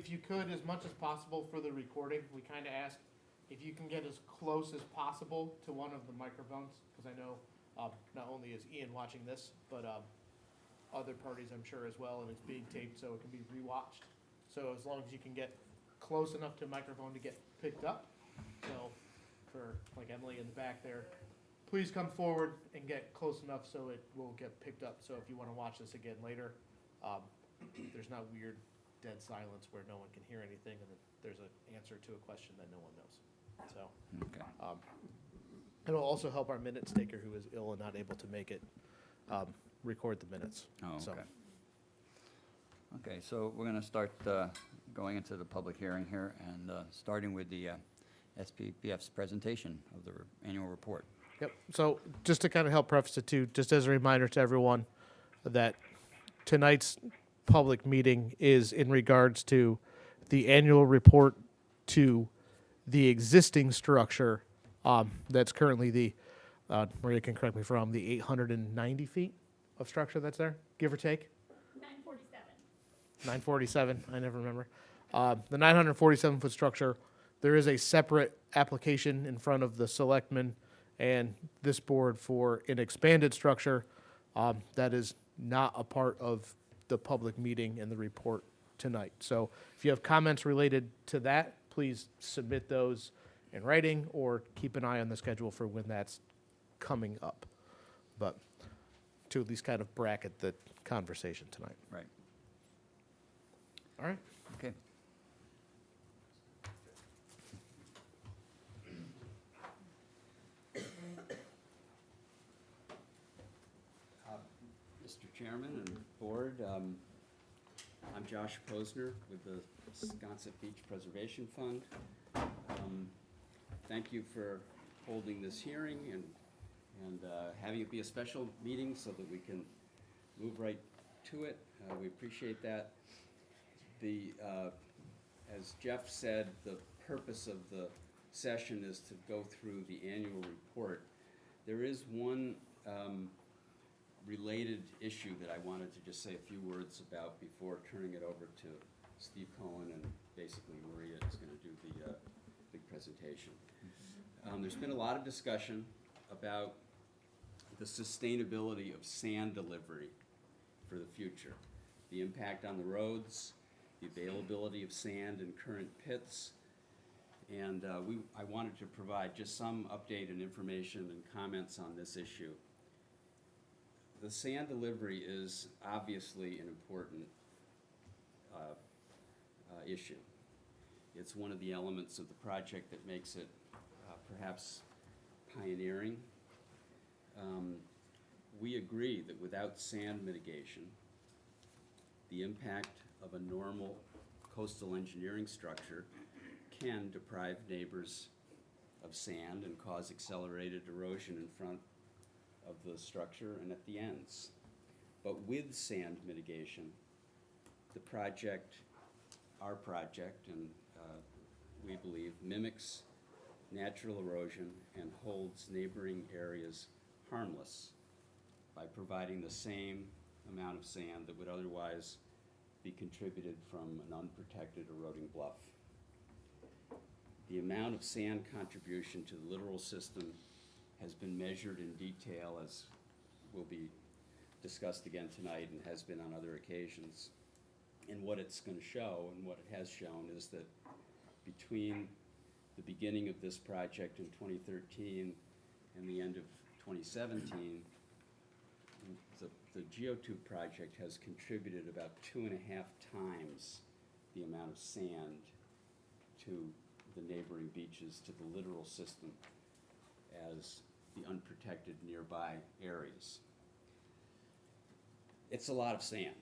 if you could, as much as possible for the recording, we kind of ask if you can get as close as possible to one of the microphones, because I know not only is Ian watching this, but other parties I'm sure as well, and it's being taped so it can be rewatched. So as long as you can get close enough to a microphone to get picked up, so for like Emily in the back there, please come forward and get close enough so it will get picked up. So if you want to watch this again later, there's not weird dead silence where no one can hear anything, and there's an answer to a question that no one knows. So Okay. it'll also help our minutes taker who is ill and not able to make it record the minutes. Oh, So- okay. Okay, so we're going to start going into the public hearing here, and starting with the SPPF's presentation of the annual report. Yep. So just to kind of help preface it too, just as a reminder to everyone that tonight's public meeting is in regards to the annual report to the existing structure that's currently the, Maria can correct me if I'm wrong, the 890 feet of structure that's there, give or take? 947, I never remember. The 947-foot structure, there is a separate application in front of the selectmen and this board for an expanded structure that is not a part of the public meeting and the report tonight. So if you have comments related to that, please submit those in writing or keep an eye on the schedule for when that's coming up. But to at least kind of bracket the conversation tonight. Right. All right. Okay. Mr. Chairman and Board, I'm Josh Posner with the Sconset Beach Preservation Fund. Thank you for holding this hearing and having it be a special meeting so that we can move right to it. We appreciate that. As Jeff said, the purpose of the session is to go through the annual report. There is one related issue that I wanted to just say a few words about before turning it over to Steve Cohen, and basically Maria is going to do the big presentation. There's been a lot of discussion about the sustainability of sand delivery for the future, the impact on the roads, the availability of sand in current pits, and I wanted to provide just some update and information and comments on this issue. The sand delivery is obviously an important issue. It's one of the elements of the project that makes it perhaps pioneering. We agree that without sand mitigation, the impact of a normal coastal engineering structure can deprive neighbors of sand and cause accelerated erosion in front of the structure and at the ends. But with sand mitigation, the project, our project, and we believe mimics natural erosion and holds neighboring areas harmless by providing the same amount of sand that would otherwise be contributed from an unprotected eroding bluff. The amount of sand contribution to the littoral system has been measured in detail, as will be discussed again tonight and has been on other occasions. And what it's going to show, and what it has shown, is that between the beginning of this project in 2013 and the end of 2017, the geotube project has contributed about 2.5 times the amount of sand to the neighboring beaches, to the littoral system, as the unprotected nearby areas. It's a lot of sand.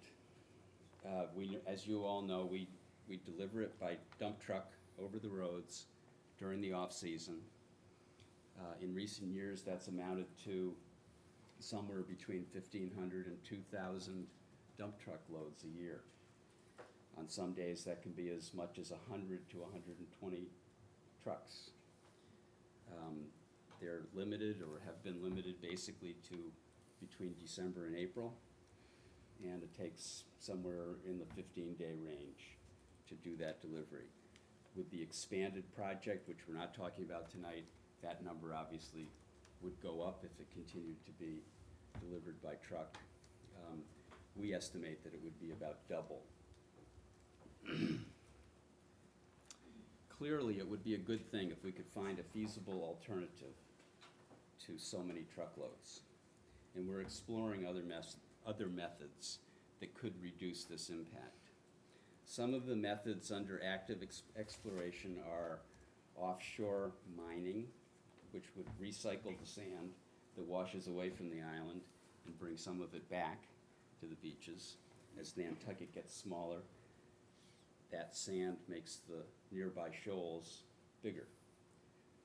As you all know, we deliver it by dump truck over the roads during the off-season. In recent years, that's amounted to somewhere between 1,500 and 2,000 dump truck loads a year. On some days, that can be as much as 100 to 120 trucks. They're limited, or have been limited, basically to between December and April, and it takes somewhere in the 15-day range. to do that delivery. With the expanded project, which we're not talking about tonight, that number obviously would go up if it continued to be delivered by truck. We estimate that it would be about double. Clearly, it would be a good thing if we could find a feasible alternative to so many truckloads. And we're exploring other methods that could reduce this impact. Some of the methods under active exploration are offshore mining, which would recycle the sand that washes away from the island and bring some of it back to the beaches. As Nantucket gets smaller, that sand makes the nearby shoals bigger.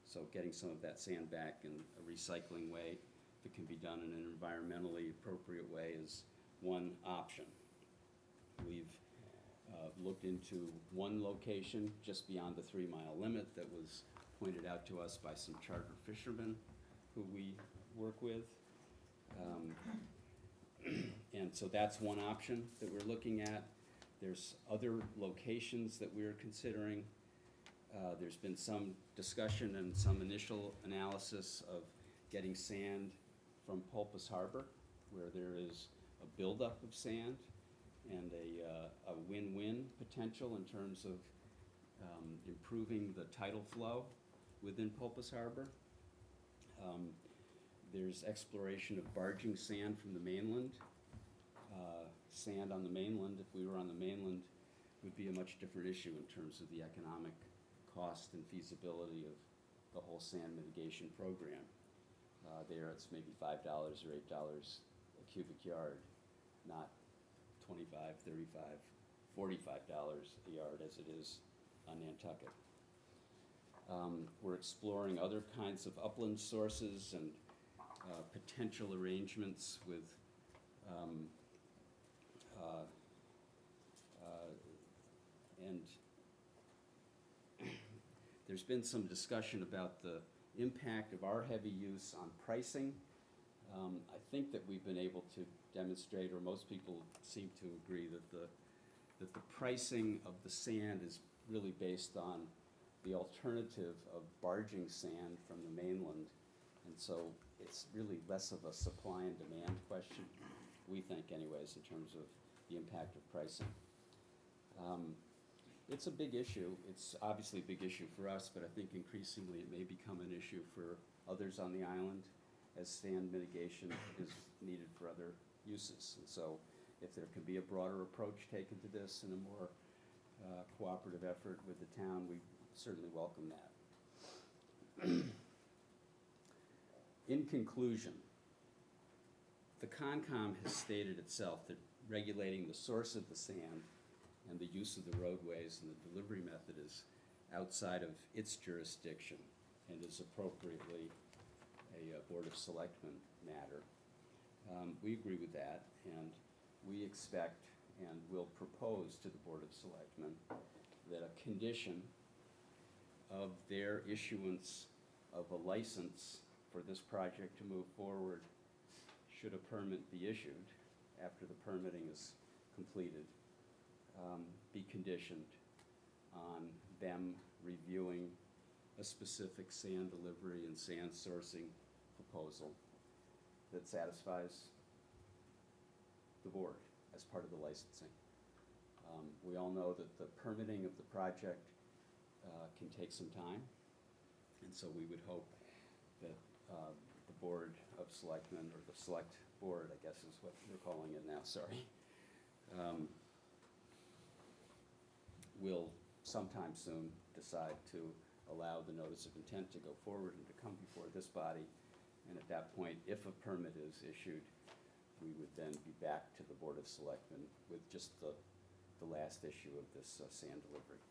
So getting some of that sand back in a recycling way, if it can be done in an environmentally appropriate way, is one option. We've looked into one location just beyond the 3-mile limit that was pointed out to us by some charter fishermen who we work with. And so that's one option that we're looking at. There's other locations that we're considering. There's been some discussion and some initial analysis of getting sand from Pulpus Harbor, where there is a buildup of sand and a win-win potential in terms of improving the tidal flow within Pulpus Harbor. There's exploration of barging sand from the mainland. Sand on the mainland, if we were on the mainland, would be a much different issue in terms of the economic cost and feasibility of the whole sand mitigation program. There it's maybe $5 or $8 a cubic yard, not $25, $35, $45 a yard as it is on Nantucket. We're exploring other kinds of upland sources and potential arrangements with and there's been some discussion about the impact of our heavy use on pricing. I think that we've been able to demonstrate, or most people seem to agree, that the pricing of the sand is really based on the alternative of barging sand from the mainland. And so it's really less of a supply and demand question, we think anyways, in terms of the impact of pricing. It's a big issue. It's obviously a big issue for us, but I think increasingly it may become an issue for others on the island as sand mitigation is needed for other uses. And so if there could be a broader approach taken to this and a more cooperative effort with the town, we certainly welcome that. In conclusion, the Concom has stated itself that regulating the source of the sand and the use of the roadways and the delivery method is outside of its jurisdiction and is appropriately a Board of Selectmen matter. We agree with that, and we expect and will propose to the Board of Selectmen that a condition of their issuance of a license for this project to move forward, should a permit be issued after the permitting is completed, be conditioned on them reviewing a specific sand delivery and sand sourcing proposal that satisfies the board as part of the licensing. We all know that the permitting of the project can take some time, and so we would hope that the Board of Selectmen, or the Select Board, I guess is what we're calling it now, sorry, will sometime soon decide to allow the notice of intent to go forward and to come before this body. And at that point, if a permit is issued, we would then be back to the Board of Selectmen with just the last issue of this sand delivery.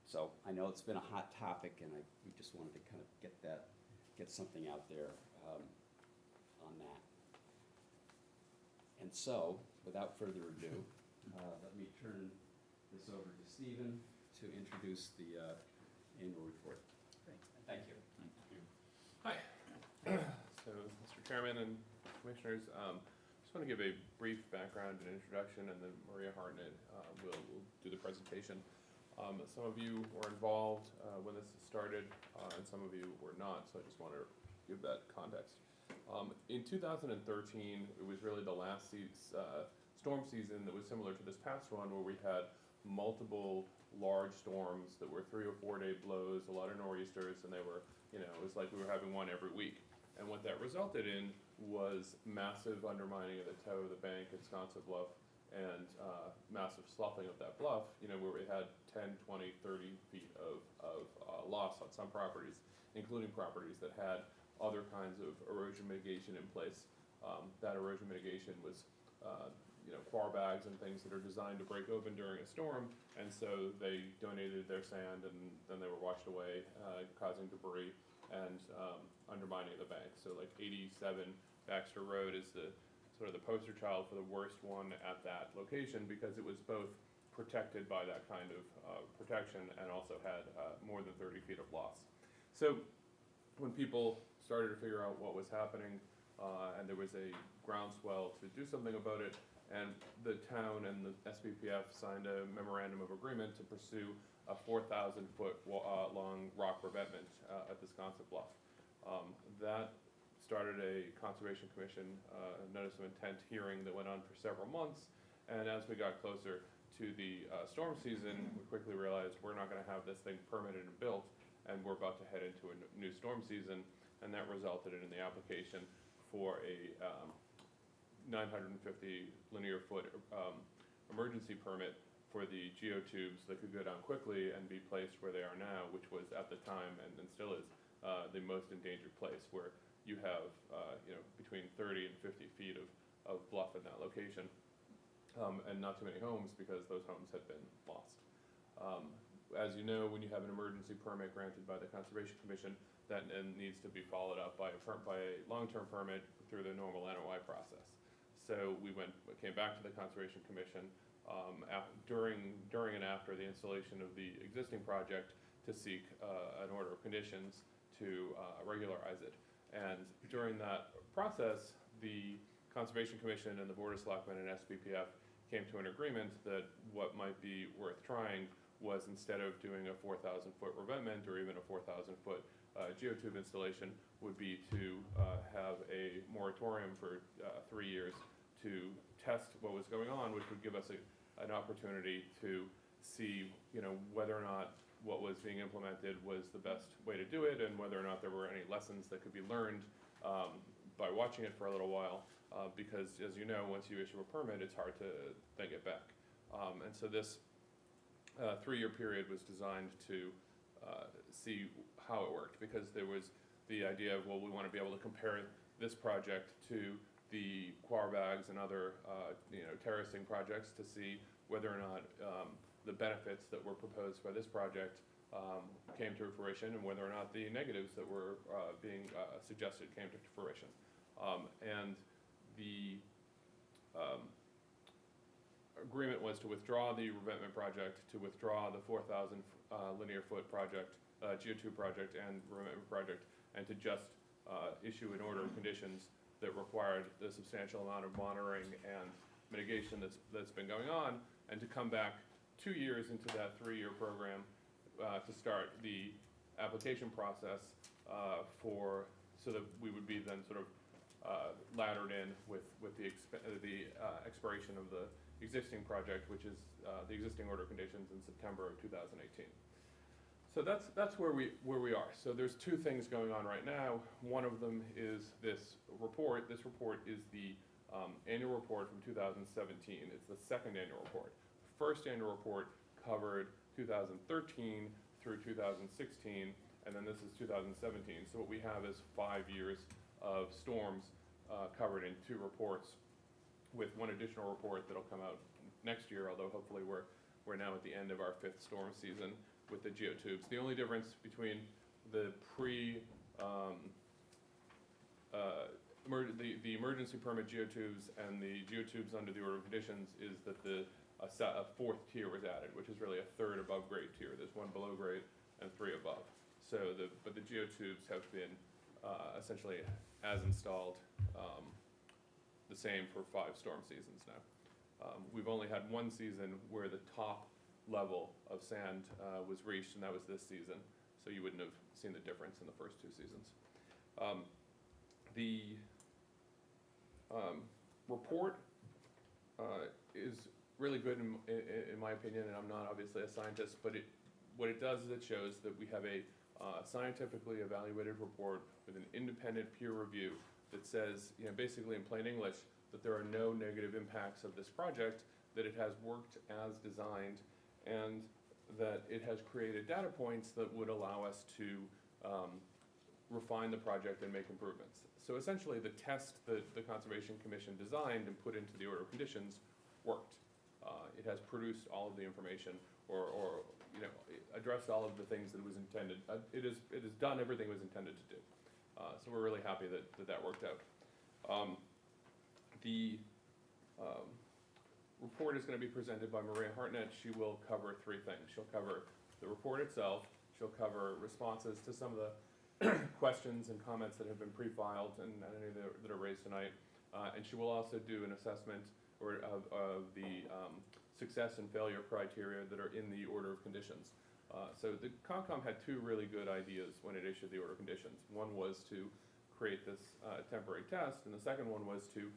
So I know it's been a hot topic, and we just wanted to kind of get something out there on that. And so, without further ado, let me turn this over to Stephen to introduce the annual report. Great. Thank you. Hi. So, Mr. Chairman and Commissioners, just want to give a brief background and introduction, and then Maria Hartnett will do the presentation. Some of you were involved when this started, and some of you were not, so I just want to give that context. In 2013, it was really the last storm season that was similar to this past one, where we had multiple large storms that were 3 or 4 day blows, a lot of nor'easters, and they were, it was like we were having one every week. And what that resulted in was massive undermining of the toe of the bank at Sconset Bluff, and massive sloughing of that bluff, where we had 10, 20, 30 feet of loss on some properties, including properties that had other kinds of erosion mitigation in place. That erosion mitigation was, quar bags and things that are designed to break open during a storm, and so they donated their sand, and then they were washed away, causing debris and undermining the bank. So like 87 Baxter Road is the sort of the poster child for the worst one at that location, because it was both protected by that kind of protection and also had more than 30 feet of loss. So when people started to figure out what was happening, and there was a groundswell to do something about it, and the town and the SPPF signed a memorandum of agreement to pursue a 4,000-foot long rock revetment at the Sconset Bluff. That started a Conservation Commission notice of intent hearing that went on for several months, and as we got closer to the storm season, we quickly realized we're not going to have this thing permitted and built, and we're about to head into a new storm season, and that resulted in the application for a 950 linear foot emergency permit for the geotubes that could go down quickly and be placed where they are now, which was at the time and still is the most endangered place, where you have between 30 and 50 feet of bluff in that location, and not too many homes, because those homes had been lost. As you know, when you have an emergency permit granted by the Conservation Commission, that then needs to be followed up by a long-term permit through the normal NOI process. So we came back to the Conservation Commission during and after the installation of the existing project to seek an order of conditions to regularize it. And during that process, the Conservation Commission and the Board of Selectmen and SPPF came to an agreement that what might be worth trying was, instead of doing a 4,000-foot revetment or even a 4,000-foot geotube installation, would be to have a moratorium for 3 years to test what was going on, which would give us an opportunity to see, whether or not what was being implemented was the best way to do it, and whether or not there were any lessons that could be learned by watching it for a little while, because as you know, once you issue a permit, it's hard to then get back. And so this 3-year period was designed to see how it worked, because there was the idea of, well, we want to be able to compare this project to the quar bags and other terracing projects to see whether or not the benefits that were proposed by this project came to fruition, and whether or not the negatives that were being suggested came to fruition. And the agreement was to withdraw the revetment project, to withdraw the 4,000 linear foot project, geotube project and revetment project, and to just issue an order of conditions that required the substantial amount of monitoring and mitigation that's been going on, and to come back 2 years into that 3-year program to start the application process so that we would be then sort of laddered in with the expiration of the existing project, which is the existing order of conditions in September of 2018. So that's where we are. So there's 2 things going on right now. One of them is this report. This report is the annual report from 2017. It's the second annual report. The first annual report covered 2013 through 2016, and then this is 2017. So what we have is 5 years of storms covered in 2 reports, with one additional report that'll come out next year, although hopefully we're now at the end of our 5th storm season with the geotubes. The only difference between the the emergency permit geotubes and the geotubes under the order of conditions is that a 4th tier was added, which is really a 3rd above grade tier. There's 1 below grade and 3 above. So but the geotubes have been essentially as installed, the same for 5 storm seasons now. We've only had 1 season where the top level of sand was reached, and that was this season. So you wouldn't have seen the difference in the first 2 seasons. The report is really good in my opinion, and I'm not obviously a scientist, but what it does is it shows that we have a scientifically evaluated report with an independent peer review that says, basically in plain English, that there are no negative impacts of this project, that it has worked as designed, and that it has created data points that would allow us to refine the project and make improvements. So essentially, the test that the Conservation Commission designed and put into the order of conditions worked. It has produced all of the information, or addressed all of the things that it was intended. It has done everything it was intended to do. So we're really happy that worked out. The report is going to be presented by Maria Hartnett. She will cover 3 things. She'll cover the report itself. She'll cover responses to some of the questions and comments that have been pre-filed and any that are raised tonight. And she will also do an assessment of the success and failure criteria that are in the order of conditions. So the Concom had 2 really good ideas when it issued the order of conditions. One was to create this temporary test, and the second one was to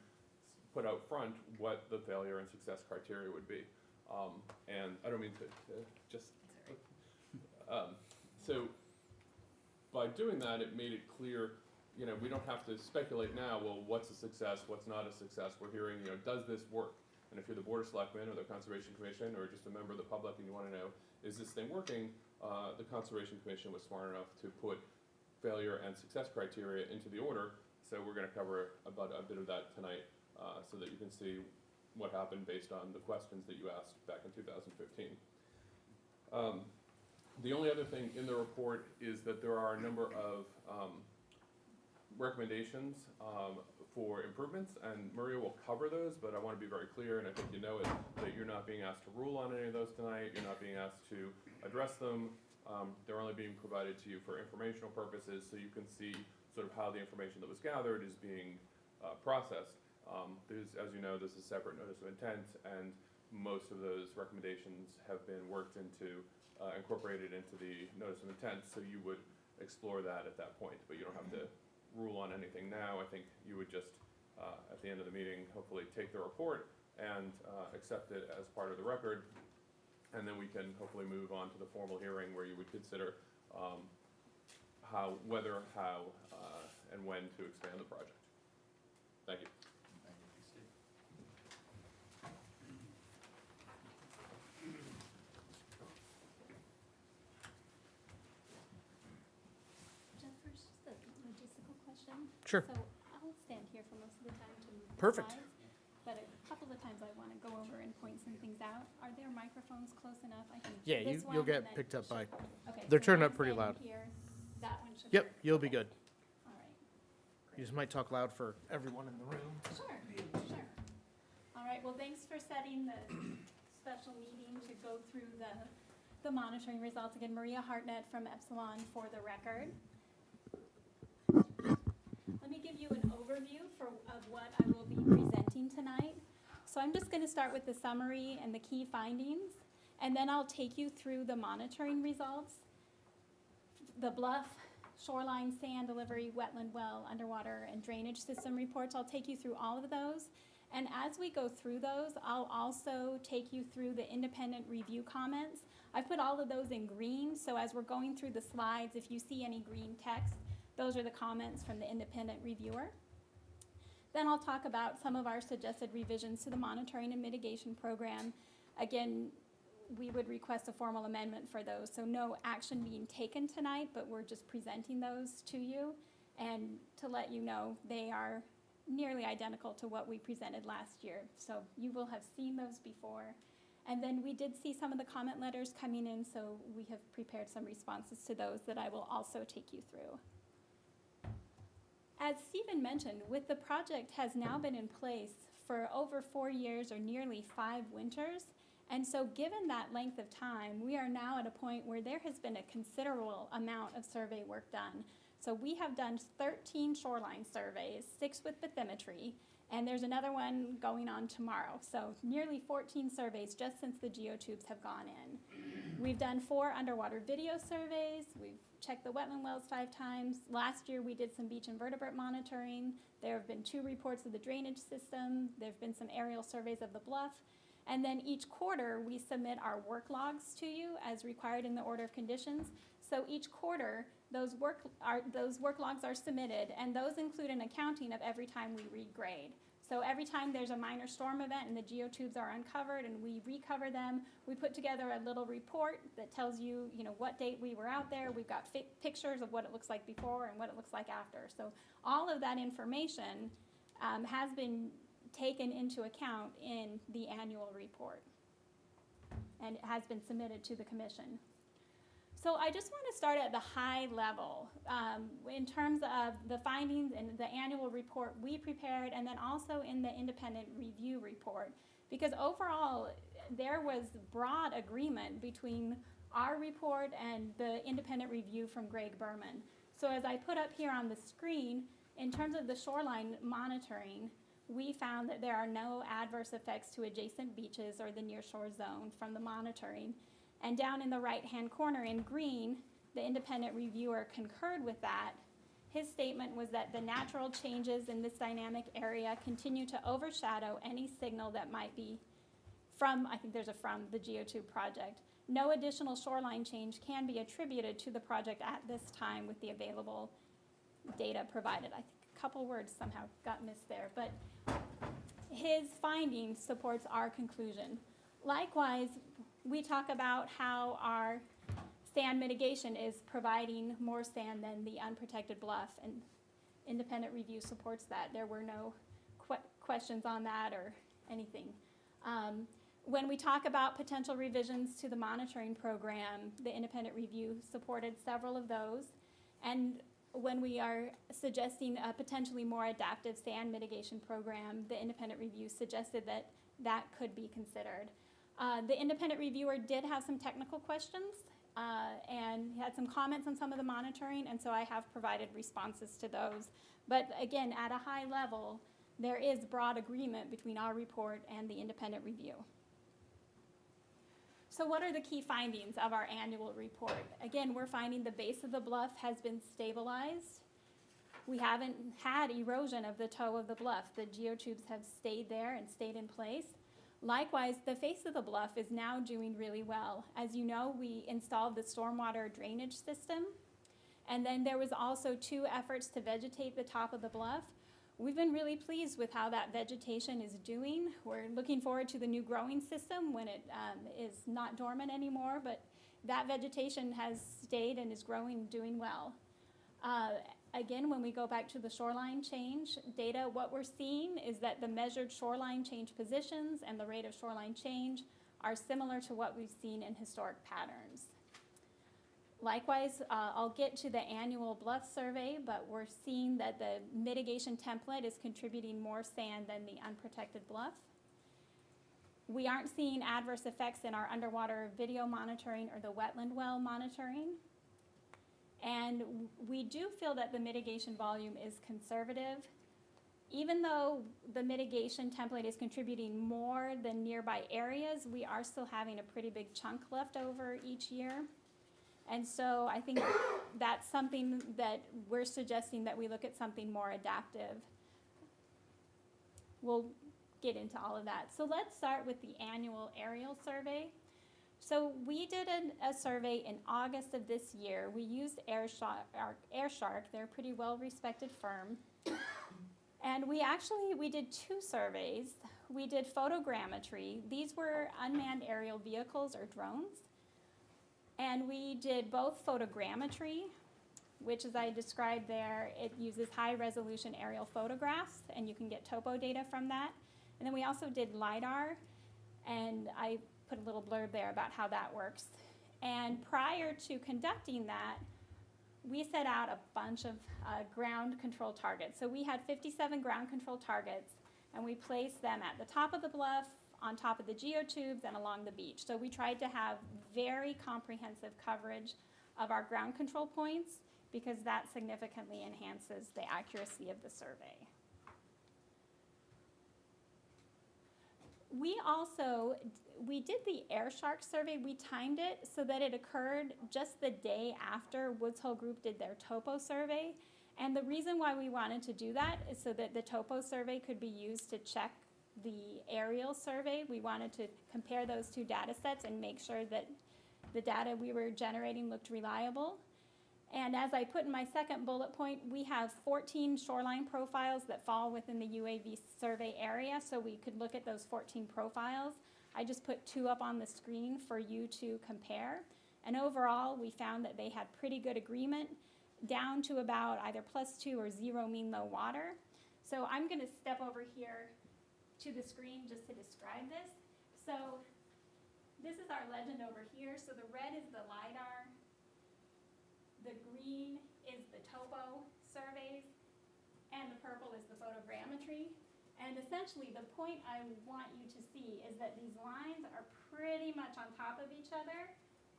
put out front what the failure and success criteria would be. And I don't mean to just... so by doing that, it made it clear, we don't have to speculate now, well, what's a success, what's not a success. We're hearing, does this work? And if you're the Board of Selectmen or the Conservation Commission or just a member of the public and you want to know, is this thing working? The Conservation Commission was smart enough to put failure and success criteria into the order. So we're going to cover about a bit of that tonight so that you can see what happened based on the questions that you asked back in 2015. The only other thing in the report is that there are a number of recommendations for improvements, and Maria will cover those, but I want to be very clear, and I think you know it, that you're not being asked to rule on any of those tonight. You're not being asked to address them. They're only being provided to you for informational purposes, so you can see sort of how the information that was gathered is being processed. As you know, there's a separate notice of intent, and most of those recommendations have been worked into, incorporated into the notice of intent, so you would explore that at that point, but you don't have to rule on anything now. I think you would just, at the end of the meeting, hopefully take the report and accept it as part of the record, and then we can hopefully move on to the formal hearing where you would consider whether, how, and when to expand the project. Thank you. Sure. So I'll stand here for most of the time to move the Perfect. slides, but a couple of times I want to go over and point some things out. Are there microphones close enough? I can Yeah, this one you'll and get then picked up by, Okay, they're so turned I'm up pretty standing loud. Here, that one should Yep, work. you'll be good. All right. You just might talk loud for everyone in the room. Sure. All right, well, thanks for setting the special meeting to go through the monitoring results. Again, Maria Hartnett from Epsilon for the record. Let me give you an overview of what I will be presenting tonight. So I'm just going to start with the summary and the key findings, and then I'll take you through the monitoring results, the bluff, shoreline sand delivery, wetland well, underwater, and drainage system reports. I'll take you through all of those. And as we go through those, I'll also take you through the independent review comments. I've put all of those in green, so as we're going through the slides, if you see any green text, those are the comments from the independent reviewer. Then I'll talk about some of our suggested revisions to the monitoring and mitigation program. Again, we would request a formal amendment for those, so no action being taken tonight, but we're just presenting those to you. And to let you know, they are nearly identical to what we presented last year. So you will have seen those before. And then we did see some of the comment letters coming in, so we have prepared some responses to those that I will also take you through. As Stephen mentioned, the project has now been in place for over 4 years or nearly 5 winters. And so given that length of time, we are now at a point where there has been a considerable amount of survey work done. So we have done 13 shoreline surveys, 6 with bathymetry, And there's another one going on tomorrow. So nearly 14 surveys just since the geotubes have gone in. We've done 4 underwater video surveys. We've checked the wetland wells 5 times. Last year we did some beach invertebrate monitoring. There have been 2 reports of the drainage system. There have been some aerial surveys of the bluff. And then each quarter we submit our work logs to you as required in the order of conditions. So each quarter those work logs are submitted, and those include an accounting of every time we regrade. So every time there's a minor storm event and the geotubes are uncovered and we recover them, we put together a little report that tells you, what date we were out there. We've got pictures of what it looks like before and what it looks like after. So all of that information has been taken into account in the annual report, and it has been submitted to the commission. So I just want to start at the high level in terms of the findings in the annual report we prepared, and then also in the independent review report, because overall there was broad agreement between our report and the independent review from Greg Berman. So as I put up here on the screen, in terms of the shoreline monitoring, we found that there are no adverse effects to adjacent beaches or the nearshore zone from the monitoring. And down in the right-hand corner in green, the independent reviewer concurred with that. His statement was that the natural changes in this dynamic area continue to overshadow any signal that might be from, I think there's a from, the geotube project. No additional shoreline change can be attributed to the project at this time with the available data provided. I think a couple words somehow got missed there, but his findings supports our conclusion. Likewise, we talk about how our sand mitigation is providing more sand than the unprotected bluff, and independent review supports that. There were no questions on that or anything. When we talk about potential revisions to the monitoring program, the independent review supported several of those. And when we are suggesting a potentially more adaptive sand mitigation program, the independent review suggested that that could be considered. The independent reviewer did have some technical questions and had some comments on some of the monitoring, and so I have provided responses to those. But again, at a high level, there is broad agreement between our report and the independent review. So what are the key findings of our annual report? Again, we're finding the base of the bluff has been stabilized. We haven't had erosion of the toe of the bluff. The geotubes have stayed there and stayed in place. Likewise, the face of the bluff is now doing really well. As you know, we installed the stormwater drainage system, and then there was also 2 efforts to vegetate the top of the bluff. We've been really pleased with how that vegetation is doing. We're looking forward to the new growing system when it is not dormant anymore, but that vegetation has stayed and is growing and doing well. Again, when we go back to the shoreline change data, what we're seeing is that the measured shoreline change positions and the rate of shoreline change are similar to what we've seen in historic patterns. Likewise, I'll get to the annual bluff survey, but we're seeing that the mitigation template is contributing more sand than the unprotected bluff. We aren't seeing adverse effects in our underwater video monitoring or the wetland well monitoring. And we do feel that the mitigation volume is conservative. Even though the mitigation template is contributing more than nearby areas, we are still having a pretty big chunk left over each year. And so I think that's something that we're suggesting that we look at something more adaptive. We'll get into all of that. So let's start with the annual aerial survey. So we did a survey in August of this year. We used AirShark. They're a pretty well-respected firm. And we did 2 surveys. We did photogrammetry. These were unmanned aerial vehicles or drones. And we did both photogrammetry, which, as I described there, it uses high-resolution aerial photographs, and you can get topo data from that. And then we also did LiDAR, and I put a little blurb there about how that works. And prior to conducting that, we set out a bunch of ground control targets. So we had 57 ground control targets, and we placed them at the top of the bluff, on top of the geotubes, and along the beach. So we tried to have very comprehensive coverage of our ground control points because that significantly enhances the accuracy of the survey. We also, we did the air shark survey. We timed it so that it occurred just the day after Woods Hole Group did their Topo survey. And the reason why we wanted to do that is so that the Topo survey could be used to check the aerial survey. We wanted to compare those two data sets and make sure that the data we were generating looked reliable. And as I put in my second bullet point, we have 14 shoreline profiles that fall within the UAV survey area, so we could look at those 14 profiles. I just put 2 up on the screen for you to compare. And overall, we found that they had pretty good agreement, down to about either +2 or 0 mean low water. So I'm gonna step over here to the screen just to describe this. So this is our legend over here. So the red is the LIDAR. The green is the Topo surveys, and the purple is the photogrammetry. And essentially, the point I want you to see is that these lines are pretty much on top of each other,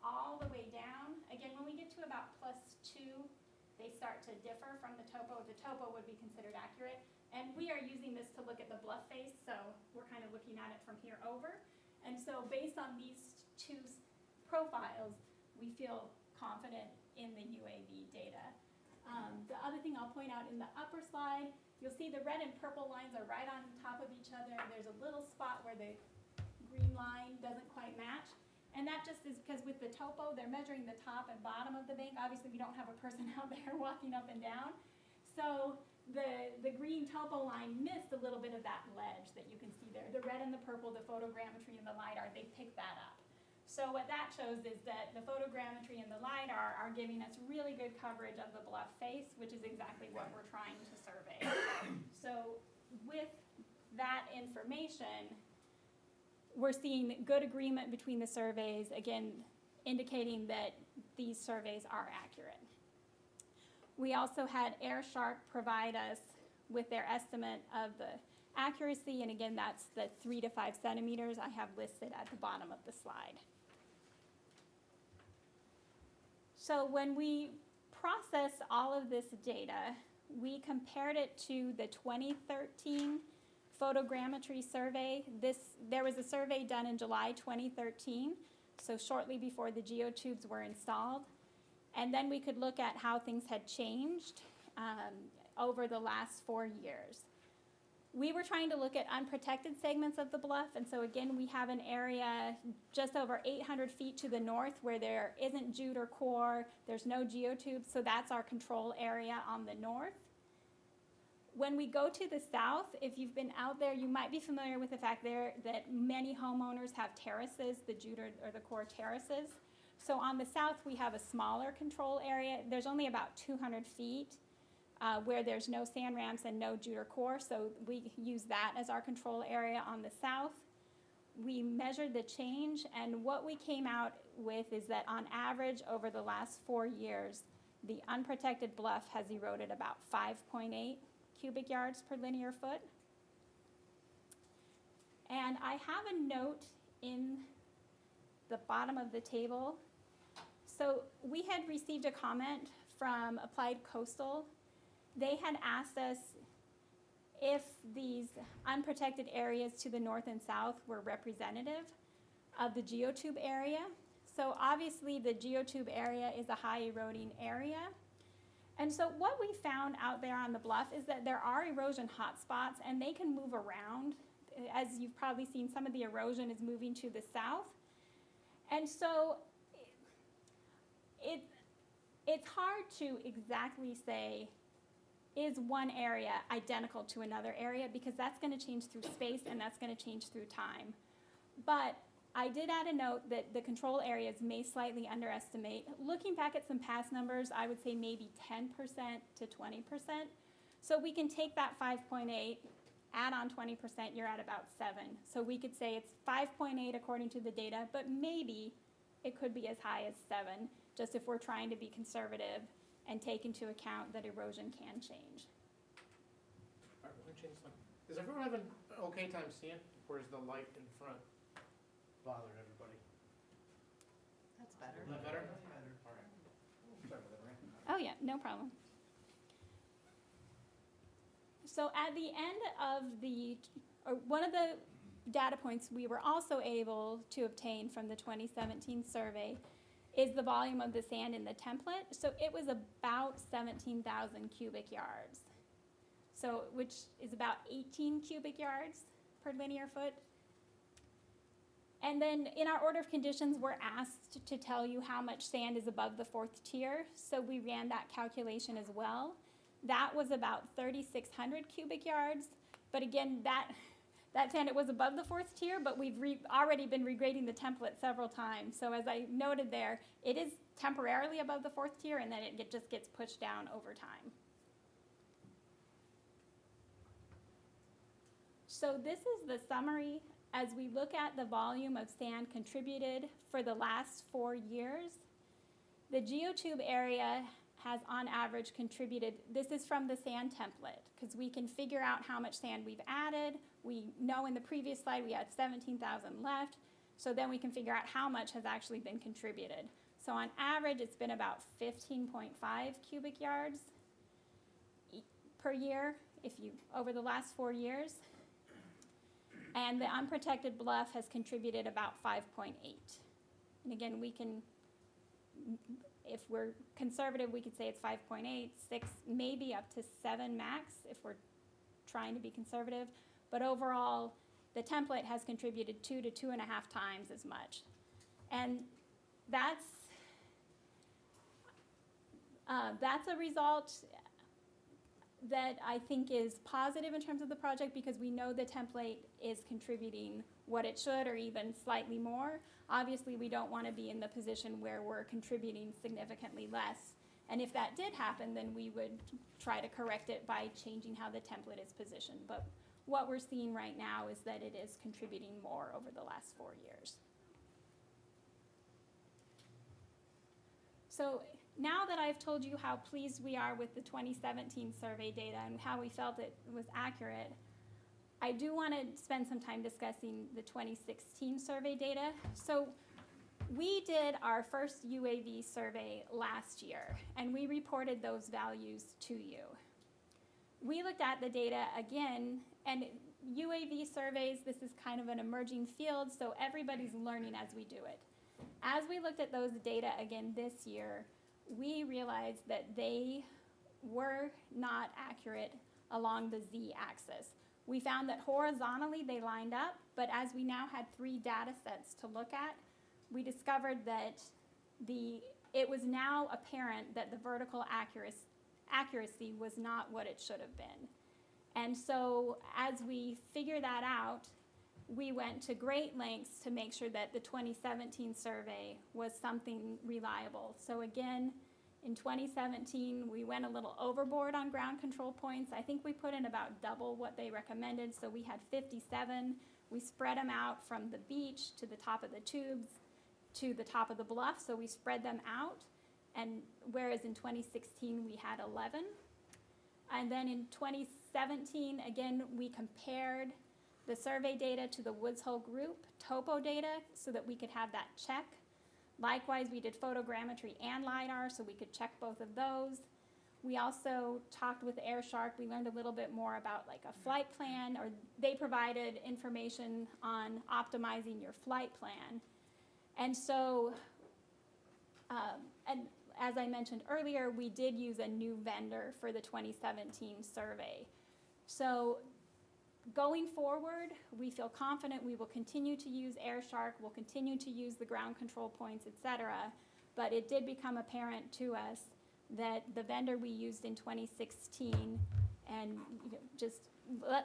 all the way down. Again, when we get to about +2, they start to differ from the Topo. The Topo would be considered accurate. And we are using this to look at the bluff face, so we're kind of looking at it from here over. And so based on these 2 profiles, we feel confident in the UAV data. The other thing I'll point out in the upper slide, you'll see the red and purple lines are right on top of each other. There's a little spot where the green line doesn't quite match. And that just is because with the Topo, they're measuring the top and bottom of the bank. Obviously, we don't have a person out there walking up and down. So the green Topo line missed a little bit of that ledge that you can see there. The red and the purple, the photogrammetry and the LIDAR, they picked that up. So what that shows is that the photogrammetry and the LIDAR are giving us really good coverage of the bluff face, which is exactly what we're trying to survey. So with that information, we're seeing good agreement between the surveys, again, indicating that these surveys are accurate. We also had AirShark provide us with their estimate of the accuracy, and again, that's the 3 to 5 centimeters I have listed at the bottom of the slide. So when we processed all of this data, we compared it to the 2013 photogrammetry survey. There was a survey done in July 2013, so shortly before the geotubes were installed. And then we could look at how things had changed over the last 4 years. We were trying to look at unprotected segments of the bluff, and so again, we have an area just over 800 feet to the north where there isn't jute or core, there's no geotubes, so that's our control area on the north. When we go to the south, if you've been out there, you might be familiar with the fact there that many homeowners have terraces, the jute or the core terraces. So on the south, we have a smaller control area. There's only about 200 feet where there's no sand ramps and no jute or core, so we use that as our control area on the south. We measured the change, and what we came out with is that on average over the last 4 years, the unprotected bluff has eroded about 5.8 cubic yards per linear foot. And I have a note in the bottom of the table. So we had received a comment from Applied Coastal. They had asked us if these unprotected areas to the north and south were representative of the geotube area. So obviously the geotube area is a high eroding area. And so what we found out there on the bluff is that there are erosion hotspots and they can move around. As you've probably seen, some of the erosion is moving to the south. And so it's hard to exactly say, is one area identical to another area, because that's going to change through space and that's going to change through time. But I did add a note that the control areas may slightly underestimate. Looking back at some past numbers, I would say maybe 10% to 20%. So we can take that 5.8, add on 20%, you're at about 7. So we could say it's 5.8 according to the data, but maybe it could be as high as 7, just if we're trying to be conservative and take into account that erosion can change. All right, we're gonna change slide. Does everyone have an okay time seeing? Or is the light in front bothering everybody? That's better. Is that better? All right. Sorry about that, Maria. Oh yeah, no problem. So at the end of one of the data points we were also able to obtain from the 2017 survey is the volume of the sand in the template. So it was about 17,000 cubic yards. So, which is about 18 cubic yards per linear foot. And then in our order of conditions, we're asked to tell you how much sand is above the 4th tier. So we ran that calculation as well. That was about 3,600 cubic yards. But again, that sand, it was above the 4th tier, but we've already been regrading the template several times. So as I noted there, it is temporarily above the 4th tier, and then it just gets pushed down over time. So this is the summary as we look at the volume of sand contributed for the last 4 years. The geotube area has on average contributed, this is from the sand template, because we can figure out how much sand we've added. We know in the previous slide we had 17,000 left, so then we can figure out how much has actually been contributed. So on average, it's been about 15.5 cubic yards per year over the last 4 years. And the unprotected bluff has contributed about 5.8. And again, we can, if we're conservative, we could say it's 5.8, 6, maybe up to 7 max if we're trying to be conservative. But overall, the template has contributed 2 to 2.5 times as much. And that's a result that I think is positive in terms of the project, because we know the template is contributing what it should or even slightly more. Obviously, we don't want to be in the position where we're contributing significantly less. And if that did happen, then we would try to correct it by changing how the template is positioned. But what we're seeing right now is that it is contributing more over the last 4 years. So now that I've told you how pleased we are with the 2017 survey data and how we felt it was accurate, I do want to spend some time discussing the 2016 survey data. So we did our first UAV survey last year, and we reported those values to you. We looked at the data again, and UAV surveys, this is kind of an emerging field, so everybody's learning as we do it. As we looked at those data again this year, we realized that they were not accurate along the z-axis. We found that horizontally they lined up, but as we now had 3 data sets to look at, we discovered that it was now apparent that the vertical accuracy was not what it should have been. And so as we figure that out, we went to great lengths to make sure that the 2017 survey was something reliable. So again, in 2017, we went a little overboard on ground control points. I think we put in about double what they recommended. So we had 57. We spread them out from the beach to the top of the tubes to the top of the bluff. So we spread them out. And whereas in 2016, we had 11. And then in 2017, again, we compared the survey data to the Woods Hole group Topo data so that we could have that check. Likewise, we did photogrammetry and LiDAR so we could check both of those. We also talked with AirShark. We learned a little bit more about like a flight plan, or they provided information on optimizing your flight plan. And so, and as I mentioned earlier, we did use a new vendor for the 2017 survey. So going forward, we feel confident we will continue to use AirShark, we'll continue to use the ground control points, etc. But it did become apparent to us that the vendor we used in 2016, and just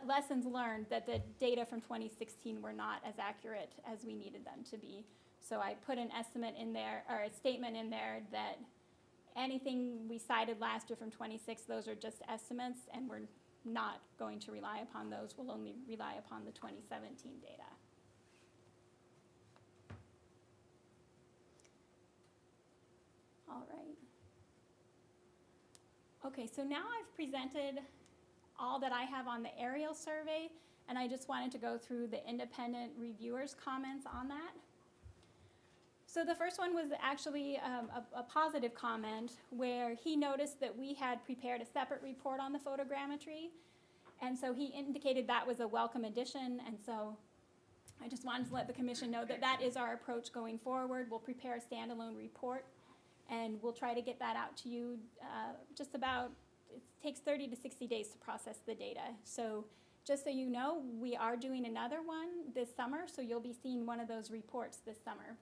lessons learned, that the data from 2016 were not as accurate as we needed them to be. So I put an estimate in there, or a statement in there, that anything we cited last year from 26, those are just estimates, and we're not going to rely upon those. We'll only rely upon the 2017 data. All right. Okay, so now I've presented all that I have on the aerial survey, and I just wanted to go through the independent reviewers' comments on that. So the first one was actually a positive comment, where he noticed that we had prepared a separate report on the photogrammetry, and so he indicated that was a welcome addition, and so I just wanted to let the commission know that that is our approach going forward. We'll prepare a standalone report, and we'll try to get that out to you it takes 30 to 60 days to process the data. So just so you know, we are doing another one this summer, so you'll be seeing one of those reports this summer.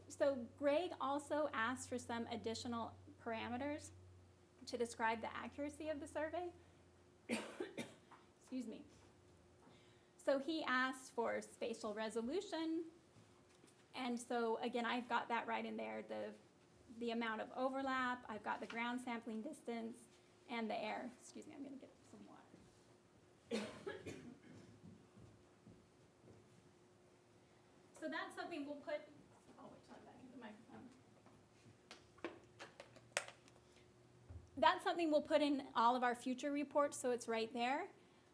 So Greg also asked for some additional parameters to describe the accuracy of the survey. Excuse me. So he asked for spatial resolution, and so again, I've got that right in there, the amount of overlap, I've got the ground sampling distance, and the air. Excuse me, I'm gonna get some water. So that's something we'll put, I'll wait till I'm back into the microphone. That's something we'll put in all of our future reports, so it's right there.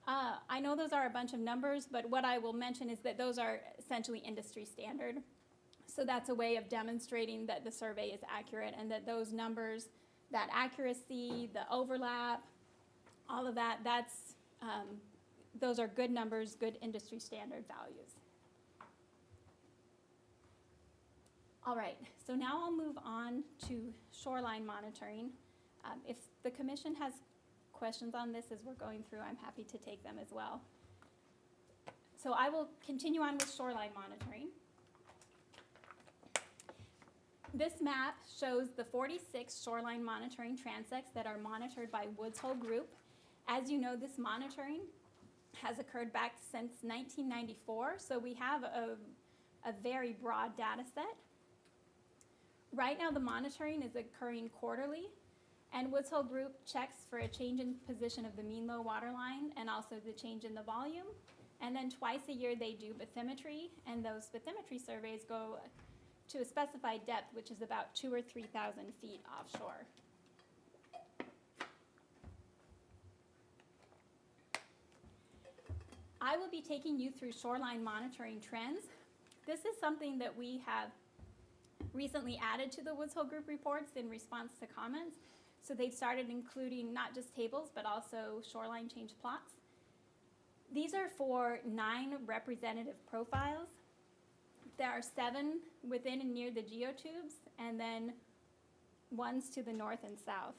I know those are a bunch of numbers, but what I will mention is that those are essentially industry standard. So that's a way of demonstrating that the survey is accurate and that those numbers, that accuracy, the overlap, all of that, those are good numbers, good industry standard values. All right, so now I'll move on to shoreline monitoring. If the commission has questions on this as we're going through, I'm happy to take them as well. So I will continue on with shoreline monitoring. This map shows the 46 shoreline monitoring transects that are monitored by Woods Hole Group. As you know, this monitoring has occurred back since 1994, so we have a very broad data set. Right now, the monitoring is occurring quarterly, and Woods Hole Group checks for a change in position of the mean low water line and also the change in the volume. And then twice a year they do bathymetry, and those bathymetry surveys go to a specified depth, which is about 2,000 or 3,000 feet offshore. I will be taking you through shoreline monitoring trends. This is something that we have recently added to the Woods Hole Group reports in response to comments. So they've started including not just tables, but also shoreline change plots. These are for 9 representative profiles. There are 7 within and near the geotubes, and then ones to the north and south.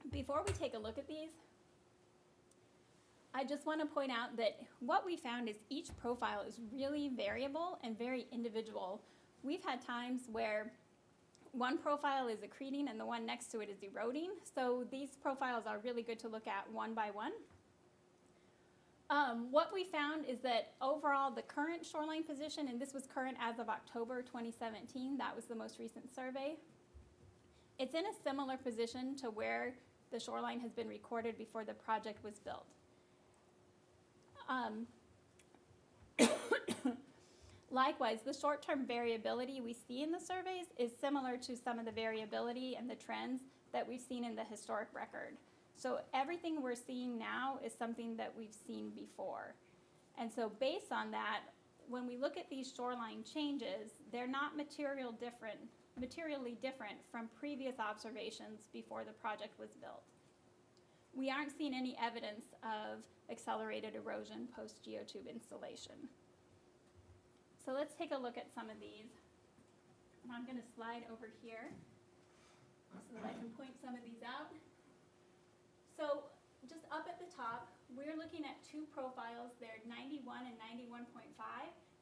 Before we take a look at these, I just want to point out that what we found is each profile is really variable and very individual. We've had times where one profile is accreting and the one next to it is eroding, so these profiles are really good to look at one by one. What we found is that overall the current shoreline position, and this was current as of October 2017, that was the most recent survey, it's in a similar position to where the shoreline has been recorded before the project was built. Likewise, the short-term variability we see in the surveys is similar to some of the variability and the trends that we've seen in the historic record. So everything we're seeing now is something that we've seen before. And so based on that, when we look at these shoreline changes, they're not materially different from previous observations before the project was built. We aren't seeing any evidence of accelerated erosion post-geotube installation. So let's take a look at some of these. And I'm going to slide over here so that I can point some of these out. So just up at the top, we're looking at 2 profiles. They're 91 and 91.5.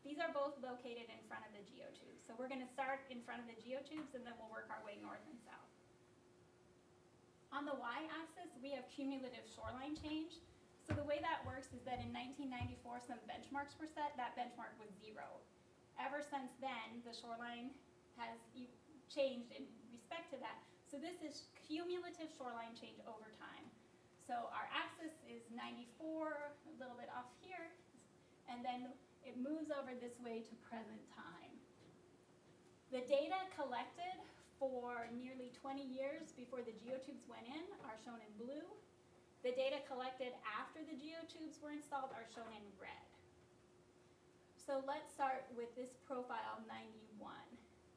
These are both located in front of the geotubes. So we're going to start in front of the geotubes, and then we'll work our way north and south. On the y-axis, we have cumulative shoreline change. So the way that works is that in 1994, some benchmarks were set. That benchmark was 0. Ever since then, the shoreline has changed in respect to that. So this is cumulative shoreline change over time. So our axis is 94, a little bit off here, and then it moves over this way to present time. The data collected for nearly 20 years before the geotubes went in are shown in blue. The data collected after the geotubes were installed are shown in red. So let's start with this profile 91.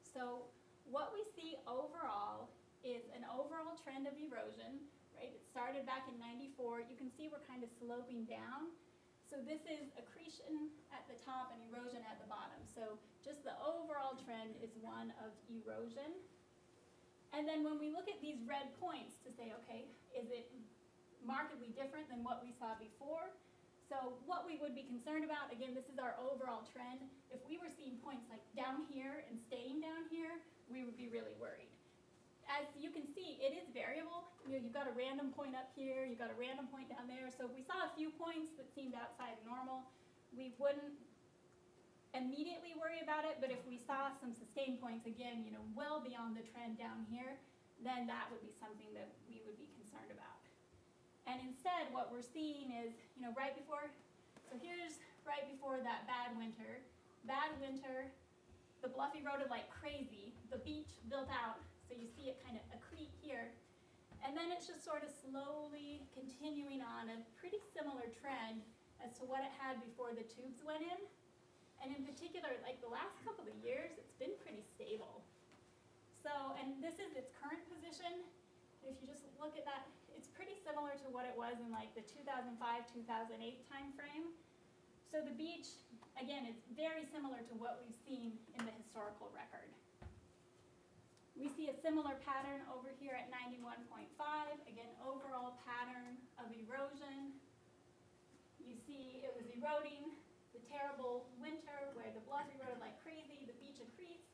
So what we see overall is an overall trend of erosion. right? It started back in '94. You can see we're kind of sloping down. So this is accretion at the top and erosion at the bottom. So just the overall trend is one of erosion. And then when we look at these red points to say, okay, is it markedly different than what we saw before? So what we would be concerned about, again, this is our overall trend. If we were seeing points like down here and staying down here, we would be really worried. As you can see, it is variable. You know, you've got a random point up here, you've got a random point down there. So if we saw a few points that seemed outside normal, we wouldn't immediately worry about it. But if we saw some sustained points, again, you know, well beyond the trend down here, then that would be something that we would be concerned about. And instead, what we're seeing is, you know, right before, so here's right before that bad winter. Bad winter, the bluff eroded like crazy. The beach built out. So you see it kind of accrete here. And then it's just sort of slowly continuing on a pretty similar trend as to what it had before the tubes went in. And in particular, like the last couple of years, it's been pretty stable. So, and this is its current position. If you just look at that, it's pretty similar to what it was in like the 2005-2008 time frame. So the beach, again, is very similar to what we've seen in the historical record. We see a similar pattern over here at 91.5. Again, overall pattern of erosion. You see it was eroding, the terrible winter where the bluff eroded like crazy, the beach accretes.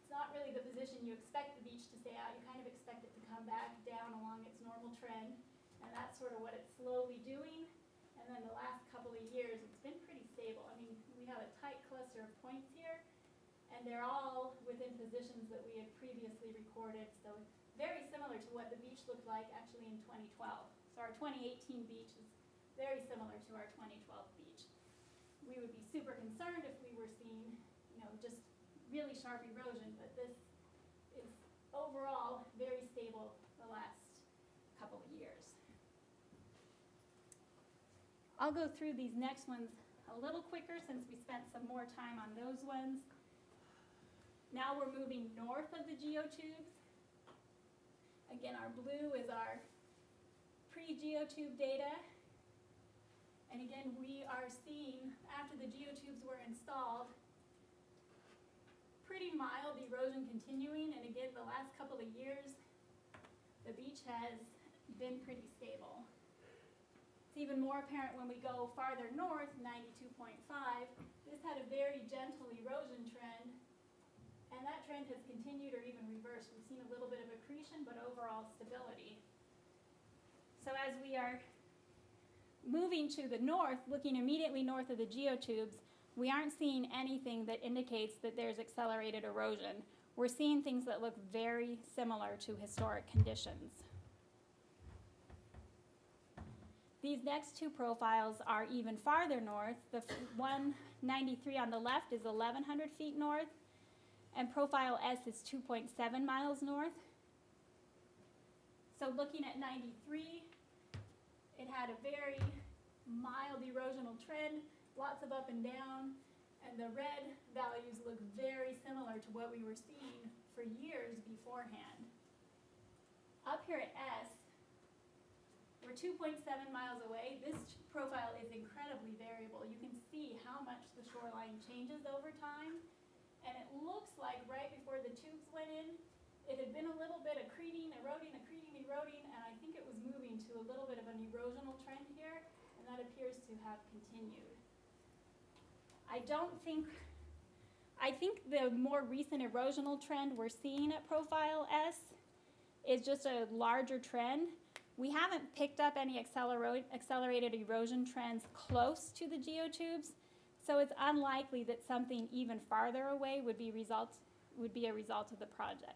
It's not really the position you expect the beach to stay out. You kind of expect it to come back down along its normal trend. And that's sort of what it's slowly doing. And then the last couple of years, it's been pretty stable. I mean, we have a tight cluster of points here. And they're all within positions that we had previously recorded. So very similar to what the beach looked like actually in 2012. So our 2018 beach is very similar to our 2012 beach. We would be super concerned if we were seeing, you know, just really sharp erosion, but this is overall very stable the last couple of years. I'll go through these next ones a little quicker since we spent some more time on those ones. Now we're moving north of the geotubes. Again, our blue is our pre-geotube data. And again, we are seeing, after the geotubes were installed, pretty mild erosion continuing. And again, the last couple of years, the beach has been pretty stable. It's even more apparent when we go farther north, 92.5. This had a very gentle erosion trend. And that trend has continued or even reversed. We've seen a little bit of accretion, but overall stability. So as we are moving to the north, looking immediately north of the geotubes, we aren't seeing anything that indicates that there's accelerated erosion. We're seeing things that look very similar to historic conditions. These next two profiles are even farther north. The 193 on the left is 1,100 feet north. And profile S is 2.7 miles north. So looking at 93, it had a very mild erosional trend, lots of up and down, and the red values look very similar to what we were seeing for years beforehand. Up here at S, we're 2.7 miles away. This profile is incredibly variable. You can see how much the shoreline changes over time. And it looks like right before the tubes went in, it had been a little bit accreting, eroding, and I think it was moving to a little bit of an erosional trend here, and that appears to have continued. I think the more recent erosional trend we're seeing at profile S is just a larger trend. We haven't picked up any accelerated erosion trends close to the geotubes. So it's unlikely that something even farther away would be a result of the project.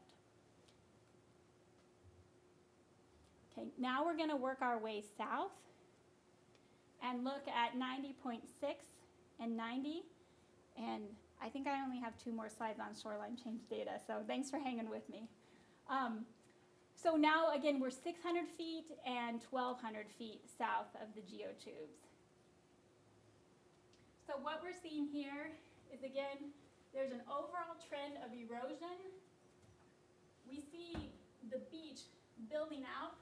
Okay, now we're going to work our way south and look at 90.6 and 90. And I think I only have 2 more slides on shoreline change data, so thanks for hanging with me. So now, again, we're 600 feet and 1,200 feet south of the geotubes. So what we're seeing here is, again, there's an overall trend of erosion. We see the beach building out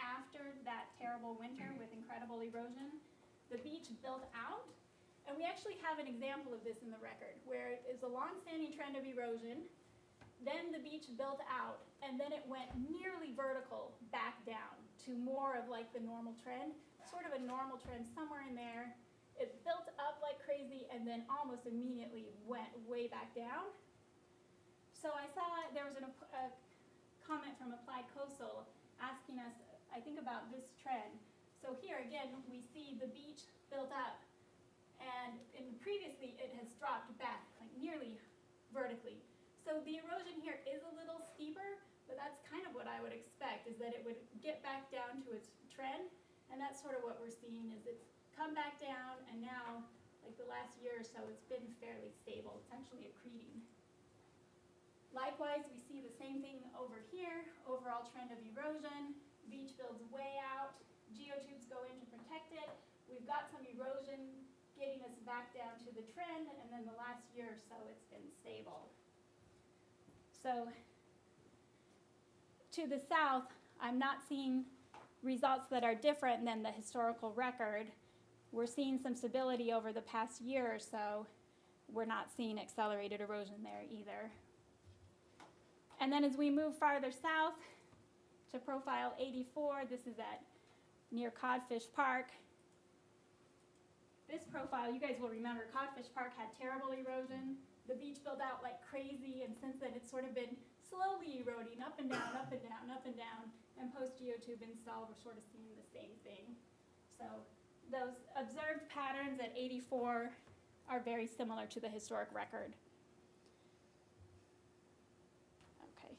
after that terrible winter with incredible erosion, the beach built out. And we actually have an example of this in the record, where it is a long-standing trend of erosion, then the beach built out, and then it went nearly vertical back down to more of like the normal trend, sort of a normal trend somewhere in there. It built up like crazy and then almost immediately went way back down. So I saw there was a comment from Applied Coastal asking us, I think, about this trend. So here again, we see the beach built up, and previously it has dropped back like nearly vertically. So the erosion here is a little steeper, but that's kind of what I would expect, is that it would get back down to its trend, and that's sort of what we're seeing, is it's come back down, and now, like the last year or so, it's been fairly stable. It's actually accreting. Likewise, we see the same thing over here, overall trend of erosion, beach builds way out, geotubes go in to protect it. We've got some erosion getting us back down to the trend, and then the last year or so it's been stable. So to the south, I'm not seeing results that are different than the historical record. We're seeing some stability over the past year or so. We're not seeing accelerated erosion there either. And then as we move farther south to profile 84, this is at near Codfish Park. This profile, you guys will remember, Codfish Park had terrible erosion. The beach built out like crazy, and since then it's sort of been slowly eroding up and down, up and down, up and down. And post-geotube install, we're sort of seeing the same thing. So those observed patterns at 84 are very similar to the historic record. Okay,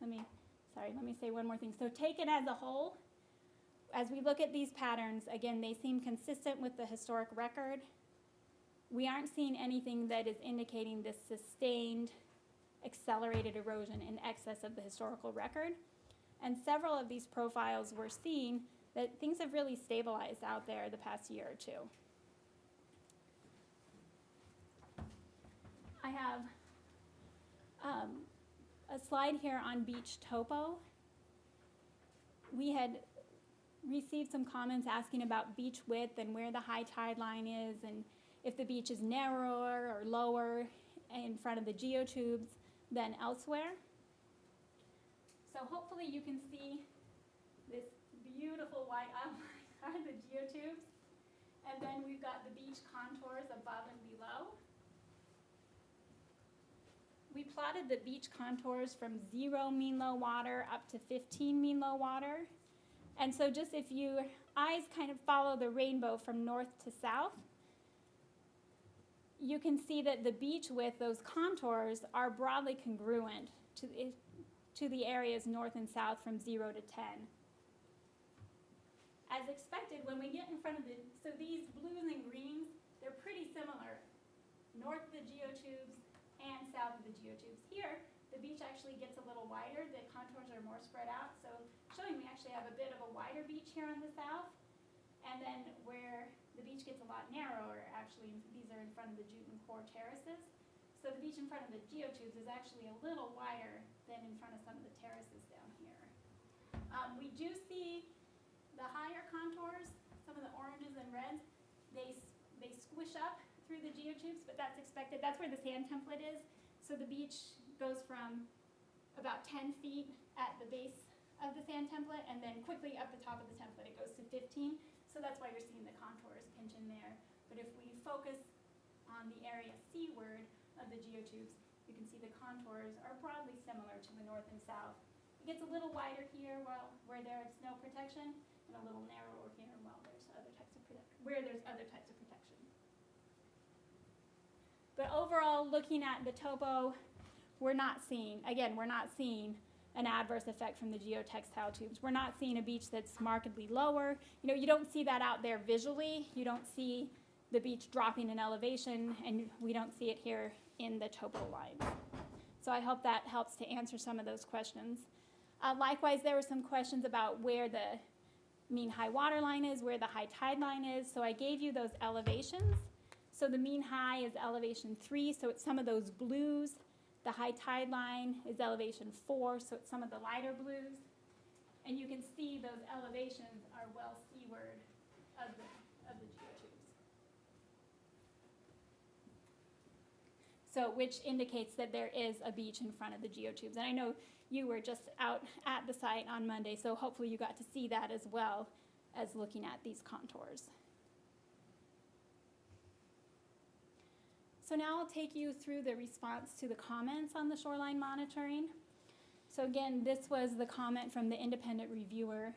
let me say one more thing. So taken as a whole, as we look at these patterns, again, they seem consistent with the historic record. We aren't seeing anything that is indicating this sustained, accelerated erosion in excess of the historical record. And several of these profiles we're seeing that things have really stabilized out there the past year or two. I have a slide here on beach topo. We had received some comments asking about beach width and where the high tide line is, and if the beach is narrower or lower in front of the geotubes than elsewhere. So hopefully you can see this beautiful white outline are the geotubes, and then we've got the beach contours above and below. We plotted the beach contours from 0 mean low water up to 15 mean low water. And so just if your eyes kind of follow the rainbow from north to south, you can see that the beach width, those contours, are broadly congruent to the areas north and south from 0 to 10. As expected, when we get in front of so these blues and greens, they're pretty similar, north of the geotubes and south of the geotubes. Here, the beach actually gets a little wider, the contours are more spread out, so showing we actually have a bit of a wider beach here on the south, and then where the beach gets a lot narrower, actually, these are in front of the Jute and Core terraces. So the beach in front of the geotubes is actually a little wider than in front of some of the terraces down here. We do see the higher contours, some of the oranges and reds, they squish up through the geotubes, but that's expected. That's where the sand template is. So the beach goes from about 10 feet at the base of the sand template, and then quickly up the top of the template it goes to 15. So that's why you're seeing the contours pinch in there. But if we focus on the area seaward of the geotubes, you can see the contours are broadly similar to the north and south. It gets a little wider here where there's no protection, and a little narrower here while there's other types of where there's other types of protection. But overall, looking at the topo, we're not seeing an adverse effect from the geotextile tubes. We're not seeing a beach that's markedly lower. You know, you don't see that out there visually. You don't see the beach dropping in elevation, and we don't see it here in the topo line. So I hope that helps to answer some of those questions. Likewise, there were some questions about where the mean high water line is, where the high tide line is. So I gave you those elevations. So the mean high is elevation 3, so it's some of those blues. The high tide line is elevation 4, so it's some of the lighter blues. And you can see those elevations are well seaward of the geotubes. So, which indicates that there is a beach in front of the geotubes. And I know you were just out at the site on Monday, so hopefully you got to see that as well as looking at these contours. So now I'll take you through the response to the comments on the shoreline monitoring. So again, this was the comment from the independent reviewer,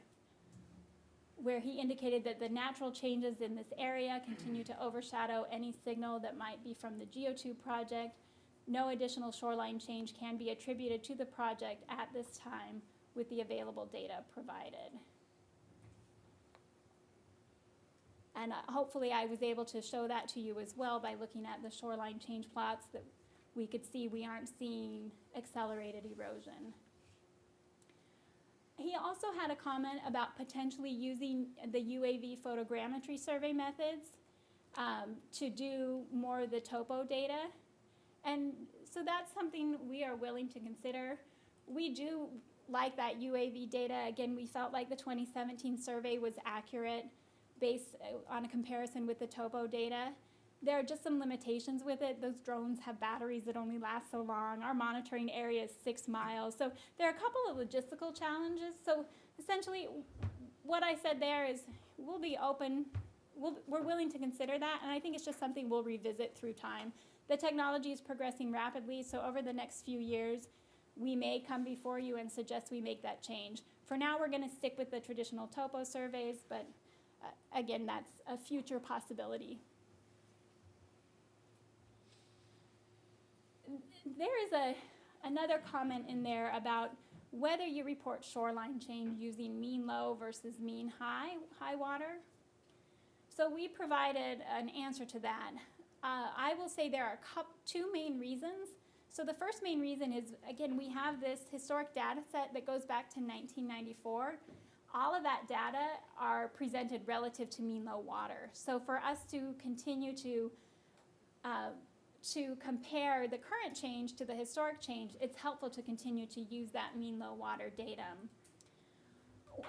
where he indicated that the natural changes in this area continue to overshadow any signal that might be from the geotube project. No additional shoreline change can be attributed to the project at this time with the available data provided. And hopefully I was able to show that to you as well by looking at the shoreline change plots, that we could see we aren't seeing accelerated erosion. He also had a comment about potentially using the UAV photogrammetry survey methods to do more of the topo data. And so that's something we are willing to consider. We do like that UAV data. Again, we felt like the 2017 survey was accurate based on a comparison with the topo data. There are just some limitations with it. Those drones have batteries that only last so long. Our monitoring area is 6 miles. So there are a couple of logistical challenges. So essentially, what I said there is we'll be open, we're willing to consider that, and I think it's just something we'll revisit through time. The technology is progressing rapidly, so over the next few years, we may come before you and suggest we make that change. For now, we're gonna stick with the traditional topo surveys, but again, that's a future possibility. There is another comment in there about whether you report shoreline change using mean low versus mean high water. So we provided an answer to that. I will say there are two main reasons. So the first main reason is, again, we have this historic data set that goes back to 1994. All of that data are presented relative to mean low water. So for us to continue to compare the current change to the historic change, it's helpful to continue to use that mean low water datum.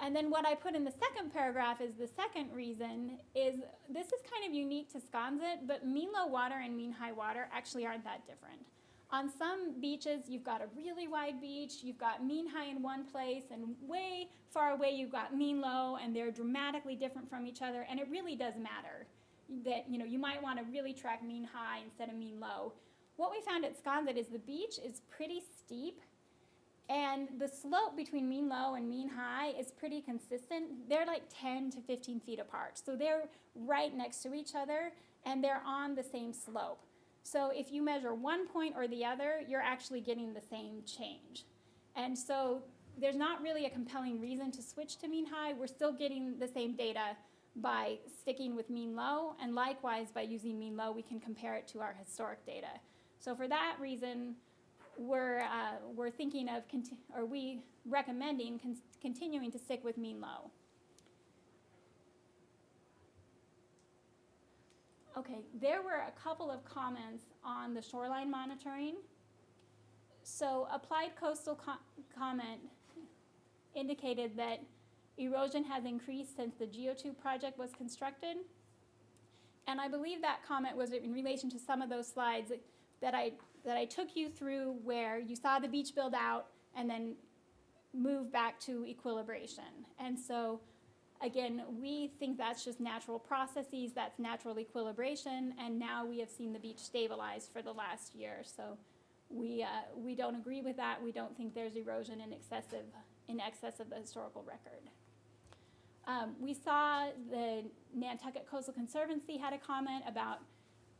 And then what I put in the second paragraph is the second reason is this is kind of unique to Sconset, but mean low water and mean high water actually aren't that different. On some beaches, you've got a really wide beach, you've got mean high in one place, and way far away you've got mean low, and they're dramatically different from each other, and it really does matter that, you know, you might want to really track mean high instead of mean low. What we found at Sconset is the beach is pretty steep, and the slope between mean low and mean high is pretty consistent. They're like 10 to 15 feet apart, so they're right next to each other, and they're on the same slope. So if you measure one point or the other, you're actually getting the same change. And so there's not really a compelling reason to switch to mean high. We're still getting the same data by sticking with mean low, and likewise by using mean low, we can compare it to our historic data. So for that reason, we're thinking of, recommending continuing to stick with mean low. Okay, there were a couple of comments on the shoreline monitoring. So Applied Coastal comment indicated that erosion has increased since the geotube project was constructed. And I believe that comment was in relation to some of those slides that I took you through, where you saw the beach build out and then move back to equilibration. And so again, we think that's just natural processes, that's natural equilibration, and now we have seen the beach stabilize for the last year. So we don't agree with that. We don't think there's erosion in excess of the historical record. We saw the Nantucket Coastal Conservancy had a comment about,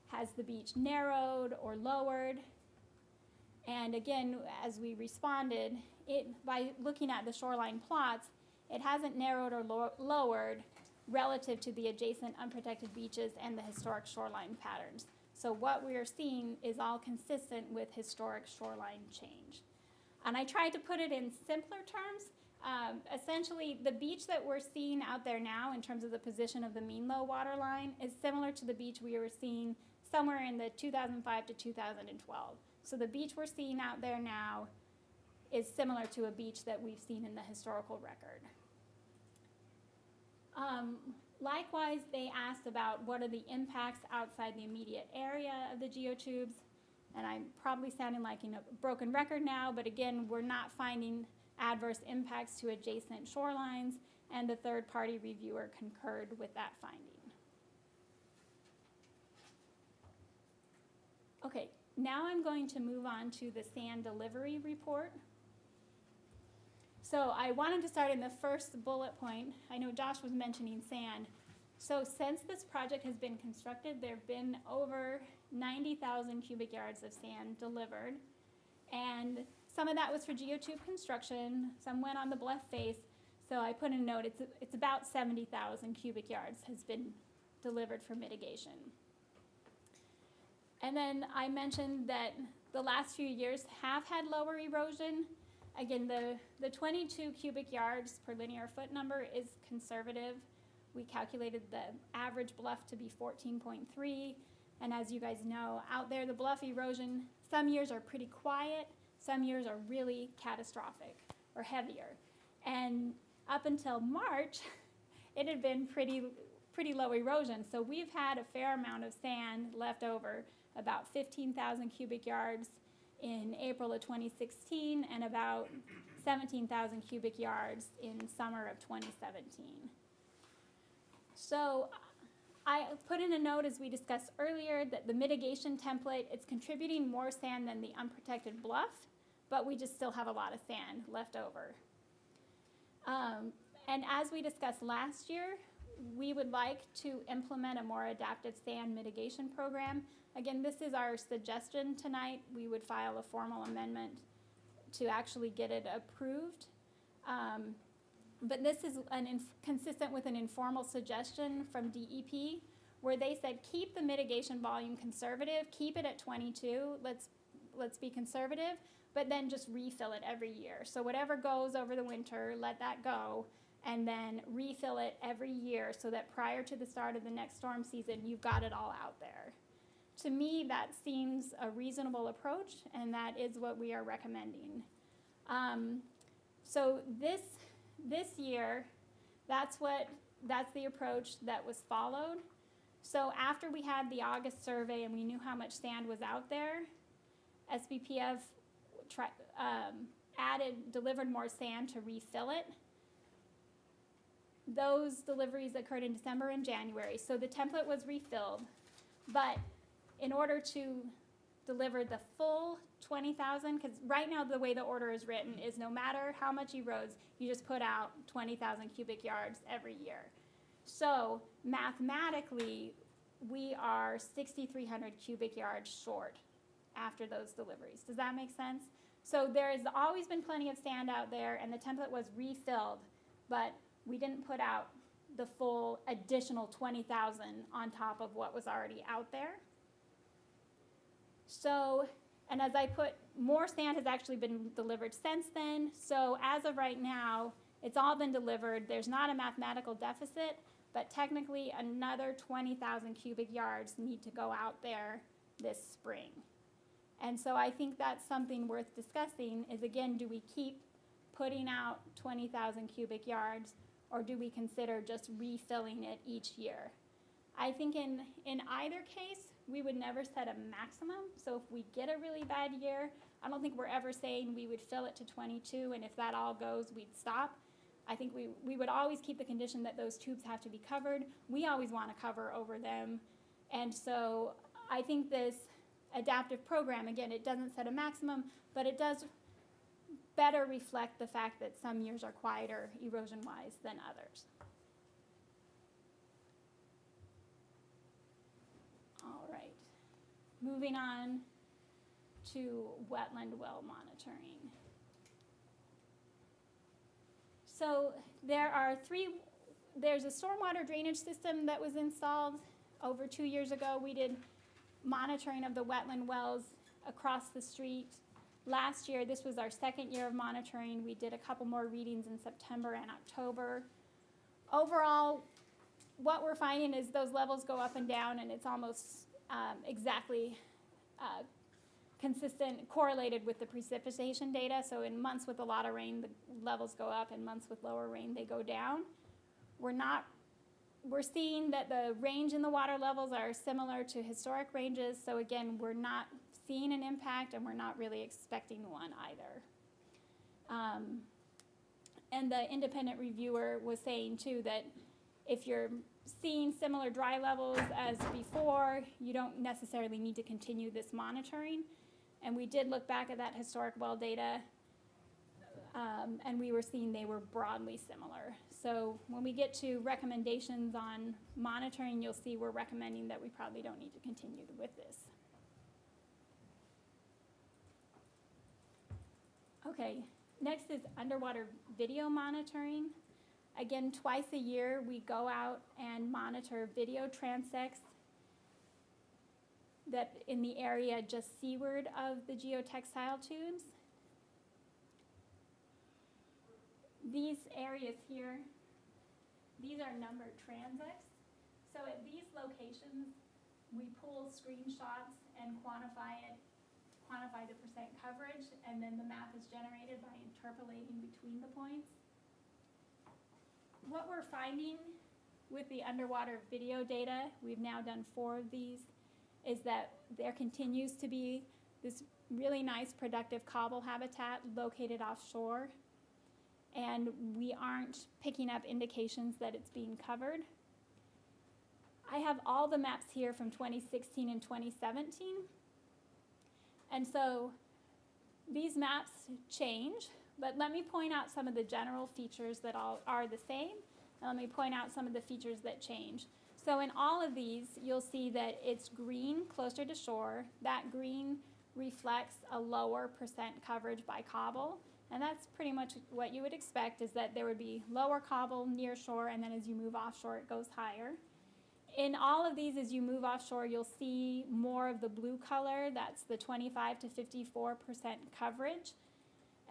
has the beach narrowed or lowered? And again, as we responded, by looking at the shoreline plots, it hasn't narrowed or lowered relative to the adjacent unprotected beaches and the historic shoreline patterns. So what we are seeing is all consistent with historic shoreline change. And I tried to put it in simpler terms. Essentially, the beach that we're seeing out there now in terms of the position of the mean low water line is similar to the beach we were seeing somewhere in the 2005 to 2012. So the beach we're seeing out there now is similar to a beach that we've seen in the historical record. Likewise, they asked about what are the impacts outside the immediate area of the geotubes. And I'm probably sounding like a broken record now, but again, we're not finding adverse impacts to adjacent shorelines, and the third-party reviewer concurred with that finding. Okay, now I'm going to move on to the sand delivery report. So I wanted to start in the first bullet point. I know Josh was mentioning sand. So since this project has been constructed, there have been over 90,000 cubic yards of sand delivered. And some of that was for geotube construction, some went on the bluff face. So I put in a note, it's about 70,000 cubic yards has been delivered for mitigation. And then I mentioned that the last few years have had lower erosion. Again, the 22 cubic yards per linear foot number is conservative. We calculated the average bluff to be 14.3. And as you guys know, out there, the bluff erosion, some years are pretty quiet, some years are really catastrophic or heavier. And up until March, it had been pretty low erosion. So we've had a fair amount of sand left over, about 15,000 cubic yards in April of 2016 and about 17,000 cubic yards in summer of 2017. So I put in a note, as we discussed earlier, that the mitigation template, it's contributing more sand than the unprotected bluff, but we just still have a lot of sand left over. And as we discussed last year, we would like to implement a more adaptive sand mitigation program. Again, this is our suggestion tonight. We would file a formal amendment to actually get it approved. But this is consistent with an informal suggestion from DEP, where they said keep the mitigation volume conservative, keep it at 22, let's be conservative, but then just refill it every year. So whatever goes over the winter, let that go, and then refill it every year so that prior to the start of the next storm season, you've got it all out there. To me, that seems a reasonable approach, and that is what we are recommending. So this year, that's the approach that was followed. So after we had the August survey and we knew how much sand was out there, SBPF delivered more sand to refill it. Those deliveries occurred in December and January, so the template was refilled. But in order to deliver the full 20,000, because right now the way the order is written is no matter how much erodes, you just put out 20,000 cubic yards every year. So mathematically, we are 6,300 cubic yards short after those deliveries. Does that make sense? So there has always been plenty of sand out there, and the template was refilled, but we didn't put out the full additional 20,000 on top of what was already out there. So, and as I put, more sand has actually been delivered since then. So as of right now, it's all been delivered. There's not a mathematical deficit, but technically another 20,000 cubic yards need to go out there this spring. And so I think that's something worth discussing is, again, do we keep putting out 20,000 cubic yards, or do we consider just refilling it each year? I think in either case, we would never set a maximum. So if we get a really bad year, I don't think we're ever saying we would fill it to 22, and if that all goes, we'd stop. I think we would always keep the condition that those tubes have to be covered. We always want to cover over them. And so I think this adaptive program, again, it doesn't set a maximum, but it does better reflect the fact that some years are quieter erosion-wise than others. All right, moving on to wetland well monitoring. So there's a stormwater drainage system that was installed over 2 years ago. We did monitoring of the wetland wells across the street. Last year, this was our second year of monitoring. We did a couple more readings in September and October. Overall, what we're finding is those levels go up and down, and it's almost exactly consistent, correlated with the precipitation data. So in months with a lot of rain, the levels go up. In months with lower rain, they go down. We're seeing that the range in the water levels are similar to historic ranges. So again, we're not seeing an impact, and we're not really expecting one either. And the independent reviewer was saying too that if you're seeing similar dry levels as before, you don't necessarily need to continue this monitoring. And we did look back at that historic well data, and we were seeing they were broadly similar. So when we get to recommendations on monitoring, you'll see we're recommending that we probably don't need to continue with this. Okay, next is underwater video monitoring. Again, twice a year, we go out and monitor video transects that in the area just seaward of the geotextile tubes. These areas here, these are numbered transects. So at these locations, we pull screenshots and quantify the percent coverage, and then the map is generated by interpolating between the points. What we're finding with the underwater video data, we've now done 4 of these, is that there continues to be this really nice productive cobble habitat located offshore, and we aren't picking up indications that it's being covered. I have all the maps here from 2016 and 2017. And so these maps change, but let me point out some of the general features that all are the same, and let me point out some of the features that change. So in all of these, you'll see that it's green closer to shore. That green reflects a lower percent coverage by cobble, and that's pretty much what you would expect, is that there would be lower cobble near shore, and then as you move offshore, it goes higher. In all of these, as you move offshore, you'll see more of the blue color. That's the 25 to 54% coverage,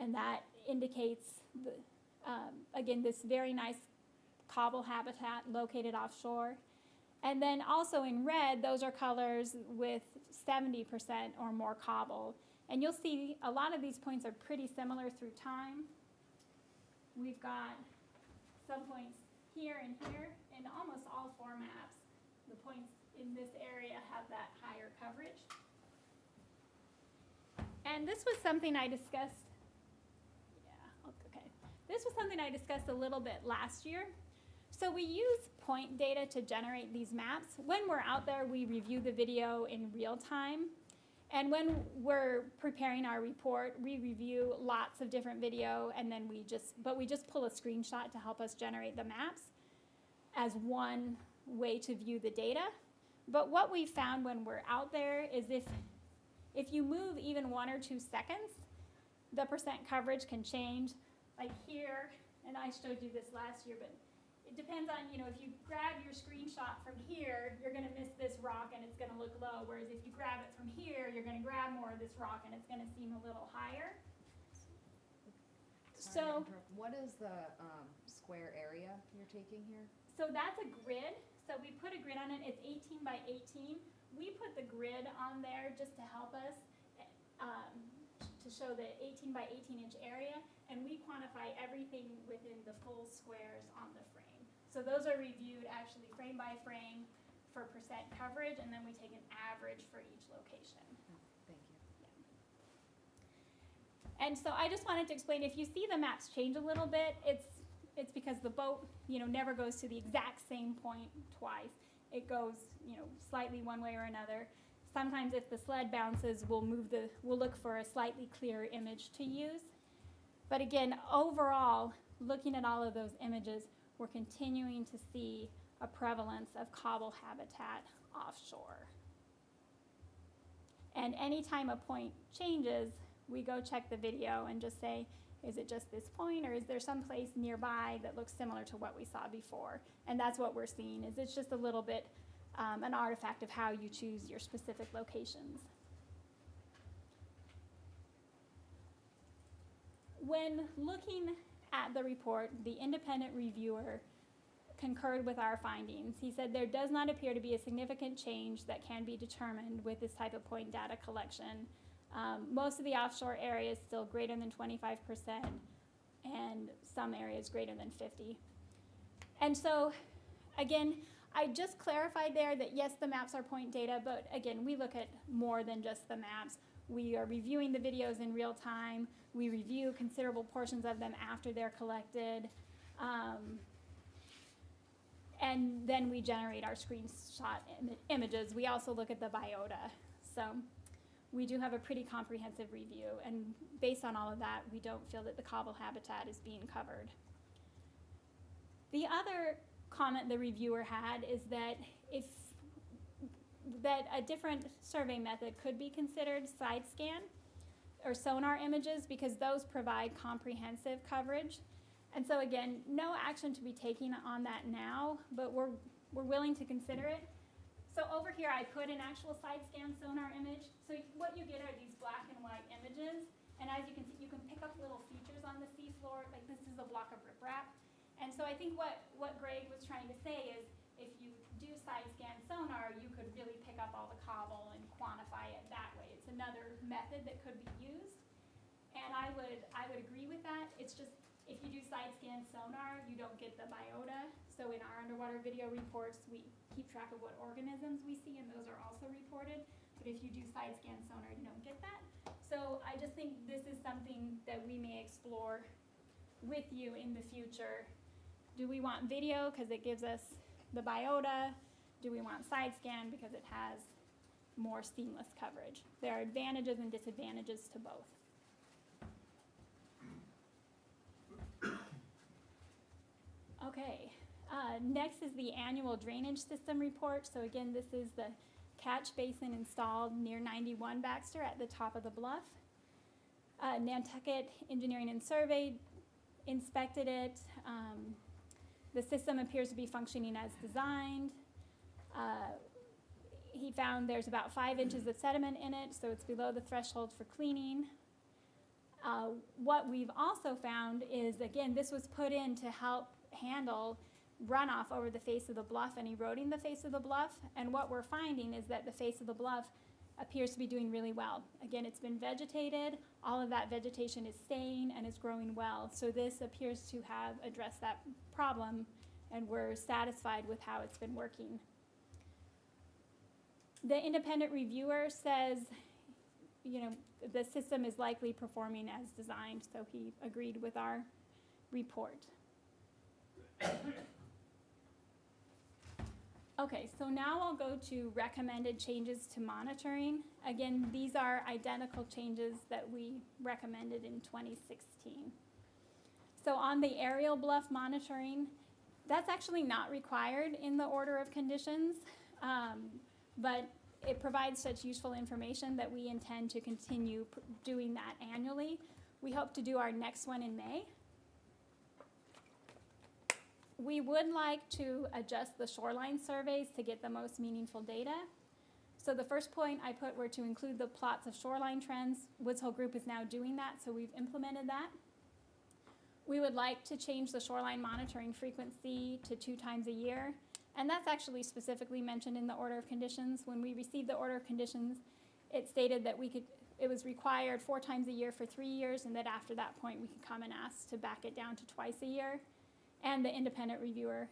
and that indicates, again, this very nice cobble habitat located offshore. And then also in red, those are colors with 70% or more cobble. And you'll see a lot of these points are pretty similar through time. We've got some points here and here in almost all 4 maps. The points in this area have that higher coverage. And this was something I discussed, This was something I discussed a little bit last year. So we use point data to generate these maps. When we're out there, we review the video in real time. And when we're preparing our report, we review lots of different video, and then we just pull a screenshot to help us generate the maps as one way to view the data. But what we found when we're out there is if you move even 1 or 2 seconds, the percent coverage can change. Like here, and I showed you this last year, but it depends on, if you grab your screenshot from here, you're gonna miss this rock and it's gonna look low, whereas if you grab it from here, you're gonna grab more of this rock and it's gonna seem a little higher. So, what is the square area you're taking here? so that's a grid. So we put a grid on it. It's 18 by 18. We put the grid on there just to help us to show the 18 by 18 inch area, and we quantify everything within the full squares on the frame. So those are reviewed actually frame by frame for percent coverage, and then we take an average for each location. Thank you. And so I just wanted to explain, if you see the maps change a little bit, it's because the boat, never goes to the exact same point twice. It goes, slightly one way or another. Sometimes if the sled bounces, we'll look for a slightly clearer image to use. But again, overall, looking at all of those images, we're continuing to see a prevalence of cobble habitat offshore. And anytime a point changes, we go check the video and just say, is it just this point, or is there some place nearby that looks similar to what we saw before? And that's what we're seeing, is it's just a little bit an artifact of how you choose your specific locations. When looking at the report, the independent reviewer concurred with our findings. He said there does not appear to be a significant change that can be determined with this type of point data collection. Most of the offshore areas still greater than 25%, and some areas greater than 50. And so, again, I just clarified there that yes, the maps are point data, but again, we look at more than just the maps. We are reviewing the videos in real time. We review considerable portions of them after they're collected. And then we generate our screenshot images. We also look at the biota. So we do have a pretty comprehensive review, and based on all of that, we don't feel that the cobble habitat is being covered. The other comment the reviewer had is that a different survey method could be considered side scan or sonar images, because those provide comprehensive coverage. And so again, no action to be taken on that now, but we're willing to consider it. So over here I put an actual side scan sonar image. So what you get are these black and white images, and as you can see, you can pick up little features on the seafloor, like this is a block of riprap. And so I think what Greg was trying to say is, if you do side scan sonar, you could really pick up all the cobble and quantify it that way. It's another method that could be used, and I would agree with that. It's just, if you do side scan sonar, you don't get the biota. So in our underwater video reports, we keep track of what organisms we see, and those are also reported. But if you do side scan sonar, you don't get that. So I just think this is something that we may explore with you in the future. Do we want video because it gives us the biota? Do we want side scan because it has more seamless coverage? There are advantages and disadvantages to both. Okay, next is the annual drainage system report. So again, this is the catch basin installed near 91 Baxter at the top of the bluff. Nantucket Engineering and Survey inspected it. The system appears to be functioning as designed. He found there's about 5 inches of sediment in it, so it's below the threshold for cleaning. What we've also found is, again, this was put in to help handle runoff over the face of the bluff and eroding the face of the bluff. And what we're finding is that the face of the bluff appears to be doing really well. Again, it's been vegetated. All of that vegetation is staying and is growing well. So this appears to have addressed that problem, and we're satisfied with how it's been working. The independent reviewer says, you know, the system is likely performing as designed, so he agreed with our report. Okay, so now I'll go to recommended changes to monitoring. Again, these are identical changes that we recommended in 2016. So on the aerial bluff monitoring, that's actually not required in the order of conditions, but it provides such useful information that we intend to continue doing that annually. We hope to do our next one in May. We would like to adjust the shoreline surveys to get the most meaningful data. So the first point I put were to include the plots of shoreline trends. Woods Hole Group is now doing that, so we've implemented that. We would like to change the shoreline monitoring frequency to 2 times a year, and that's actually specifically mentioned in the order of conditions. When we received the order of conditions, it stated that it was required 4 times a year for 3 years, and that after that point we could come and ask to back it down to twice a year. And the independent reviewer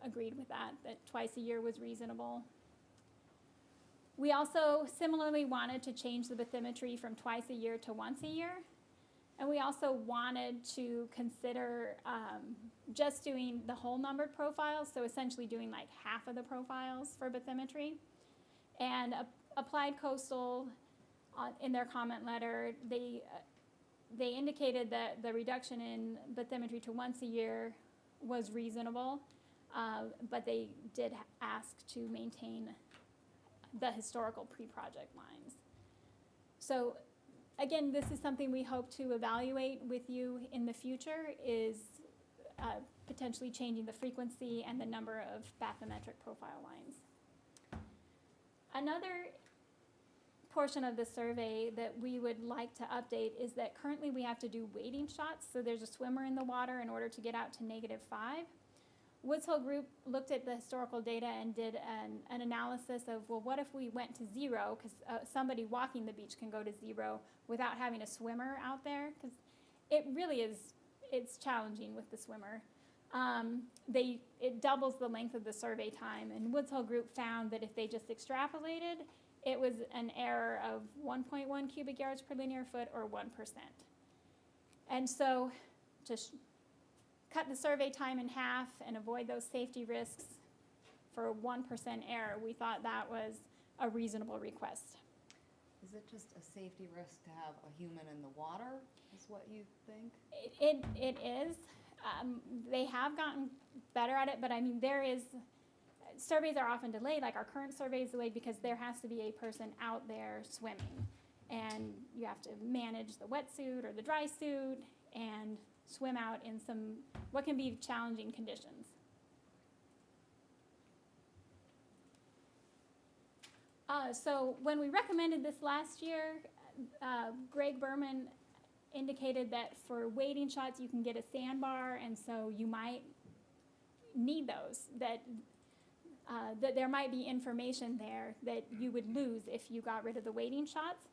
agreed with that twice a year was reasonable. We also similarly wanted to change the bathymetry from twice a year to once a year. And we also wanted to consider just doing the whole numbered profiles, so essentially doing like half of the profiles for bathymetry. And Applied Coastal, in their comment letter, they indicated that the reduction in bathymetry to once a year was reasonable, but they did ask to maintain the historical pre-project lines. So again, this is something we hope to evaluate with you in the future, is potentially changing the frequency and the number of bathymetric profile lines. Another portion of the survey that we would like to update is that currently we have to do wading shots, so there's a swimmer in the water in order to get out to -5. Woods Hole Group looked at the historical data and did an analysis of, well, what if we went to zero? Because somebody walking the beach can go to zero without having a swimmer out there, because it really is, it's challenging with the swimmer. It doubles the length of the survey time, and Woods Hole Group found that if they just extrapolated, it was an error of 1.1 cubic yards per linear foot, or 1%. And so to cut the survey time in half and avoid those safety risks for a 1% error, we thought that was a reasonable request. Is it just a safety risk to have a human in the water, is what you think? It is. They have gotten better at it, but I mean, surveys are often delayed, like our current survey is delayed because there has to be a person out there swimming. And you have to manage the wetsuit or the dry suit and swim out in what can be challenging conditions. So when we recommended this last year, Greg Berman indicated that for wading shots you can get a sandbar, and so you might need those, that there might be information there that you would lose if you got rid of the wading shots.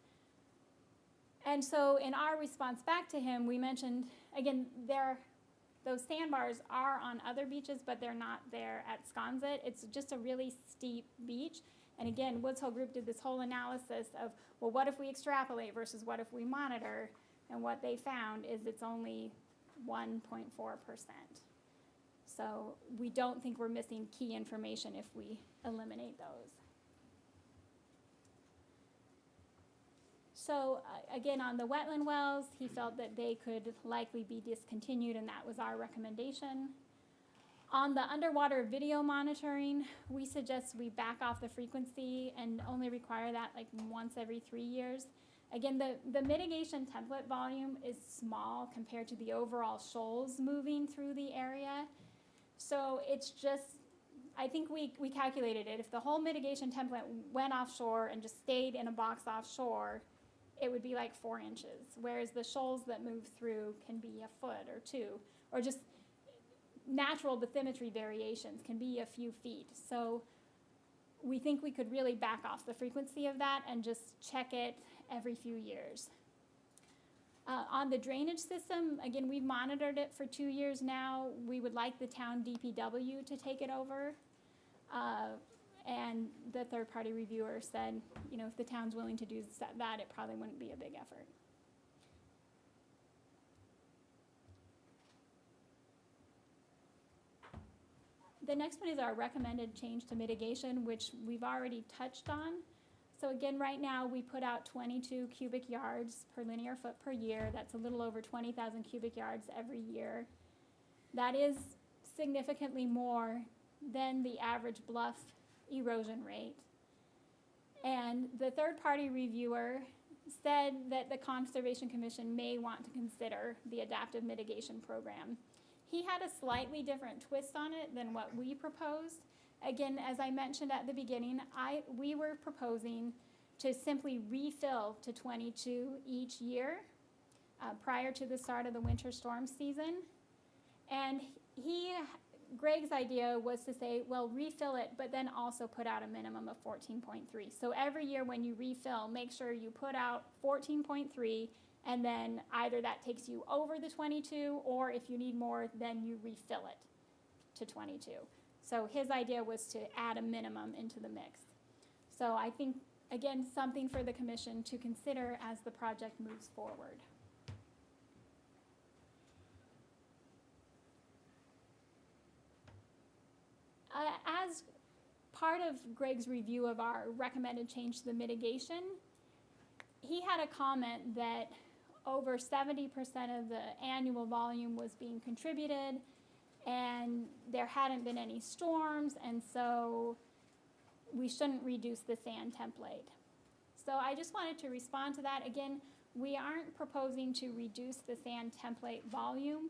And so in our response back to him, we mentioned, again, those sandbars are on other beaches, but they're not there at Sconset. It's just a really steep beach. And again, Woods Hole Group did this whole analysis of, well, what if we extrapolate versus what if we monitor? And what they found is it's only 1.4%. So we don't think we're missing key information if we eliminate those. So again, on the wetland wells, he felt that they could likely be discontinued, and that was our recommendation. On the underwater video monitoring, we suggest we back off the frequency and only require that like once every 3 years. Again, the mitigation template volume is small compared to the overall shoals moving through the area. So it's just, I think we calculated it. If the whole mitigation template went offshore and just stayed in a box offshore, it would be like 4 inches, whereas the shoals that move through can be a foot or 2, or just natural bathymetry variations can be a few feet. So we think we could really back off the frequency of that and just check it every few years. On the drainage system, again, we've monitored it for 2 years now. We would like the town DPW to take it over. And the third-party reviewer said, you know, if the town's willing to do that, it probably wouldn't be a big effort. The next one is our recommended change to mitigation, which we've already touched on. So again, right now we put out 22 cubic yards per linear foot per year. That's a little over 20,000 cubic yards every year. That is significantly more than the average bluff erosion rate. And the third-party reviewer said that the Conservation Commission may want to consider the adaptive mitigation program. He had a slightly different twist on it than what we proposed. Again, as I mentioned at the beginning, we were proposing to simply refill to 22 each year prior to the start of the winter storm season. And Greg's idea was to say, well, refill it, but then also put out a minimum of 14.3. So every year when you refill, make sure you put out 14.3, and then either that takes you over the 22, or if you need more, then you refill it to 22. So his idea was to add a minimum into the mix. So I think, again, something for the commission to consider as the project moves forward. As part of Greg's review of our recommended change to the mitigation, he had a comment that over 70% of the annual volume was being contributed, and there hadn't been any storms, and so we shouldn't reduce the sand template. So I just wanted to respond to that. Again, we aren't proposing to reduce the sand template volume.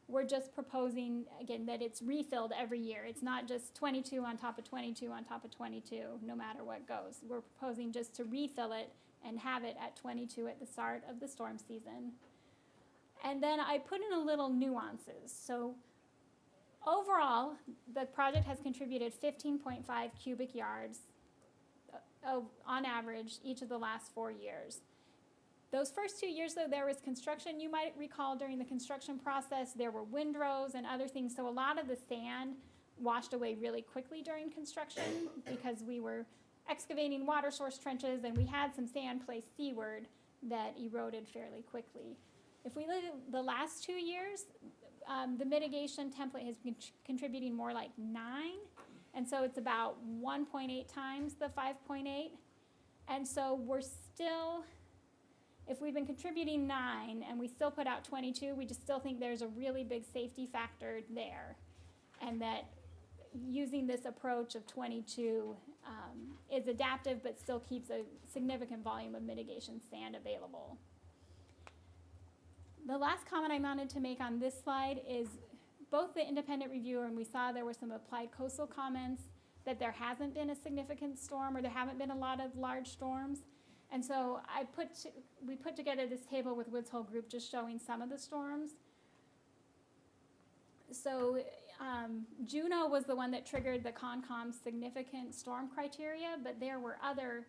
We're just proposing, again, that it's refilled every year. It's not just 22 on top of 22 on top of 22, no matter what goes. We're proposing just to refill it and have it at 22 at the start of the storm season. And then I put in a little nuances. So overall, the project has contributed 15.5 cubic yards on average each of the last 4 years. Those first 2 years, though, there was construction. You might recall during the construction process, there were windrows and other things. So a lot of the sand washed away really quickly during construction because we were excavating water source trenches and we had some sand placed seaward that eroded fairly quickly. If we look at the last 2 years, the mitigation template has been contributing more like 9. And so it's about 1.8 times the 5.8. And so we're still, if we've been contributing 9 and we still put out 22, we just still think there's a really big safety factor there. And that using this approach of 22 is adaptive but still keeps a significant volume of mitigation sand available. The last comment I wanted to make on this slide is both the independent reviewer, and we saw there were some applied coastal comments that there hasn't been a significant storm or there haven't been a lot of large storms. And so we put together this table with Woods Hole Group just showing some of the storms. So Juno was the one that triggered the Concom's significant storm criteria, but there were other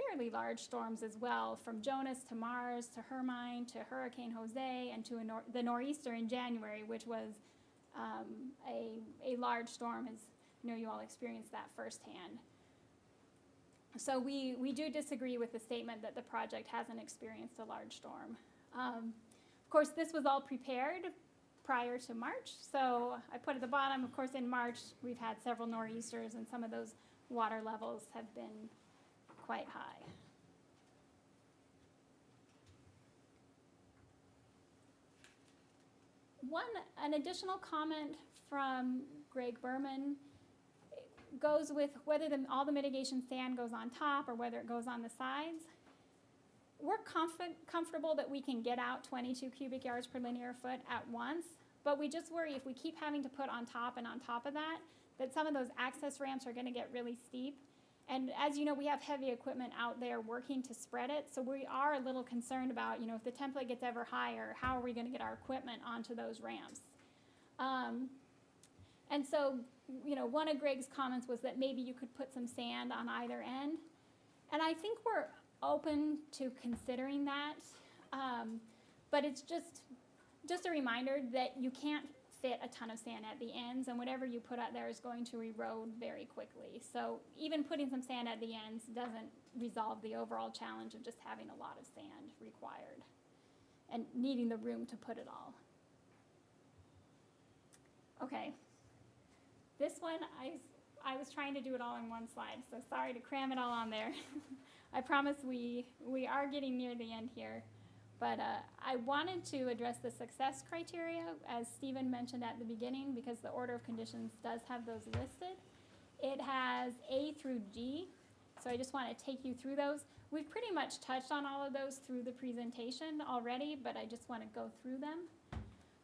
fairly large storms as well, from Jonas to Mars to Hermine to Hurricane Jose and to the nor'easter in January, which was a large storm, as you all experienced that firsthand. So we do disagree with the statement that the project hasn't experienced a large storm. Of course, this was all prepared prior to March, so I put at the bottom, of course, in March, we've had several nor'easters, and some of those water levels have been quite high. An additional comment from Greg Berman goes with whether all the mitigation sand goes on top or whether it goes on the sides. We're comfortable that we can get out 22 cubic yards per linear foot at once, but we just worry if we keep having to put on top and on top of that, that some of those access ramps are going to get really steep. And as you know, we have heavy equipment out there working to spread it, so we are a little concerned about, if the template gets ever higher, how are we going to get our equipment onto those ramps? And so, one of Greg's comments was that maybe you could put some sand on either end. And I think we're open to considering that, but it's just a reminder that you can't fit a ton of sand at the ends, and whatever you put out there is going to erode very quickly. So even putting some sand at the ends doesn't resolve the overall challenge of just having a lot of sand required and needing the room to put it all. Okay, this one, I was trying to do it all in one slide, so sorry to cram it all on there. I promise we are getting near the end here. But I wanted to address the success criteria, as Stephen mentioned at the beginning, because the order of conditions does have those listed. It has A through G, so I just want to take you through those. We've pretty much touched on all of those through the presentation already, but I just want to go through them.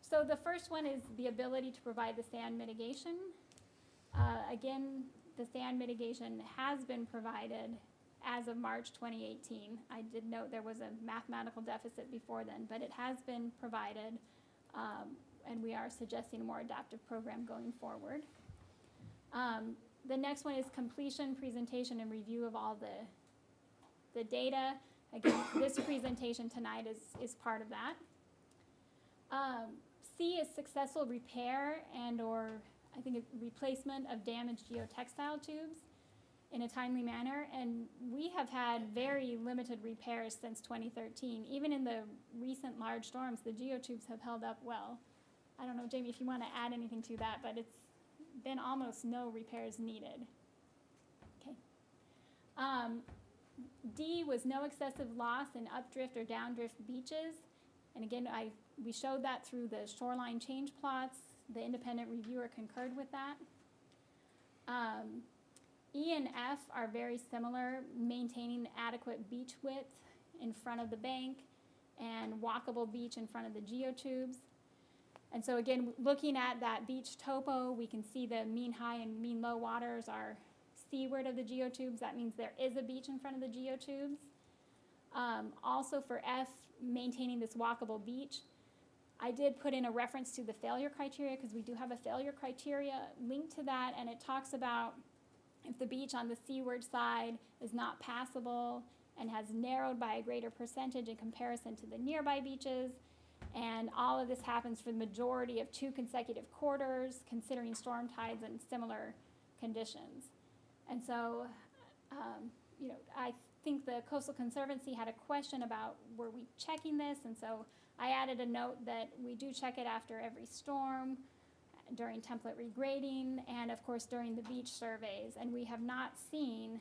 So the first one is the ability to provide the sand mitigation. Again, the sand mitigation has been provided as of March 2018. I did note there was a mathematical deficit before then, but it has been provided, and we are suggesting a more adaptive program going forward. The next one is completion, presentation, and review of all the data. Again, this presentation tonight is part of that. C is successful repair and or I think a replacement of damaged geotextile tubes in a timely manner, and we have had very limited repairs since 2013. Even in the recent large storms, the geotubes have held up well. I don't know, Jamie, if you want to add anything to that, but it's been almost no repairs needed. Okay. D was no excessive loss in updrift or downdrift beaches, and again, we showed that through the shoreline change plots. The independent reviewer concurred with that. E and F are very similar, maintaining adequate beach width in front of the bank and walkable beach in front of the geotubes. And so again, looking at that beach topo, we can see the mean high and mean low waters are seaward of the geotubes. That means there is a beach in front of the geotubes. Also for F, maintaining this walkable beach. I did put in a reference to the failure criteria because we do have a failure criteria linked to that, and it talks about if the beach on the seaward side is not passable and has narrowed by a greater percentage in comparison to the nearby beaches, and all of this happens for the majority of 2 consecutive quarters, considering storm tides and similar conditions. And so, I think the Coastal Conservancy had a question about were we checking this, and so I added a note that we do check it after every storm, during template regrading, and of course during the beach surveys. And we have not seen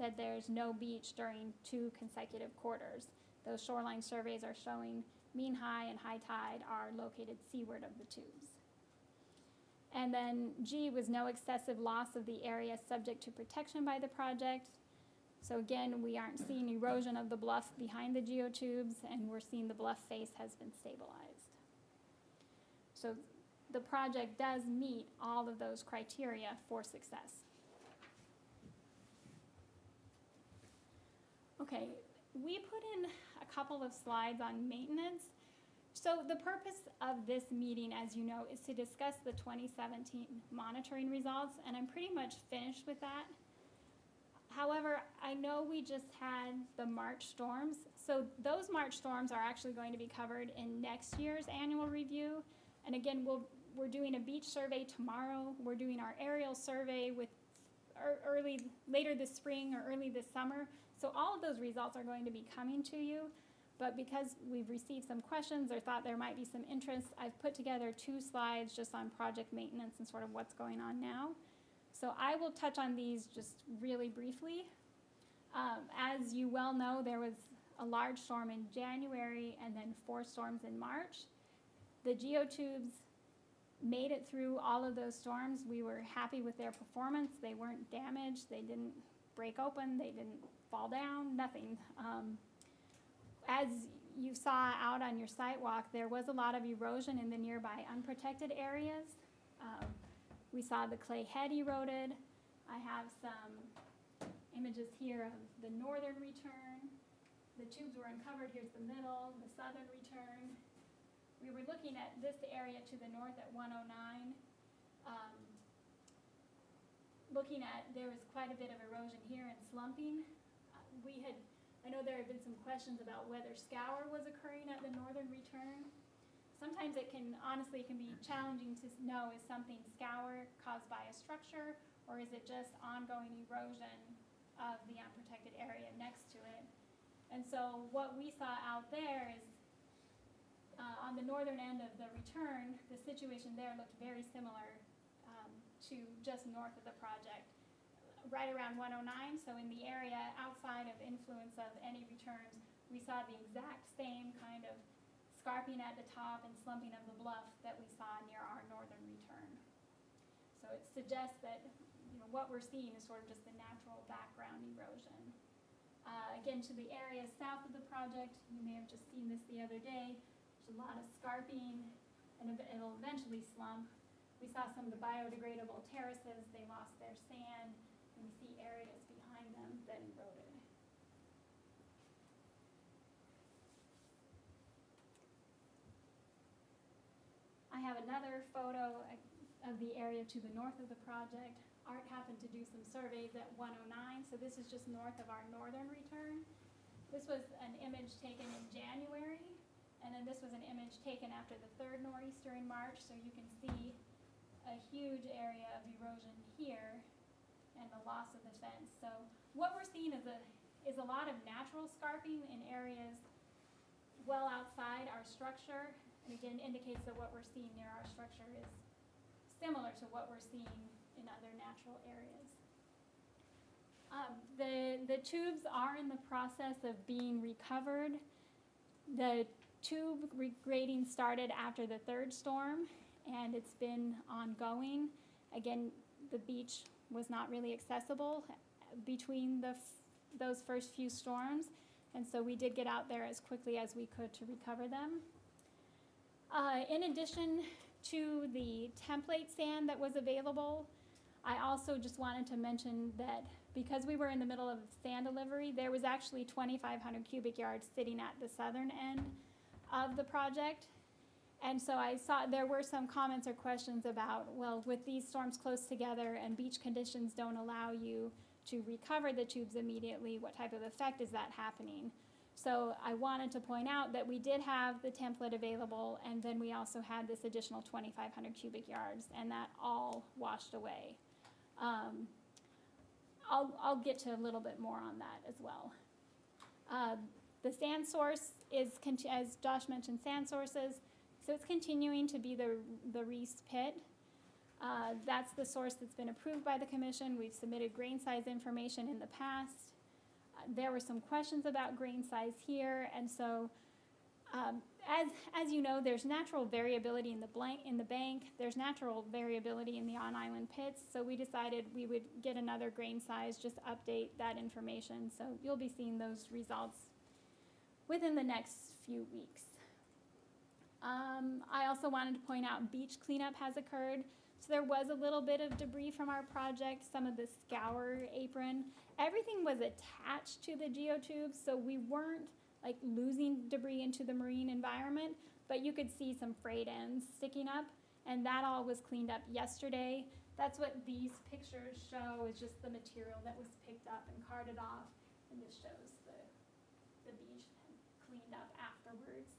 that there's no beach during 2 consecutive quarters. Those shoreline surveys are showing mean high and high tide are located seaward of the tubes. And then G was no excessive loss of the area subject to protection by the project. So again, we aren't seeing erosion of the bluff behind the geotubes, and we're seeing the bluff face has been stabilized. So the project does meet all of those criteria for success. Okay, we put in a couple of slides on maintenance. So the purpose of this meeting, as you know, is to discuss the 2017 monitoring results, and I'm pretty much finished with that. However, I know we just had the March storms, so those March storms are actually going to be covered in next year's annual review. And again, we're doing a beach survey tomorrow. We're doing our aerial survey with later this spring or early this summer. So all of those results are going to be coming to you. But because we've received some questions or thought there might be some interest, I've put together 2 slides just on project maintenance and sort of what's going on now. So I will touch on these just really briefly. As you well know, there was a large storm in January and then 4 storms in March. The geotubes made it through all of those storms. We were happy with their performance. They weren't damaged. They didn't break open. They didn't fall down, nothing. As you saw out on your sidewalk, there was a lot of erosion in the nearby unprotected areas. We saw the clay head eroded. I have some images here of the northern return. The tubes were uncovered. Here's the middle, the southern return. We were looking at this area to the north at 109. Looking at, there was quite a bit of erosion here and slumping. I know there have been some questions about whether scour was occurring at the northern return. Sometimes it can be challenging to know, is something scour caused by a structure, or is it just ongoing erosion of the unprotected area next to it? And so what we saw out there is, on the northern end of the return, the situation there looked very similar to just north of the project, right around 109. So in the area outside of influence of any returns, we saw the exact same kind of scarping at the top and slumping of the bluff that we saw near our northern return. So it suggests that what we're seeing is sort of just the natural background erosion. Again, to the areas south of the project, you may have just seen this the other day. There's a lot of scarping, and it'll eventually slump. We saw some of the biodegradable terraces. They lost their sand, and we see areas behind them that eroded. I have another photo of the area to the north of the project. Art happened to do some surveys at 109, so this is just north of our northern return. This was an image taken in January, and then this was an image taken after the 3rd nor'easter in March, so you can see a huge area of erosion here and the loss of the fence. So what we're seeing is a lot of natural scarping in areas well outside our structure, and again indicates that what we're seeing near our structure is similar to what we're seeing in other natural areas. The tubes are in the process of being recovered. The tube regrading started after the 3rd storm, and it's been ongoing. Again, the beach was not really accessible between those first few storms, and so we did get out there as quickly as we could to recover them. In addition to the template sand that was available, I also just wanted to mention that because we were in the middle of sand delivery, there was actually 2,500 cubic yards sitting at the southern end of the project. And so I saw there were some comments or questions about, well, with these storms close together and beach conditions don't allow you to recover the tubes immediately, what type of effect is that happening? So I wanted to point out that we did have the template available, and then we also had this additional 2,500 cubic yards, and that all washed away. I'll get to a little bit more on that as well. The sand source is, as Josh mentioned, sand sources, so it's continuing to be the Reese pit. That's the source that's been approved by the commission. We've submitted grain size information in the past. There were some questions about grain size here, and so as you know, there's natural variability in the bank. There's natural variability in the on-island pits, so we decided we would get another grain size, just update that information. So you'll be seeing those results within the next few weeks. I also wanted to point out beach cleanup has occurred. So there was a little bit of debris from our project, some of the scour apron. Everything was attached to the geotubes, so we weren't like losing debris into the marine environment, but you could see some frayed ends sticking up, and that all was cleaned up yesterday. That's what these pictures show, is just the material that was picked up and carted off, and this shows the beach cleaned up afterwards.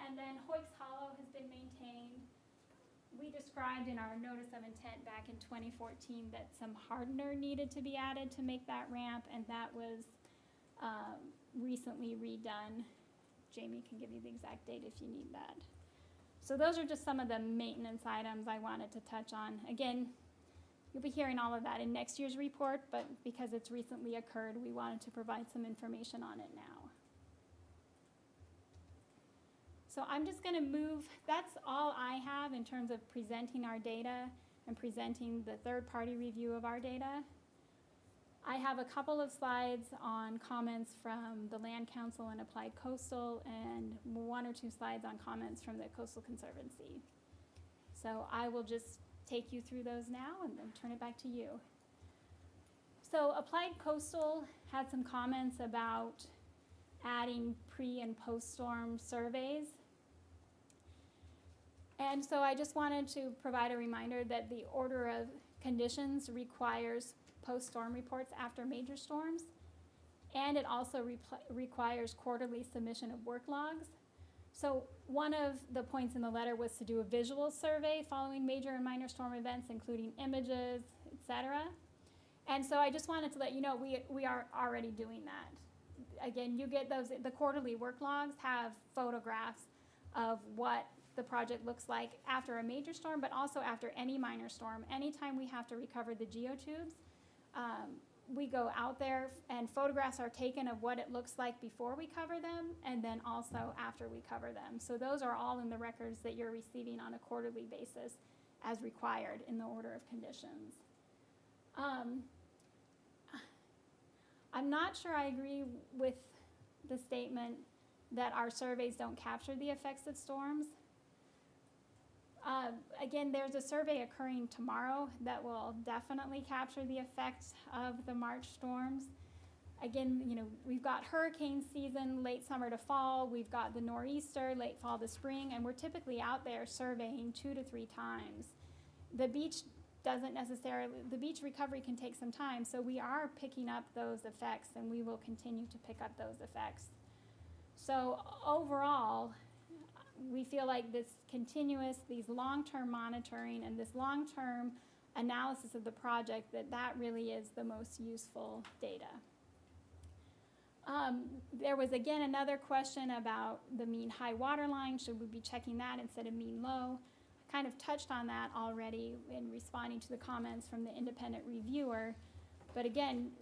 And then Hoyks Hollow has been maintained. We described in our notice of intent back in 2014 that some hardener needed to be added to make that ramp, and that was recently redone. Jamie can give you the exact date if you need that. So those are just some of the maintenance items I wanted to touch on. Again, you'll be hearing all of that in next year's report, but because it's recently occurred, we wanted to provide some information on it now. So I'm just going to move, that's all I have in terms of presenting our data and presenting the third-party review of our data. I have a couple of slides on comments from the Land Council and Applied Coastal, and 1 or 2 slides on comments from the Coastal Conservancy. So I will just take you through those now and then turn it back to you. So Applied Coastal had some comments about adding pre- and post-storm surveys. And so I just wanted to provide a reminder that the order of conditions requires post-storm reports after major storms, and it also requires quarterly submission of work logs. So one of the points in the letter was to do a visual survey following major and minor storm events, including images, etc. And so I just wanted to let you know we are already doing that. Again, you get those, the quarterly work logs have photographs of what the project looks like after a major storm, but also after any minor storm. Anytime we have to recover the geotubes, we go out there and photographs are taken of what it looks like before we cover them, and then also after we cover them. So those are all in the records that you're receiving on a quarterly basis as required in the order of conditions. I'm not sure I agree with the statement that our surveys don't capture the effects of storms. Again, there's a survey occurring tomorrow that will definitely capture the effects of the March storms. Again, you know, we've got hurricane season, late summer to fall. We've got the nor'easter, late fall to spring, and we're typically out there surveying 2 to 3 times. The beach doesn't necessarily, the beach recovery can take some time, so we are picking up those effects, and we will continue to pick up those effects. So overall, we feel like this continuous, these long-term monitoring and this long-term analysis of the project, that really is the most useful data. There was again another question about the mean high water line. Should we be checking that instead of mean low? I kind of touched on that already in responding to the comments from the independent reviewer. But again,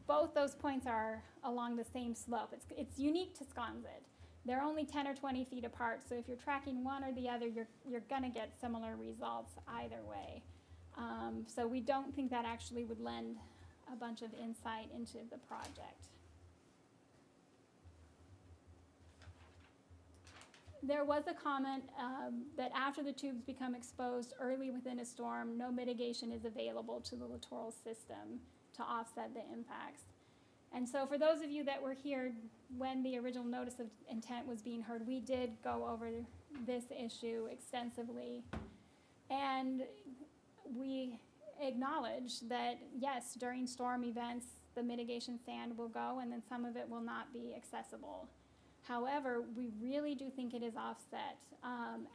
both those points are along the same slope. It's unique to Sconset. They're only 10 or 20 feet apart, so if you're tracking one or the other, you're going to get similar results either way. So we don't think that actually would lend a bunch of insight into the project. There was a comment that after the tubes become exposed early within a storm, no mitigation is available to the littoral system to offset the impacts. And so for those of you that were here when the original notice of intent was being heard, we did go over this issue extensively. And we acknowledge that, yes, during storm events, the mitigation sand will go and then some of it will not be accessible. However, we really do think it is offset.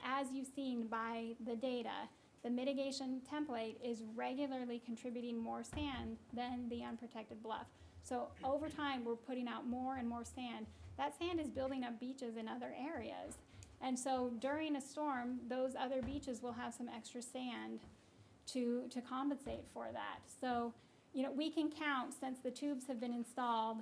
As you've seen by the data, the mitigation template is regularly contributing more sand than the unprotected bluff. So over time, we're putting out more and more sand. That sand is building up beaches in other areas. And so during a storm, those other beaches will have some extra sand to compensate for that. So, you know, we can count, since the tubes have been installed,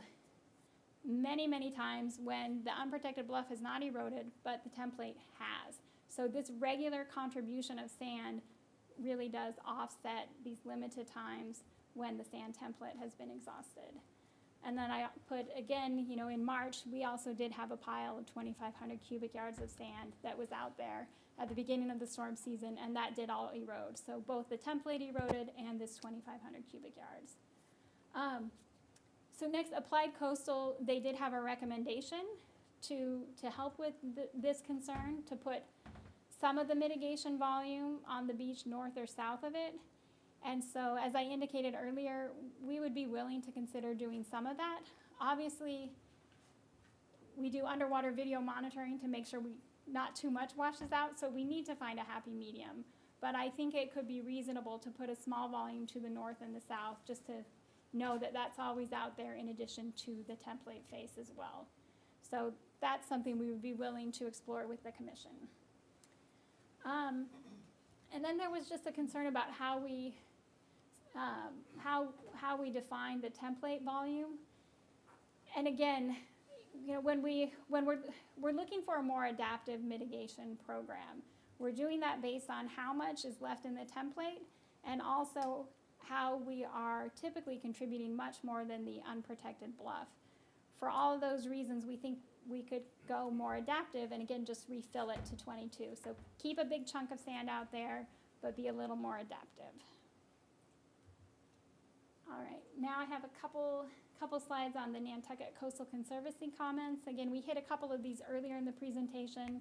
many, many times when the unprotected bluff has not eroded, but the template has. So this regular contribution of sand really does offset these limited times when the sand template has been exhausted. And then I put, again, you know, in March, we also did have a pile of 2,500 cubic yards of sand that was out there at the beginning of the storm season, and that did all erode. So both the template eroded and this 2,500 cubic yards. So next, Applied Coastal, they did have a recommendation to help with this concern, to put some of the mitigation volume on the beach north or south of it. And so, as I indicated earlier, we would be willing to consider doing some of that. Obviously, we do underwater video monitoring to make sure not too much washes out, so we need to find a happy medium. But I think it could be reasonable to put a small volume to the north and the south, just to know that that's always out there in addition to the template face as well. So that's something we would be willing to explore with the commission. And then there was just a concern about how we define the template volume. And again, you know, when we're looking for a more adaptive mitigation program, we're doing that based on how much is left in the template and also how we are typically contributing much more than the unprotected bluff. For all of those reasons, we think we could go more adaptive and again just refill it to 22. So keep a big chunk of sand out there, but be a little more adaptive. All right, now I have a couple slides on the Nantucket Coastal Conservancy comments. Again, we hit a couple of these earlier in the presentation,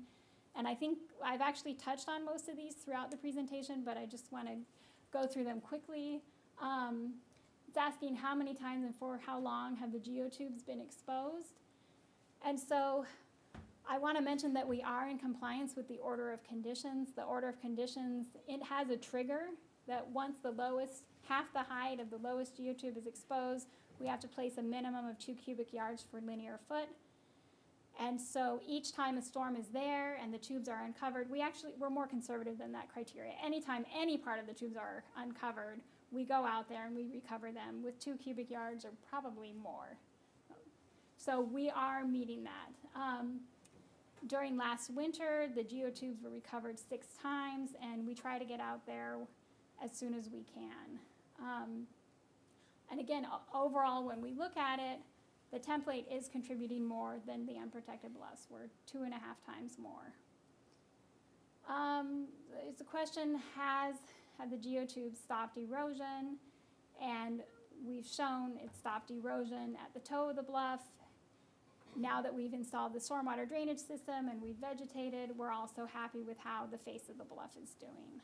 and I think I've actually touched on most of these throughout the presentation, but I just want to go through them quickly. It's asking how many times and for how long have the geotubes been exposed. And so I want to mention that we are in compliance with the order of conditions. The order of conditions, it has a trigger that once the lowest, half the height of the lowest geotube is exposed, we have to place a minimum of 2 cubic yards per linear foot. And so each time a storm is there and the tubes are uncovered, we're more conservative than that criteria. Anytime any part of the tubes are uncovered, we go out there and we recover them with 2 cubic yards or probably more. So we are meeting that. During last winter, the geotubes were recovered 6 times, and we try to get out there as soon as we can. And again, overall, when we look at it, the template is contributing more than the unprotected bluffs. We're 2.5 times more. It's a question, have the geotubes stopped erosion? And we've shown it stopped erosion at the toe of the bluff. Now that we've installed the stormwater drainage system and we've vegetated, we're also happy with how the face of the bluff is doing.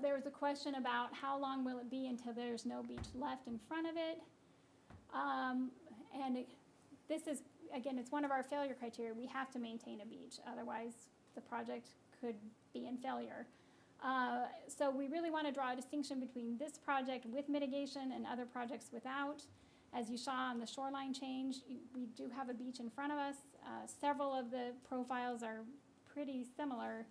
There was a question about how long will it be until there's no beach left in front of it. This is, again, it's one of our failure criteria. We have to maintain a beach, otherwise the project could be in failure. So we really want to draw a distinction between this project with mitigation and other projects without. As you saw on the shoreline change, we do have a beach in front of us. Several of the profiles are pretty similar.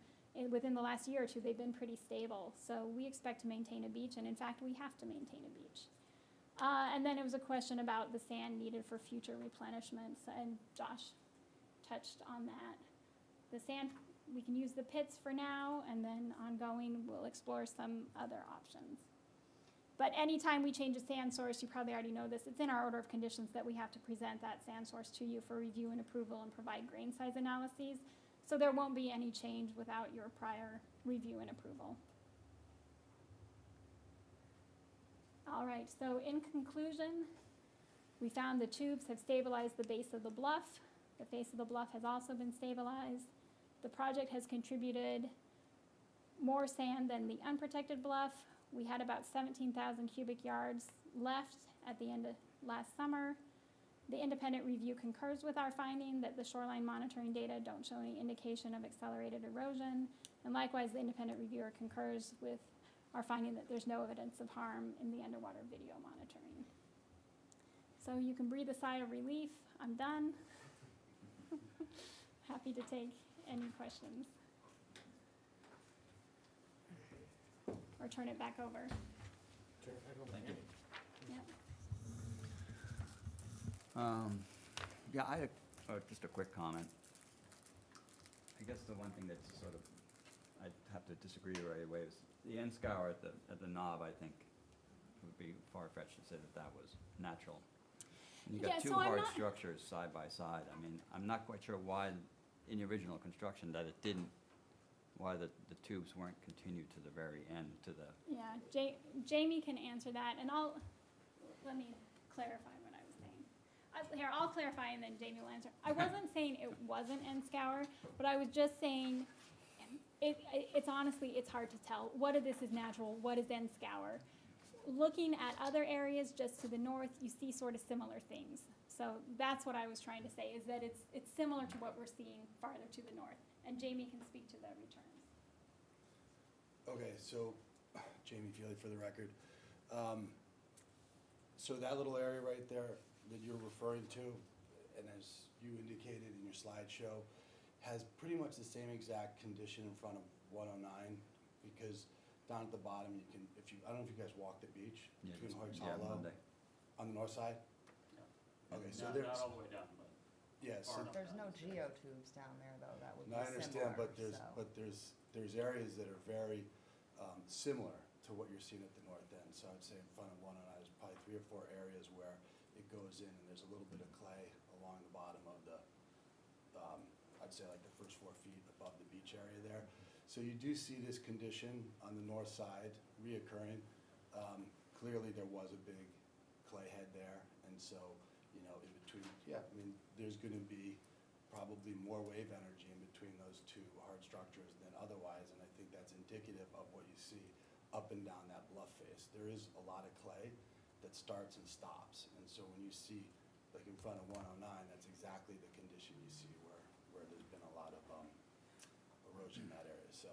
Within the last year or two, they've been pretty stable. So we expect to maintain a beach, and in fact, we have to maintain a beach. And then it was a question about the sand needed for future replenishments, and Josh touched on that. The sand, we can use the pits for now, and then ongoing, we'll explore some other options. But anytime we change a sand source, you probably already know this, it's in our order of conditions that we have to present that sand source to you for review and approval and provide grain size analyses. So there won't be any change without your prior review and approval. All right, so in conclusion, we found the tubes have stabilized the base of the bluff. The face of the bluff has also been stabilized. The project has contributed more sand than the unprotected bluff. We had about 17,000 cubic yards left at the end of last summer. The independent review concurs with our finding that the shoreline monitoring data don't show any indication of accelerated erosion. And likewise, the independent reviewer concurs with our finding that there's no evidence of harm in the underwater video monitoring. So you can breathe a sigh of relief. I'm done. Happy to take any questions. Or turn it back over. Thank you. Yep. Yeah, I had just a quick comment. I guess the one thing that's sort of, I'd have to disagree right away is the end scour at the knob, I think, would be far-fetched to say that that was natural. And you Yeah, got two so I'm hard not- structures side by side. I mean, I'm not quite sure why, in the original construction, that it didn't, why the tubes weren't continued to the very end, to the, Yeah, Jamie can answer that, and let me clarify what I was saying. I'll clarify and then Jamie will answer. I wasn't saying it wasn't end scour, but I was just saying it's honestly, it's hard to tell. What of this is natural, what is end scour? Looking at other areas just to the north, you see sort of similar things. So that's what I was trying to say, is that it's similar to what we're seeing farther to the north. And Jamie can speak to the returns. Okay, so, Jamie Feely for the record. So that little area right there that you're referring to, and as you indicated in your slideshow, has pretty much the same exact condition in front of 109, because down at the bottom, you can, I don't know if you guys walk the beach yeah, between Hoyts yeah, Hollow, Monday. on the north side? Okay, so Not there's, all the way down, but yeah, so, far enough. There's no geotubes down there, though, that would be no, I understand, similar, but there's areas that are very similar to what you're seeing at the north end. So I'd say in front of 109, there's probably 3 or 4 areas where it goes in and there's a little bit of clay along the bottom of the, I'd say like the first 4 feet above the beach area there. So you do see this condition on the north side reoccurring. Clearly there was a big clay head there, and so, you know, in between, yeah, I mean, there's gonna be probably more wave energy in between those 2 hard structures than otherwise, and I think that's indicative of what you see up and down that bluff face. There is a lot of clay that starts and stops, and so when you see, like in front of 109, that's exactly the condition you see where there's been a lot of erosion in that area. So,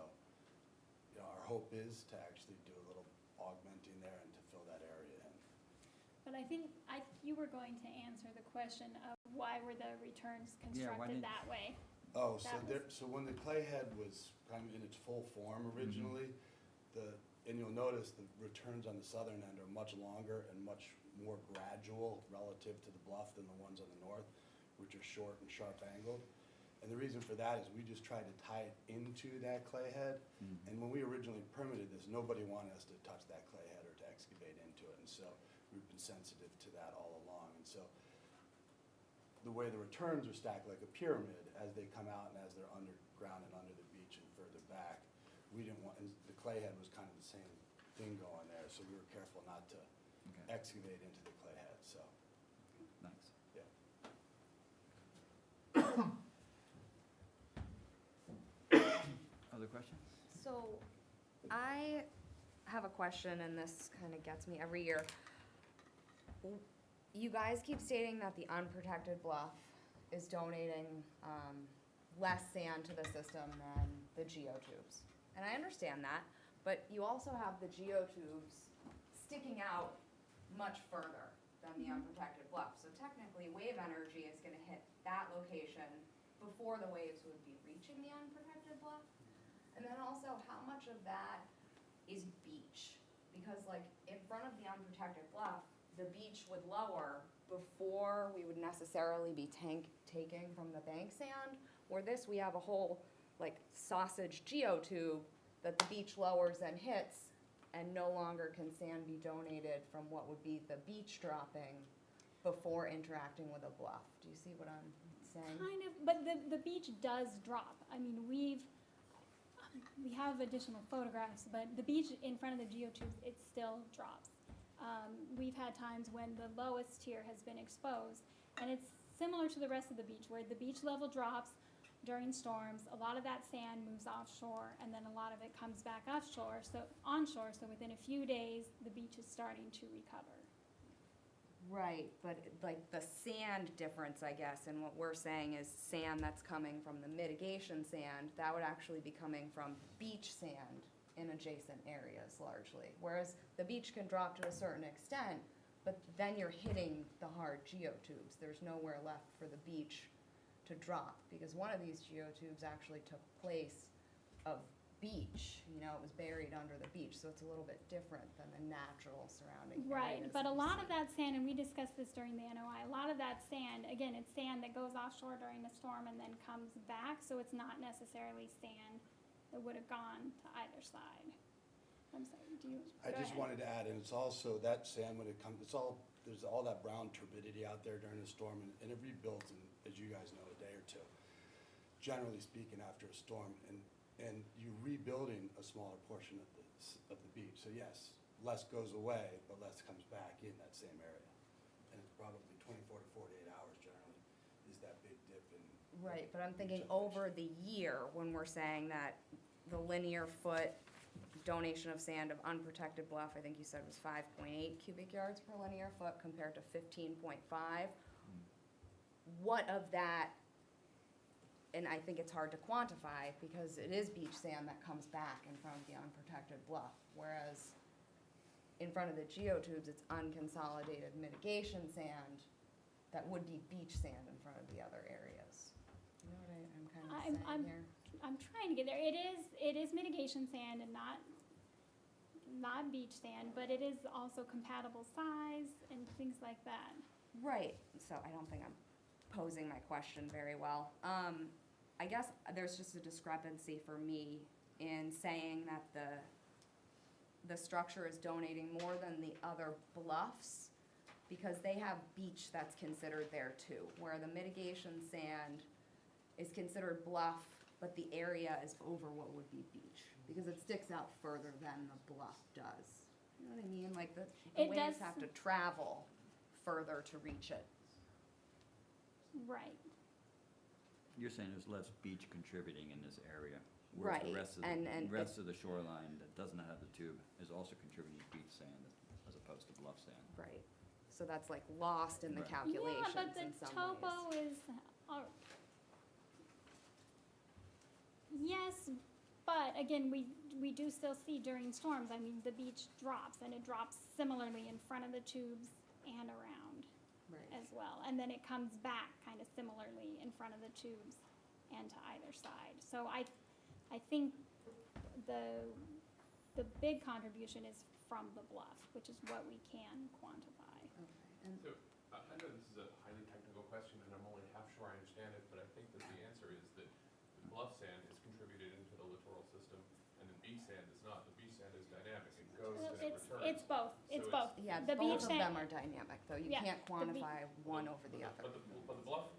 you know, our hope is to actually do a little augmenting there and to fill that area in. But I think you were going to answer the question of why were the returns Yeah, why constructed did- that way? Oh, so That so when the clay head was kind of in its full form originally, and you'll notice the returns on the southern end are much longer and much more gradual relative to the bluff than the ones on the north, which are short and sharp angled. And the reason for that is we just tried to tie it into that clay head. And when we originally permitted this, nobody wanted us to touch that clay head or to excavate into it. And so we've been sensitive to that all along. And so the way the returns are stacked like a pyramid, as they come out and as they're underground and under the beach and further back, we didn't want, and the clay head was kind of the same thing going there, so we were careful not to Okay. excavate into the clay head, so, Thanks. yeah. Other questions? So, I have a question, and this kind of gets me every year. You guys keep stating that the unprotected bluff is donating less sand to the system than the geotubes. And I understand that, but you also have the geotubes sticking out much further than the unprotected bluff. So technically, wave energy is gonna hit that location before the waves would be reaching the unprotected bluff. And then also, how much of that is beach? Because like, in front of the unprotected bluff, the beach would lower before we would necessarily be taking from the bank sand. Where this, we have a whole like sausage geotube that the beach lowers and hits, and no longer can sand be donated from what would be the beach dropping before interacting with a bluff. Do you see what I'm saying? Kind of, but the beach does drop. I mean, we have additional photographs, but the beach in front of the geotubes, it still drops. We've had times when the lowest tier has been exposed, and it's similar to the rest of the beach, where the beach level drops during storms. A lot of that sand moves offshore, and then a lot of it comes back onshore, so within a few days, the beach is starting to recover. Right, but like the sand difference, I guess, and what we're saying is sand that's coming from the mitigation sand, that would actually be coming from beach sand in adjacent areas largely. Whereas the beach can drop to a certain extent, but then you're hitting the hard geotubes. There's nowhere left for the beach to drop, because one of these geotubes actually took place of beach, you know, it was buried under the beach, so it's a little bit different than the natural surrounding areas. Right, but a you lot of see. that sand, and we discussed this during the NOI, a lot of that sand, again, it's sand that goes offshore during a storm and then comes back, so it's not necessarily sand that would have gone to either side. I'm sorry, do you, I go just ahead. wanted to add, and it's also that sand when it comes, there's all that brown turbidity out there during a storm, and it rebuilds in, as you guys know, a day or two. Generally speaking, after a storm, and you're rebuilding a smaller portion of the beach. So yes, less goes away, but less comes back in that same area. And it's probably 24 to 48 hours generally is that big dip in. Right, but I'm thinking beach over the year, when we're saying that the linear foot donation of sand of unprotected bluff, I think you said was 5.8 cubic yards per linear foot compared to 15.5. What of that, and I think it's hard to quantify because it is beach sand that comes back in front of the unprotected bluff, whereas in front of the geotubes, it's unconsolidated mitigation sand that would be beach sand in front of the other areas. You know what I'm kind of saying here? I'm trying to get there. It is mitigation sand and not beach sand, but it is also compatible size and things like that. Right, so I don't think I'm posing my question very well. I guess there's just a discrepancy for me in saying that the structure is donating more than the other bluffs because they have beach that's considered there too, where the mitigation sand is considered bluff, but the area is over what would be beach because it sticks out further than the bluff does. You know what I mean? Like the It waves does. have to travel further to reach it. Right. You're saying there's less beach contributing in this area, whereas the Right, rest of the, and rest of the shoreline that doesn't have the tube is also contributing beach sand as opposed to bluff sand. Right, so that's like lost in the Right. calculations Yeah, but the in some topo ways. is, yes, but again, we do still see during storms, I mean, the beach drops and it drops similarly in front of the tubes and around Right. as well. And then it comes back kind of similarly in front of the tubes and to either side. So I think the big contribution is from the bluff, which is what we can quantify. Okay, and So, I know this is a highly technical question, and I'm only half sure I understand it, but I think that the answer is that the bluff sand is contributed into the littoral system, and the beach sand is not. The beach sand is dynamic, it goes and it returns. It's both, it's So both. yeah, The beach both of sand- them are dynamic, though. You Yeah, can't the be- quantify one over the other. But the bluff,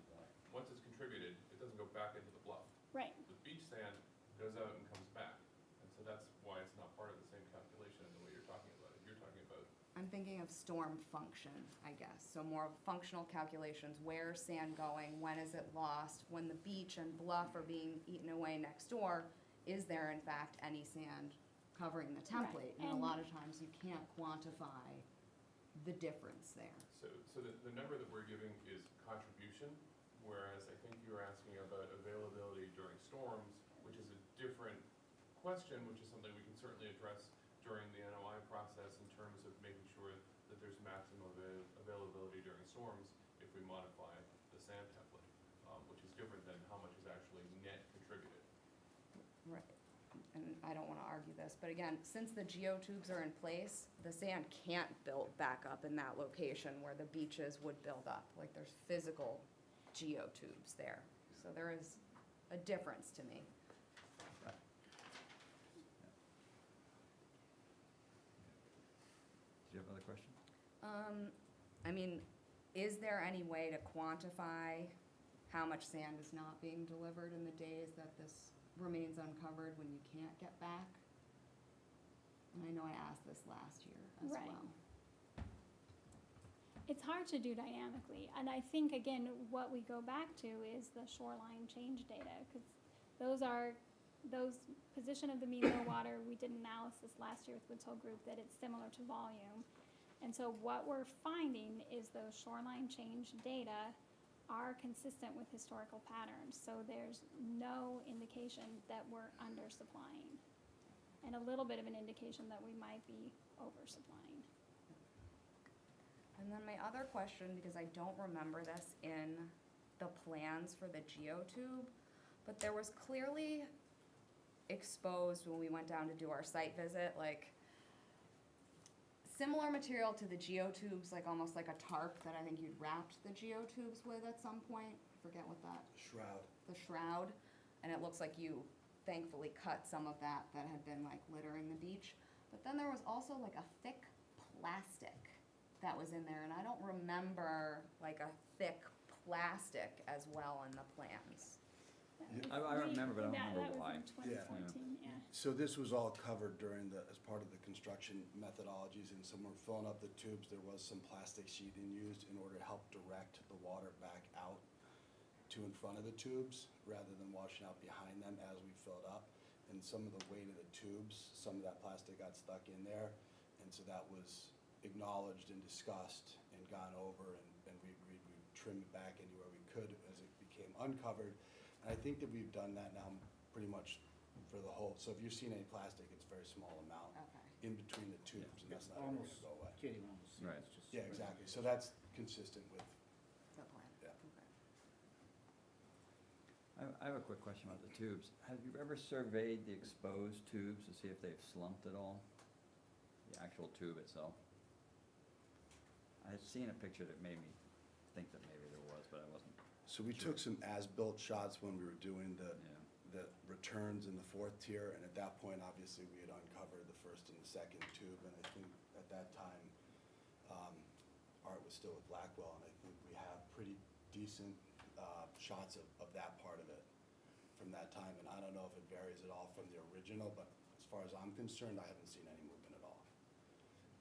once it's contributed, it doesn't go back into the bluff. Right, The beach sand goes out and comes back, and so that's why it's not part of the same calculation in the way you're talking about it. You're talking about I'm thinking of storm function, I guess, so more of functional calculations, where's sand going, when is it lost, when the beach and bluff are being eaten away next door, is there in fact any sand covering the template? And a and- lot of times you can't quantify the difference there. So the number that we're giving is contribution, whereas I think you're asking about availability during storms, which is a different question, which is something we can certainly address during the NOI process in terms of making sure that there's maximum availability during storms if we modify the sand template, which is different than how much is actually net contributed. Right, and I don't wanna argue this, but again, since the geotubes are in place, the sand can't build back up in that location where the beaches would build up. Like, there's physical geotubes there, so there is a difference to me. Do you have other questions? I mean, is there any way to quantify how much sand is not being delivered in the days that this remains uncovered when you can't get back? And I know I asked this last year as Right. well. It's hard to do dynamically, and I think, again, what we go back to is the shoreline change data, because those position of the mean low water, we did analysis last year with Woods Hole Group that it's similar to volume. And so what we're finding is those shoreline change data are consistent with historical patterns, so there's no indication that we're undersupplying, and a little bit of an indication that we might be oversupplying. And then my other question, because I don't remember this in the plans for the geotube, but there was clearly exposed when we went down to do our site visit, like similar material to the geotubes, like almost like a tarp that I think you'd wrapped the geotubes with at some point. I forget what that. Shroud. The shroud, and it looks like you thankfully cut some of that had been like littering the beach. But then there was also like a thick plastic that was in there, and I don't remember like a thick plastic as well in the plans. I remember, but I don't remember why. That was in 2014, yeah. So this was all covered during as part of the construction methodologies, and so when we're filling up the tubes, there was some plastic sheeting used in order to help direct the water back out to in front of the tubes, rather than washing out behind them as we filled up. And some of the weight of the tubes, some of that plastic got stuck in there, and so that was acknowledged and discussed and gone over, and we agreed we'd trim it back anywhere we could as it became uncovered. And I think that we've done that now pretty much for the whole, so if you've seen any plastic, it's a very small amount Okay. in between the tubes, and that's not ever gonna Almost, go away. can't even almost see it, Right. it's just. Yeah, exactly, so that's consistent with, The plan. Yeah. Okay. I have a quick question about the tubes. Have you ever surveyed the exposed tubes to see if they've slumped at all? The actual tube itself? I had seen a picture that made me think that maybe there was, but I wasn't. so we took some as-built shots when we were doing the Yeah. returns in the fourth tier, and at that point, obviously, we had uncovered the first and the second tube, and I think at that time, Art was still with Blackwell, and I think we have pretty decent shots of that part of it from that time, and I don't know if it varies at all from the original, but as far as I'm concerned, I haven't seen any movement at all.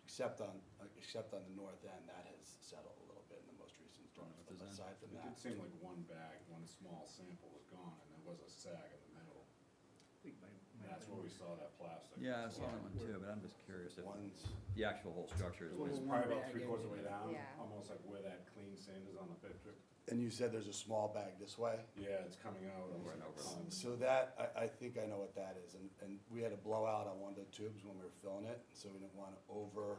Except on the north end, that has settled a little bit in the most recent storm, North but is end. aside from It that. did seem like one bag, one small sample was gone, and there was a sag in the middle. That's where we saw that plastic. Yeah, I saw that one too, but I'm just curious if One's, the actual whole structure is. It was One probably about bag 3/4 of the in. way down, Yeah. almost like where that clean sand is on the picture. and you said there's a small bag this way? Yeah, it's coming out. Over and over. So that, I think I know what that is, and we had a blowout on one of the tubes when we were filling it, so we didn't want to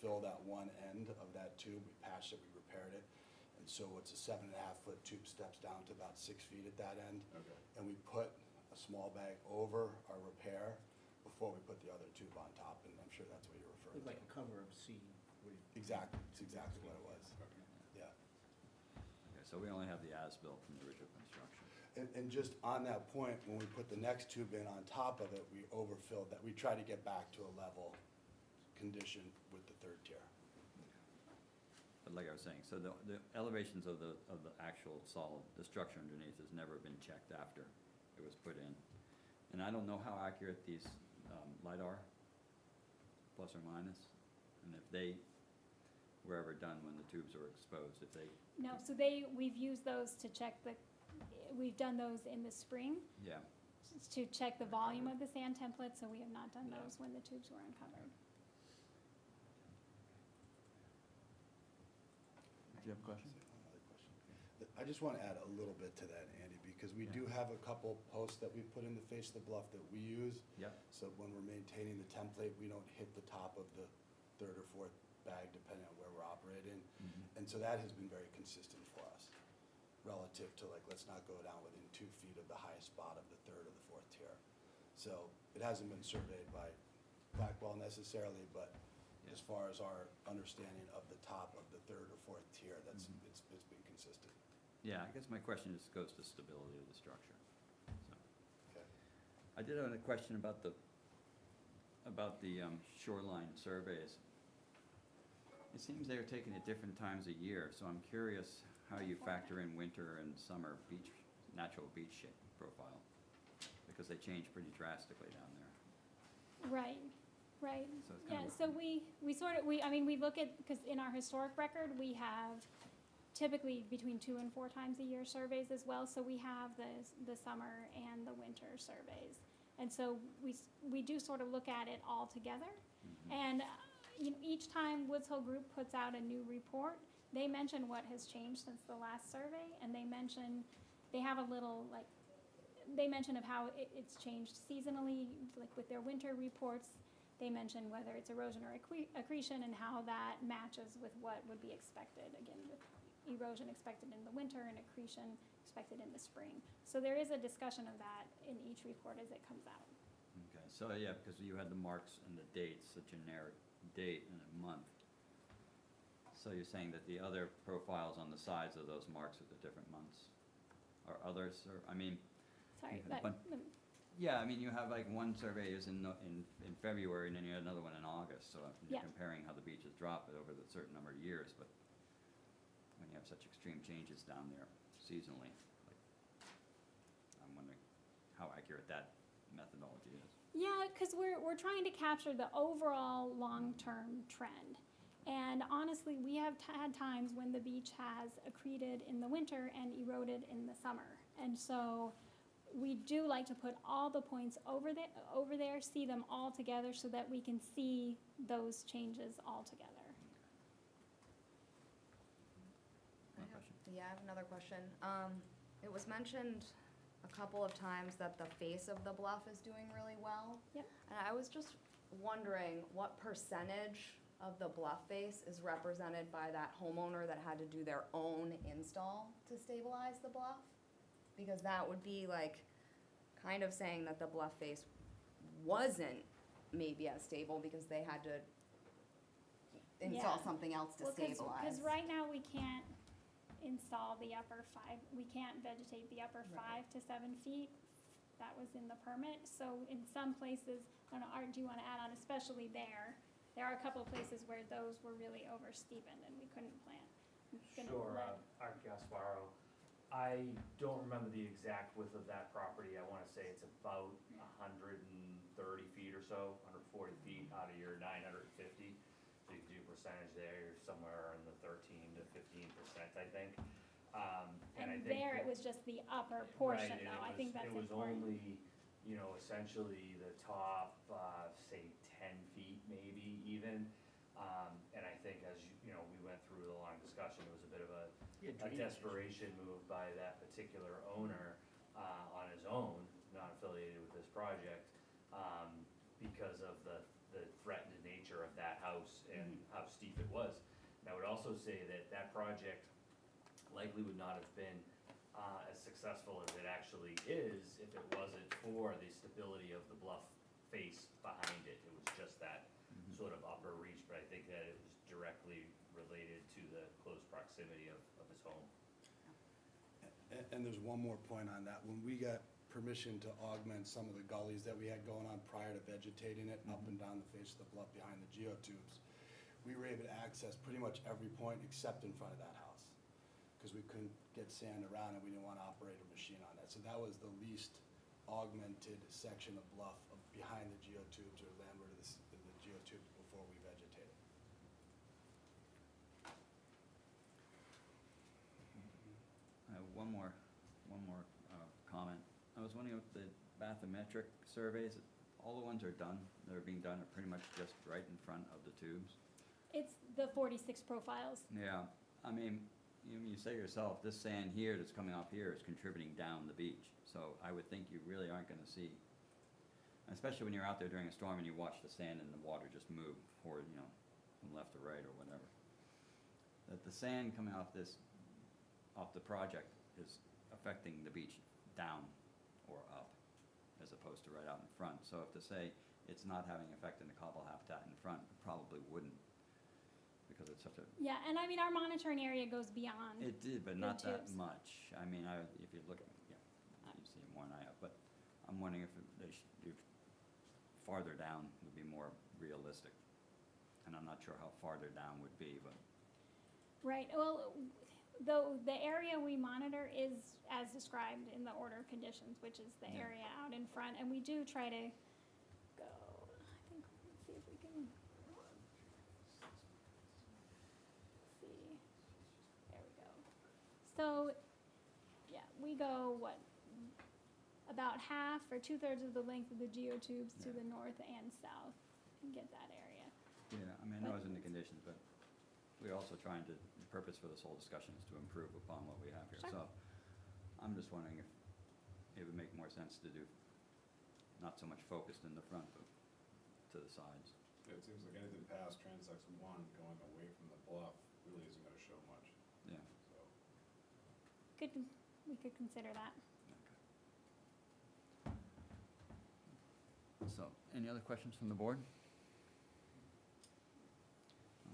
fill that one end of that tube. We patched it, we repaired it, and so it's a 7.5-foot tube, steps down to about 6 feet at that end, Okay. and we put a small bag over our repair before we put the other tube on top, and I'm sure that's what you're referring Looked like to. a cover of seed. Exactly, it's exactly what it was, yeah. Okay, so we only have the as-built from the original construction. And just on that point, when we put the next tube in on top of it, we overfilled that. We tried to get back to a level condition with the third tier. But like I was saying, so the elevations of the actual solid, the structure underneath has never been checked after it was put in. And I don't know how accurate these LiDAR, plus or minus, and if they were ever done when the tubes were exposed, if they, No, so we've used those to check we've done those in the spring yeah. to check the volume of the sand template, so we have not done Yeah. those when the tubes were uncovered. Do you have a question? Another question. I just want to add a little bit to that, Andy, because we do have a couple posts that we put in the face of the bluff that we use. Yep. So when we're maintaining the template, we don't hit the top of the third or fourth bag, depending on where we're operating. Mhm. And so that has been very consistent for us, relative to like, let's not go down within 2 feet of the highest spot of the third or the fourth tier. So it hasn't been surveyed by Blackwell necessarily, but as far as our understanding of the top of the third or fourth tier, it's been consistent. Yeah, I guess my question just goes to stability of the structure. So, Okay. I did have a question about the shoreline surveys. It seems they are taken at different times a year, so I'm curious how you factor in winter and summer natural beach shape profile, because they change pretty drastically down there. Right. Right, So it's yeah, kind of. so we sort of, I mean, we look at, because in our historic record, we have typically between 2 and 4 times a year surveys as well, so we have the summer and the winter surveys. And so we do sort of look at it all together. And you know, each time Woods Hole Group puts out a new report, they mention what has changed since the last survey, and they have a little, like, they mention of how it's changed seasonally, like with their winter reports. They mention whether it's erosion or accretion and how that matches with what would be expected, again, with erosion expected in the winter and accretion expected in the spring. So there is a discussion of that in each report as it comes out. Okay, so yeah, because you had the marks and the dates, a generic date and a month. So you're saying that the other profiles on the sides of those marks are the different months? Or others, or, I mean, Sorry, Yeah, but, yeah, I mean, you have like one survey is in February, and then you have another one in August, so you're Yeah. comparing how the beaches drop over the certain number of years, but when you have such extreme changes down there seasonally, like, I'm wondering how accurate that methodology is. yeah, because we're trying to capture the overall long-term trend. And honestly, we have had times when the beach has accreted in the winter and eroded in the summer. And so we do like to put all the points over there, see them all together so that we can see those changes all together. One question? Yeah, I have another question. It was mentioned a couple of times that the face of the bluff is doing really well. Yep. And I was just wondering what percentage of the bluff face is represented by that homeowner that had to do their own install to stabilize the bluff? Because that would be like, kind of saying that the bluff face wasn't maybe as stable because they had to install Yeah. something else to Well, stabilize. because right now we can't install the upper 5, we can't vegetate the upper Right. 5 to 7 feet. That was in the permit. So in some places, I don't know, Art, do you want to add on, especially there are a couple of places where those were really over steepened and we couldn't plant. I'm gonna Sure, let- Art Gasparo. I don't remember the exact width of that property. I wanna say it's about 130 feet or so, 140 feet out of your 950. So you can do percentage there, you're somewhere in the 13 to 15%, I think. And I And think there, it that- was just the upper portion, Right, and though. it I think that's It was important. only, essentially the top, say 10 feet maybe even. And I think as we went through the long discussion, it was a bit of a desperation move by that particular owner, on his own, not affiliated with this project, because of the threatened nature of that house and how steep it was. And I would also say that that project likely would not have been as successful as it actually is if it wasn't for the stability of the bluff face behind it. It was just that sort of upper reach, but I think that it was directly related to the close proximity of his home. And there's one more point on that. When we got permission to augment some of the gullies that we had going on prior to vegetating it up and down the face of the bluff behind the geotubes, we were able to access pretty much every point except in front of that house, because we couldn't get sand around and we didn't want to operate a machine on that. So that was the least augmented section of bluff behind the geotubes or landward of the geotubes before we vegetated. One more comment. I was wondering if the bathymetric surveys, all the ones are done, that are being done are pretty much just right in front of the tubes. It's the 46 profiles. Yeah, I mean, you say yourself, this sand here that's coming off here is contributing down the beach. So I would think you really aren't gonna see, especially when you're out there during a storm and you watch the sand and the water just move, or, from left to right or whatever. That the sand coming off the project is affecting the beach down or up, as opposed to right out in front. So if to say it's not having effect in the cobble habitat in front, it probably wouldn't, because it's such a. Yeah, and I mean, our monitoring area goes beyond. It did, but the not that tubes. much. I mean, if you look at, you see more than I have, but I'm wondering if they should do farther down would be more realistic. And I'm not sure how farther down would be, but. Right, well, though the area we monitor is as described in the order of conditions, which is the Yeah. area out in front, and we do try to go, I think, let's see if we So, yeah, we go, about half or 2/3 of the length of the geotubes to Yeah. the north and south and get that area. Yeah, I mean, I know it's in the conditions, but we're also trying to, the purpose for this whole discussion is to improve upon what we have here. Sure. So I'm just wondering if it would make more sense to do not so much focused in the front, but to the sides. It seems like anything past transects 1 going away from the bluff really isn't gonna show much, Yeah. so. We could consider that. So, any other questions from the board?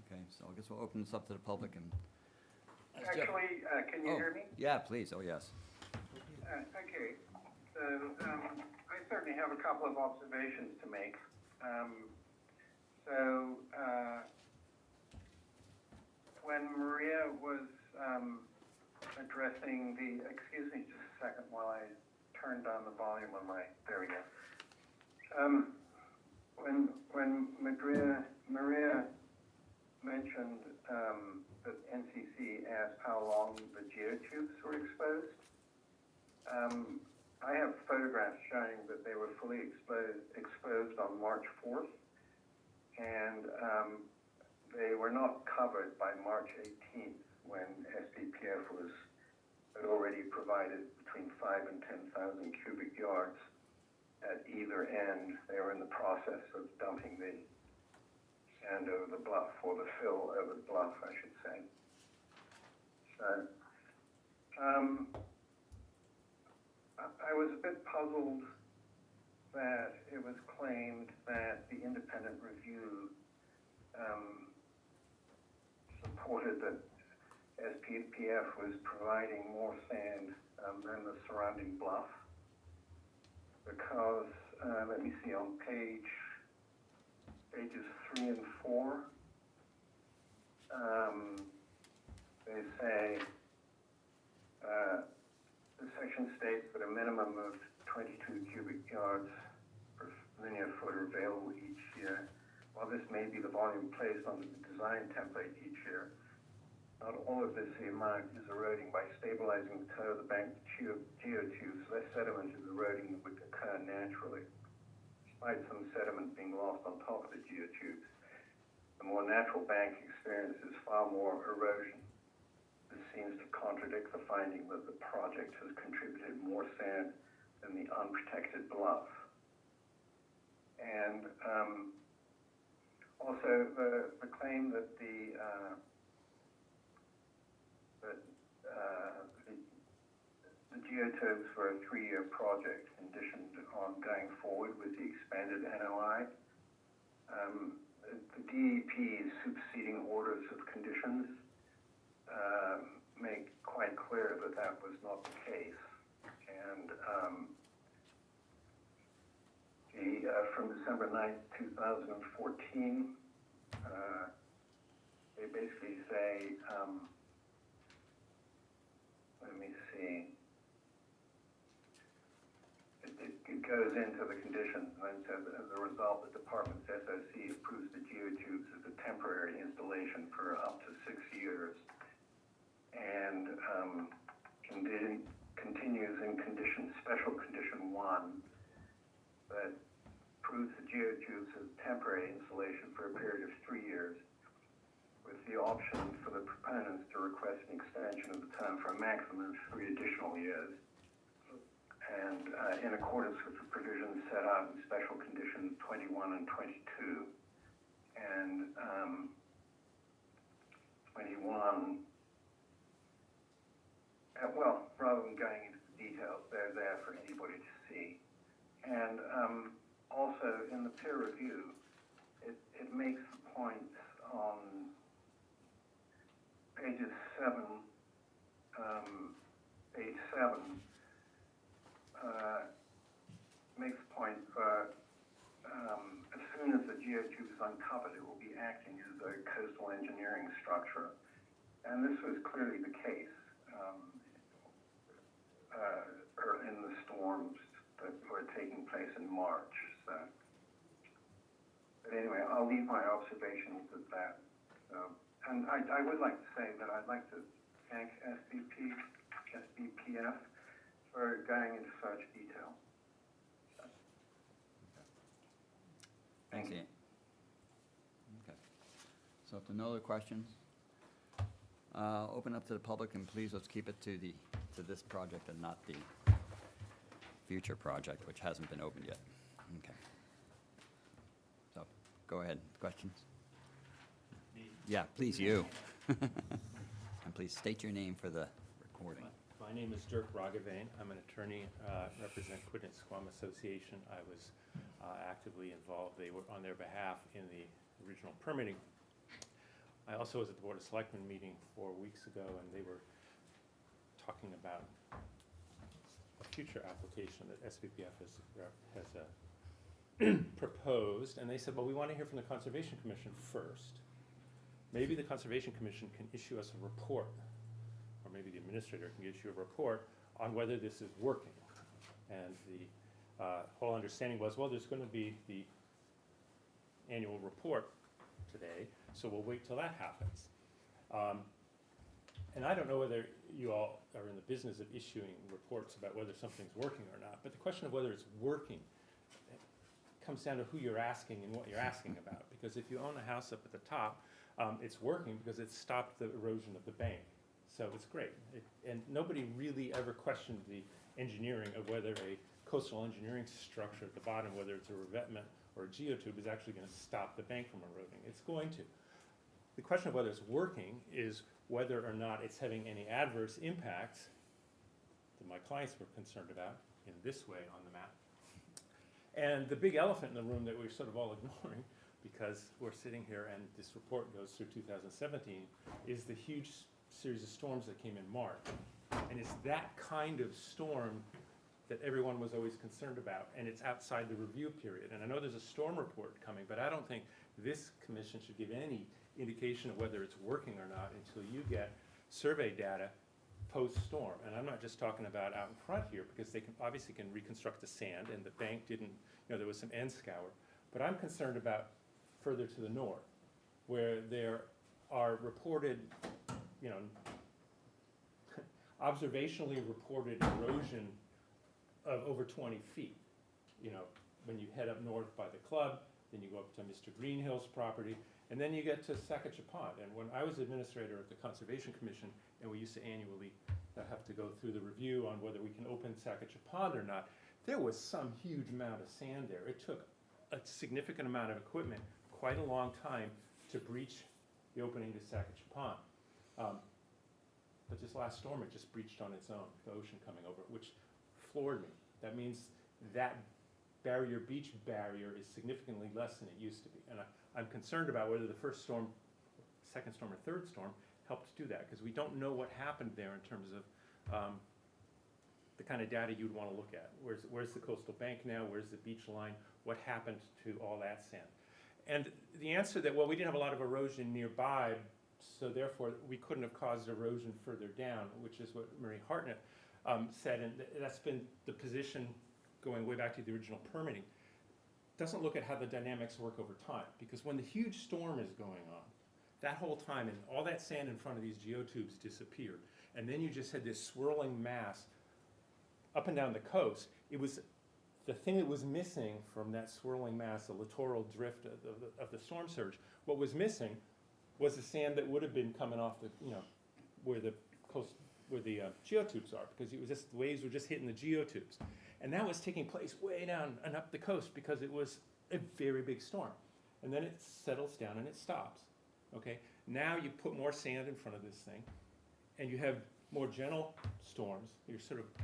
Okay, so I guess we'll open this up to the public and. As Jeff- Actually, can you Oh, hear me? Yeah, please, oh, yes. Okay, so I certainly have a couple of observations to make. When Maria was addressing the, excuse me just a second while I turn down the volume on my, there we go. When Maria mentioned that NCC asked how long the geotubes were exposed, I have photographs showing that they were fully exposed on March 4th, and they were not covered by March 18th when SPPF had already provided between 5,000 and 10,000 cubic yards at either end. They were in the process of dumping the sand over the bluff, or the fill over the bluff, I should say. So, I was a bit puzzled that it was claimed that the independent review supported that SPPF was providing more sand than the surrounding bluff, because, let me see, on pages 3 and 4, they say, the section states that a minimum of 22 cubic yards per linear foot are available each year. While this may be the volume placed on the design template each year, not all of this amount is eroding. By stabilizing the toe of the bank geotubes, less sediment is eroding than would occur naturally. Despite some sediment being lost on top of the geotubes, the more natural bank experiences far more erosion. This seems to contradict the finding that the project has contributed more sand than the unprotected bluff. And also the claim that the geotubes were a 3-year project conditioned on going forward with the expanded NOI. The DEP's superseding orders of conditions make quite clear that that was not the case. And from December 9th, 2014, they basically say, let me see, it goes into the conditions and then says, as a result, the department's SOC approves the geotubes as a temporary installation for up to 6 years, and continues in special condition 1 that approves the geotubes as temporary installation for a period of 3 years, with the option for the proponents to request an extension of the term for a maximum of 3 additional years. And in accordance with the provisions set out in special conditions 21 and 22. And 21, well, rather than going into the details, they're there for anybody to see. And also in the peer review, it makes the points on pages 7, page 7, makes the point that as soon as the geotube is uncovered, it will be acting as a coastal engineering structure. And this was clearly the case in the storms that were taking place in March. So, but anyway, I'll leave my observations at that. And I would like to say that I'd like to thank SPP SBPF for going into such detail. Thanks, Ian. Okay. So if there are no other questions, open up to the public, and please let's keep it to this project and not the future project, which hasn't been opened yet. Okay. So, go ahead. Questions? Yeah, please, you. And please state your name for the recording. My name is Dirk Roggevain. I'm an attorney, represent Quidnet-Squam Association. I was actively involved. They were on their behalf in the original permitting. I also was at the Board of Selectmen meeting 4 weeks ago, and they were talking about a future application that SBPF has proposed, and they said, well, we want to hear from the Conservation Commission first. Maybe the Conservation Commission can issue us a report, or maybe the administrator can issue a report on whether this is working. And the whole understanding was, well, there's going to be the annual report today, so we'll wait till that happens. And I don't know whether you all are in the business of issuing reports about whether something's working or not, but the question of whether it's working comes down to who you're asking and what you're asking about. Because if you own a house up at the top, it's working because it stopped the erosion of the bank. So it's great. And nobody really ever questioned the engineering of whether a coastal engineering structure at the bottom, whether it's a revetment or a geotube, is actually going to stop the bank from eroding. It's going to. The question of whether it's working is whether or not it's having any adverse impacts that my clients were concerned about in this way on the map. And the big elephant in the room that we're sort of all ignoring, because we're sitting here and this report goes through 2017, is the huge series of storms that came in March. And it's that kind of storm that everyone was always concerned about, and it's outside the review period. And I know there's a storm report coming, but I don't think this commission should give any indication of whether it's working or not until you get survey data post-storm. And I'm not just talking about out in front here, because they can obviously can reconstruct the sand, and the bank didn't, you know, there was some end scour. But I'm concerned about further to the north, where there are reported, you know, observationally reported erosion of over 20 feet. You know, when you head up north by the club, then you go up to Mr. Greenhill's property, and then you get to Sacagawea Pond. And when I was administrator at the Conservation Commission, and we used to annually have to go through the review on whether we can open Sacagawea Pond or not, there was some huge amount of sand there. It took a significant amount of equipment, quite a long time, to breach the opening to Sacagawea Pond. But this last storm, it just breached on its own, the ocean coming over, which floored me. That means that barrier, beach barrier, is significantly less than it used to be. And I'm concerned about whether the first storm, second storm, or third storm helped do that, because we don't know what happened there in terms of the kind of data you'd want to look at. Where's the coastal bank now? Where's the beach line? What happened to all that sand? And the answer that, well, we didn't have a lot of erosion nearby, so therefore we couldn't have caused erosion further down, which is what Marie Hartnett said, and that's been the position going way back to the original permitting. Doesn't look at how the dynamics work over time, because when the huge storm is going on, that whole time, and all that sand in front of these geotubes disappeared, and then you just had this swirling mass up and down the coast. It was the thing that was missing from that swirling mass, the littoral drift of the storm surge. What was missing was the sand that would have been coming off the, you know, where the coast, where the geotubes are, because it was just, the waves were just hitting the geotubes. And that was taking place way down and up the coast because it was a very big storm. And then it settles down and it stops, okay? Now you put more sand in front of this thing, and you have more gentle storms,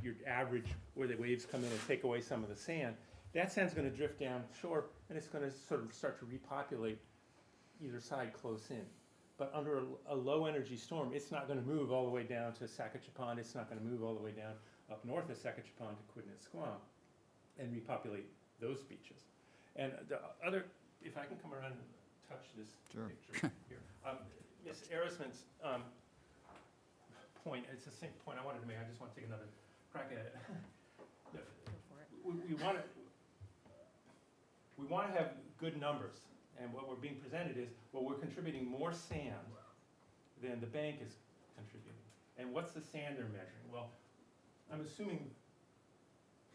your average, where the waves come in and take away some of the sand. That sand's gonna drift down shore, and it's gonna sort of start to repopulate either side close in. But under a low energy storm, it's not gonna move all the way down to Sacagawea Pond, it's not gonna move all the way down up north of Sacagawea Pond to Quidnet-Squam and repopulate those beaches. And the other, if I can come around and touch this picture here. Ms. Arisman's point, it's the same point I wanted to make, I just want to take another crack at it. We want to have good numbers, and what we're being presented is, well, we're contributing more sand than the bank is contributing. And what's the sand they're measuring? Well, I'm assuming,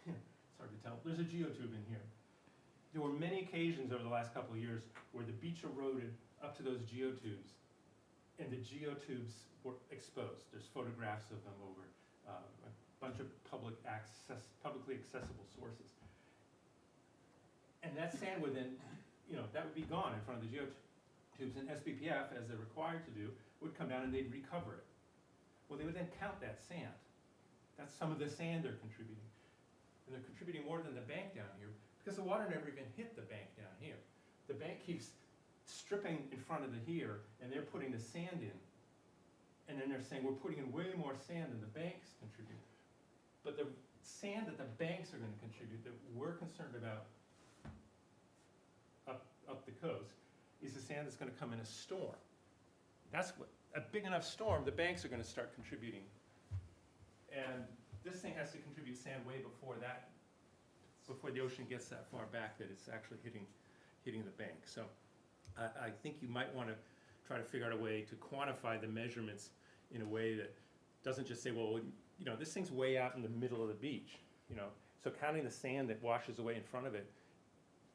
it's hard to tell, there's a geotube in here. There were many occasions over the last couple of years where the beach eroded up to those geotubes, and the geotubes were exposed. There's photographs of them over a bunch of publicly accessible sources. And that sand would then, that would be gone in front of the geotubes, and SBPF, as they're required to do, would come down and they'd recover it. Well, they would then count that sand. That's some of the sand they're contributing. And they're contributing more than the bank down here, because the water never even hit the bank down here. The bank keeps stripping in front of the here, and they're putting the sand in. And then they're saying, we're putting in way more sand than the banks contribute. But the sand that the banks are gonna contribute, that we're concerned about up the coast, is the sand that's gonna come in a storm. That's what, a big enough storm, the banks are gonna start contributing. And this thing has to contribute sand way before that, before the ocean gets that far back that it's actually hitting the bank. So I think you might want to try to figure out a way to quantify the measurements in a way that doesn't just say, well, this thing's way out in the middle of the beach, So counting the sand that washes away in front of it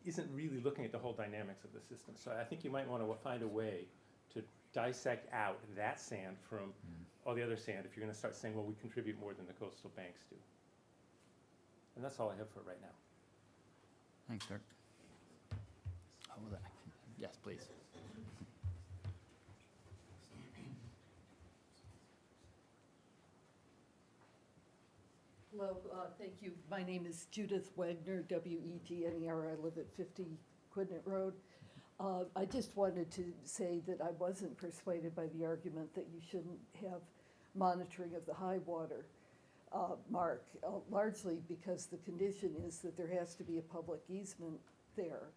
isn't really looking at the whole dynamics of the system. So I think you might want to find a way to dissect out that sand from all the other sand if you're going to start saying, well, we contribute more than the coastal banks do. And that's all I have for right now. Thanks, Dirk. Yes, please. Hello, thank you. My name is Judith Wagner, W-E-G-N-E-R. I live at 50 Quidnet Road. I just wanted to say that I wasn't persuaded by the argument that you shouldn't have monitoring of the high water mark, largely because the condition is that there has to be a public easement there.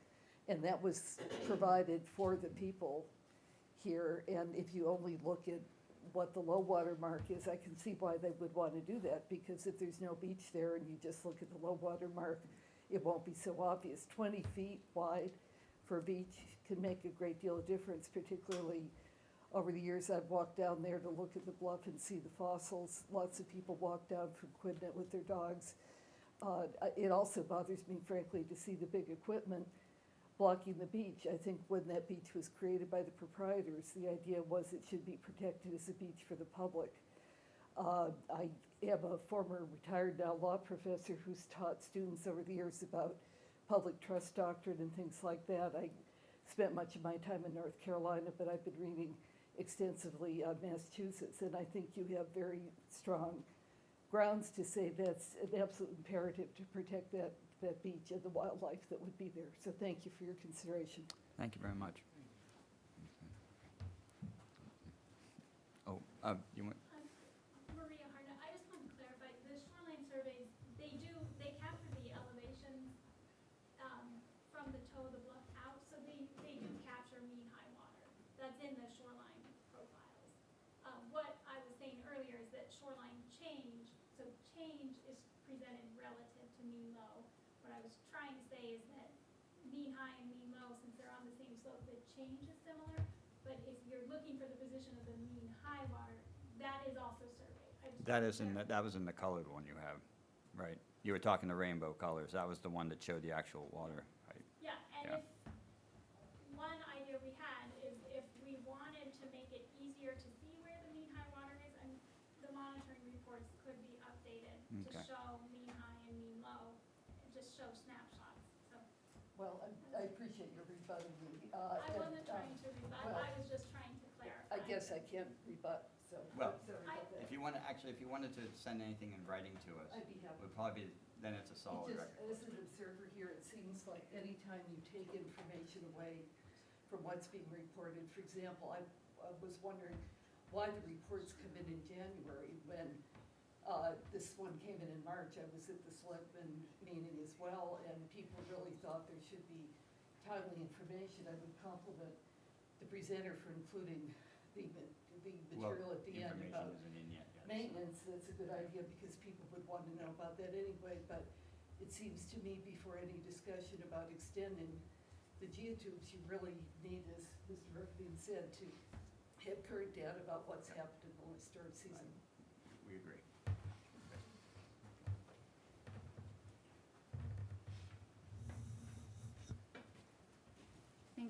And that was provided for the people here. And if you only look at what the low water mark is, I can see why they would want to do that, because if there's no beach there and you just look at the low water mark, it won't be so obvious. 20 feet wide for a beach can make a great deal of difference, particularly over the years I've walked down there to look at the bluff and see the fossils. Lots of people walk down from Quidnet with their dogs. It also bothers me, frankly, to see the big equipment blocking the beach. I think when that beach was created by the proprietors, the idea was it should be protected as a beach for the public. I am a former retired now law professor who's taught students over the years about public trust doctrine and things like that. I spent much of my time in North Carolina, but I've been reading extensively on Massachusetts, and I think you have very strong grounds to say that's an absolute imperative to protect that beach and the wildlife that would be there. So thank you for your consideration. Thank you very much. Oh, you want? Maria Harna, I just want to clarify, the shoreline surveys, they capture the elevations from the toe of the bluff out, so they do capture mean high water. That's in the shoreline profiles. What I was saying earlier is that shoreline change, so change is presented relative to mean low. What I was trying to say is that mean high and mean low, since they're on the same slope, the change is similar. But if you're looking for the position of the mean high water, that is also surveyed. That was in the colored one you have, right? You were talking the rainbow colors. That was the one that showed the actual water height. Yeah, and if one idea we had is if we wanted to make it easier to see where the mean high water is, and the monitoring reports could be updated to show mean high and mean low, and just show snapshots. So. Well, I appreciate your rebutting me. I wasn't trying to rebut, well, I was just trying to clarify. I guess I can't rebut, so. Well, I'm sorry about that. if you wanted to send anything in writing to us, I'd be happy. would probably be, then it's a solid record. As an observer here, it seems like any time you take information away from what's being reported, for example, I was wondering why the reports come in January when this one came in March. I was at the selectmen meeting as well, and people really thought there should be timely information. I would compliment the presenter for including the material at the end about maintenance. That's a good idea because people would want to know about that anyway, but it seems to me before any discussion about extending the geotubes, you really need, as Mr. Rifkin said, to have current data about what's happened in the storm season.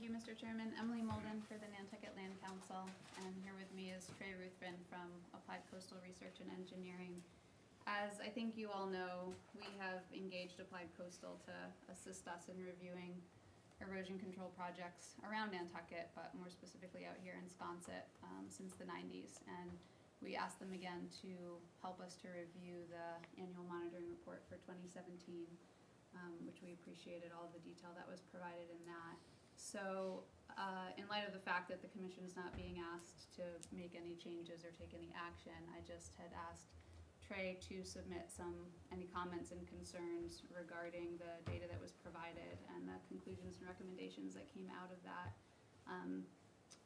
Thank you, Mr. Chairman. Emily Molden for the Nantucket Land Council, and here with me is Trey Ruthven from Applied Coastal Research and Engineering. As I think you all know, we have engaged Applied Coastal to assist us in reviewing erosion control projects around Nantucket, but more specifically out here in Sconset, since the 90s. And we asked them again to help us to review the annual monitoring report for 2017, which we appreciated all of the detail that was provided in that. So in light of the fact that the commission is not being asked to make any changes or take any action, I just had asked Trey to submit any comments and concerns regarding the data that was provided and the conclusions and recommendations that came out of that.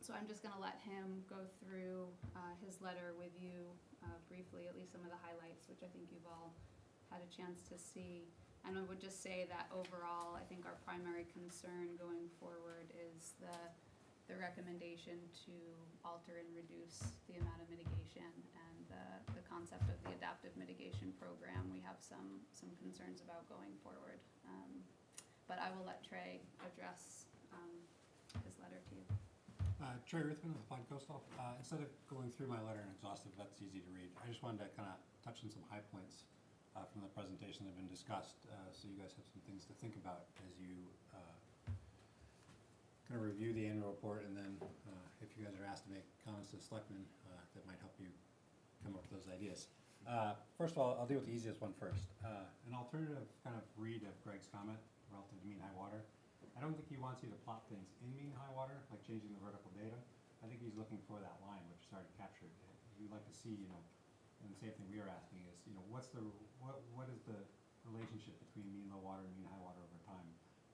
So I'm just gonna let him go through his letter with you briefly, at least some of the highlights, which I think you've all had a chance to see. And I would just say that overall, I think our primary concern going forward is the recommendation to alter and reduce the amount of mitigation and the concept of the adaptive mitigation program. We have some concerns about going forward. But I will let Trey address his letter to you. Trey Ruthven with Applied Coastal. Instead of going through my letter in exhaustive, that's easy to read. I just wanted to kind of touch on some high points from the presentation that have been discussed, so you guys have some things to think about as you kind of review the annual report, and then if you guys are asked to make comments to the selectmen, that might help you come up with those ideas. First of all, I'll deal with the easiest one first. An alternative kind of read of Greg's comment relative to mean high water. I don't think he wants you to plot things in mean high water, like changing the vertical data. I think he's looking for that line, which is already captured. We'd like to see, and the same thing we are asking is, what is the relationship between mean low water and mean high water over time?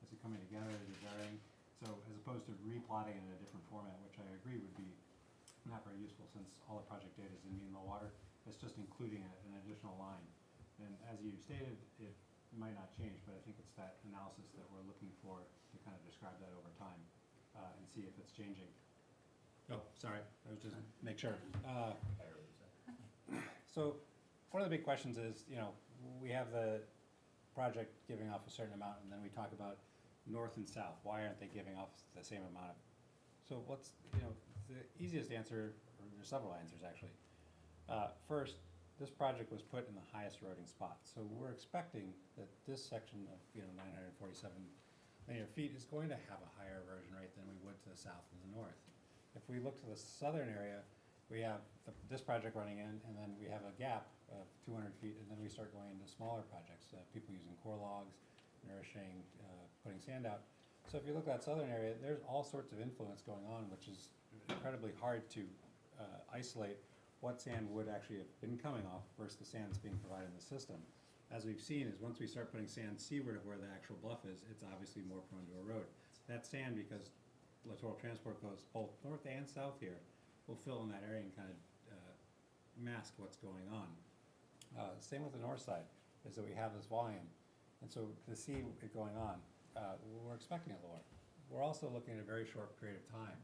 Is it coming together? Is it varying? So as opposed to replotting it in a different format, which I agree would be not very useful since all the project data is in mean low water, it's just including an additional line. And as you stated, it might not change, but I think it's that analysis that we're looking for to kind of describe that over time and see if it's changing. Oh, sorry, I was just make sure. So one of the big questions is, we have the project giving off a certain amount, and then we talk about north and south. Why aren't they giving off the same amount? So what's, the easiest answer, or there's several answers actually. First, this project was put in the highest eroding spot. So we're expecting that this section of 947 linear feet is going to have a higher erosion rate than we would to the south and the north. If we look to the southern area, we have this project running in, and then we have a gap of 200 feet, and then we start going into smaller projects, people using core logs, nourishing, putting sand out. So if you look at that southern area, there's all sorts of influence going on, which is incredibly hard to isolate what sand would actually have been coming off versus the sand that's being provided in the system. As we've seen is once we start putting sand seaward of where the actual bluff is, it's obviously more prone to erode. That sand, because littoral transport goes both north and south here, will fill in that area and kind of mask what's going on. Same with the north side, is that we have this volume. And so to see it going on, we're expecting it lower. We're also looking at a very short period of time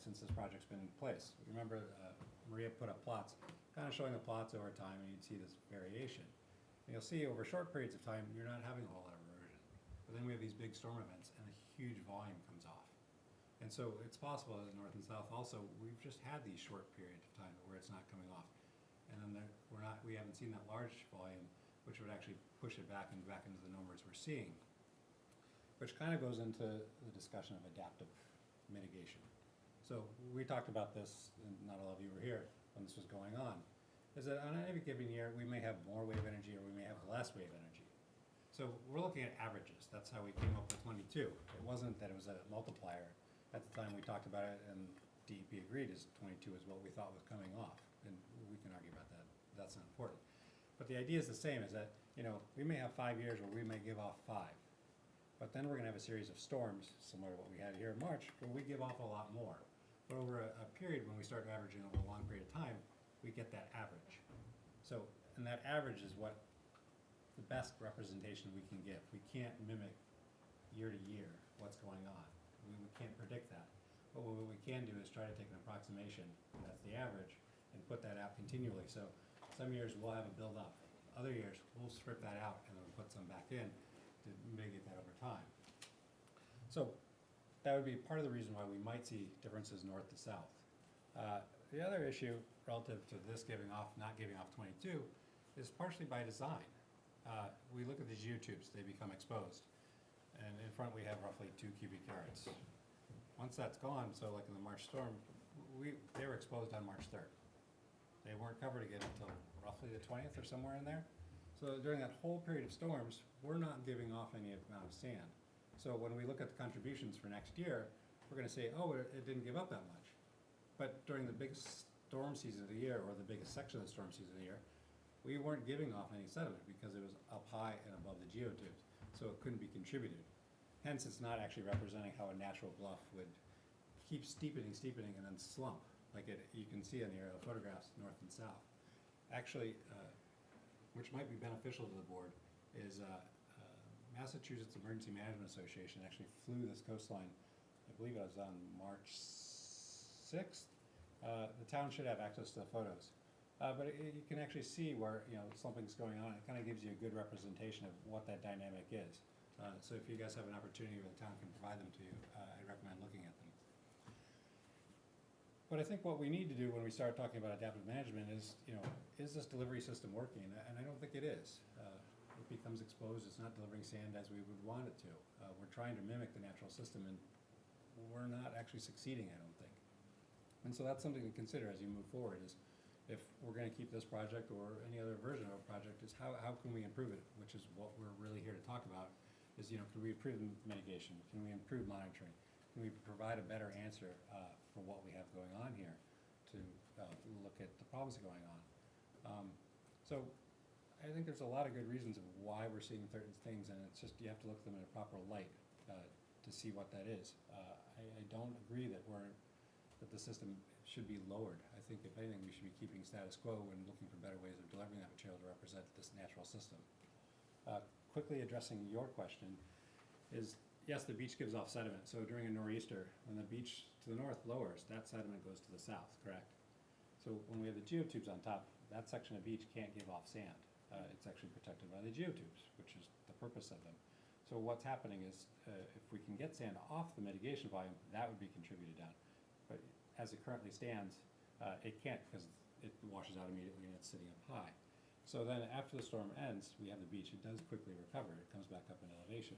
since this project's been in place. Remember, Maria put up plots, kind of showing the plots over time, and you'd see this variation. And you'll see over short periods of time, you're not having a whole lot of erosion. But then we have these big storm events, and a huge volume comes off. And so it's possible as north and south also, we've just had these short periods of time where it's not coming off. And then we haven't seen that large volume, which would actually push it back into the numbers we're seeing. Which kind of goes into the discussion of adaptive mitigation. So we talked about this, and not all of you were here when this was going on, is that on any given year, we may have more wave energy or we may have less wave energy. So we're looking at averages. That's how we came up with 22. It wasn't that it was a multiplier. At the time we talked about it, and DEP agreed, is 22 is what we thought was coming off. And we can argue about that. That's not important. But the idea is the same, is that, we may have 5 years where we may give off 5. But then we're gonna have a series of storms, similar to what we had here in March, where we give off a lot more. But over a period, when we start averaging over a long period of time, we get that average. So, and that average is what the best representation we can give. We can't mimic year to year what's going on. We can't predict that. But what we can do is try to take an approximation, and that's the average, and put that out continually. So some years we'll have a build up. Other years we'll strip that out and then put some back in to mitigate that over time. So that would be part of the reason why we might see differences north to south. The other issue relative to this giving off, not giving off 22, is partially by design. We look at the geotubes, they become exposed. And in front we have roughly 2 cubic yards. Once that's gone, so like in the March storm, they were exposed on March 3rd. They weren't covered again until roughly the 20th or somewhere in there. So during that whole period of storms, we're not giving off any amount of sand. So when we look at the contributions for next year, we're gonna say, oh, it didn't give up that much. But during the biggest storm season of the year, or the biggest section of the storm season of the year, we weren't giving off any sediment because it was up high and above the geotubes, so it couldn't be contributed. Hence, it's not actually representing how a natural bluff would keep steepening, and then slump, like you can see on the aerial photographs, north and south. Actually, which might be beneficial to the board, is Massachusetts Emergency Management Association actually flew this coastline, I believe it was on March 6th. The town should have access to the photos. But you can actually see where, slumping's going on. It kind of gives you a good representation of what that dynamic is. So if you guys have an opportunity where the town can provide them to you, I recommend looking at them. But I think what we need to do when we start talking about adaptive management is this delivery system working? And I don't think it is. It becomes exposed, it's not delivering sand as we would want it to. We're trying to mimic the natural system, and we're not actually succeeding, I don't think. And so that's something to consider as you move forward, is if we're gonna keep this project or any other version of a project, is how can we improve it, which is what we're really here to talk about, is, can we improve mitigation? Can we improve monitoring? Can we provide a better answer for what we have going on here to look at the problems that are going on? So I think there's a lot of good reasons of why we're seeing certain things, and it's just, you have to look at them in a proper light to see what that is. I don't agree that the system should be lowered. I think if anything, we should be keeping status quo and looking for better ways of delivering that material to represent this natural system. Quickly addressing your question is, yes, the beach gives off sediment. So during a nor'easter, when the beach to the north lowers, that sediment goes to the south, correct? So when we have the geotubes on top, that section of beach can't give off sand. It's actually protected by the geotubes, which is the purpose of them. So what's happening is, if we can get sand off the mitigation volume, that would be contributed down. But as it currently stands, it can't, because it washes out immediately and it's sitting up high. So then after the storm ends, we have the beach. It does quickly recover. It comes back up in elevation.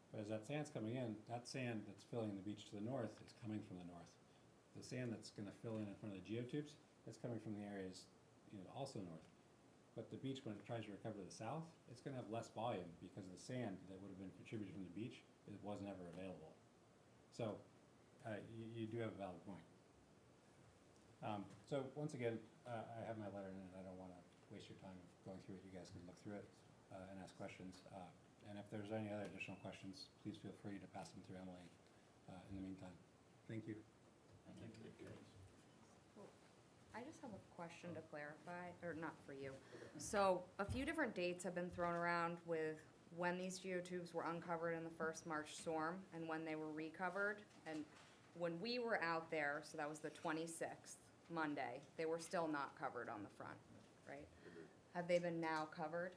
But as that sand's coming in, that sand that's filling the beach to the north is coming from the north. The sand that's going to fill in front of the geotubes is coming from the areas also north. But the beach, when it tries to recover to the south, it's going to have less volume because the sand that would have been contributed from the beach was never available. So you do have a valid point. So once again, I have my letter in, and I don't want to waste your time going through it. You guys can look through it and ask questions. And if there's any other additional questions, please feel free to pass them through Emily in the meantime. Thank you. Thank you. I just have a question to clarify, or not for you. So a few different dates have been thrown around with when these geotubes were uncovered in the first March storm and when they were recovered. And when we were out there, so that was the 26th, Monday, they were still not covered on the front, right? Have they been now covered?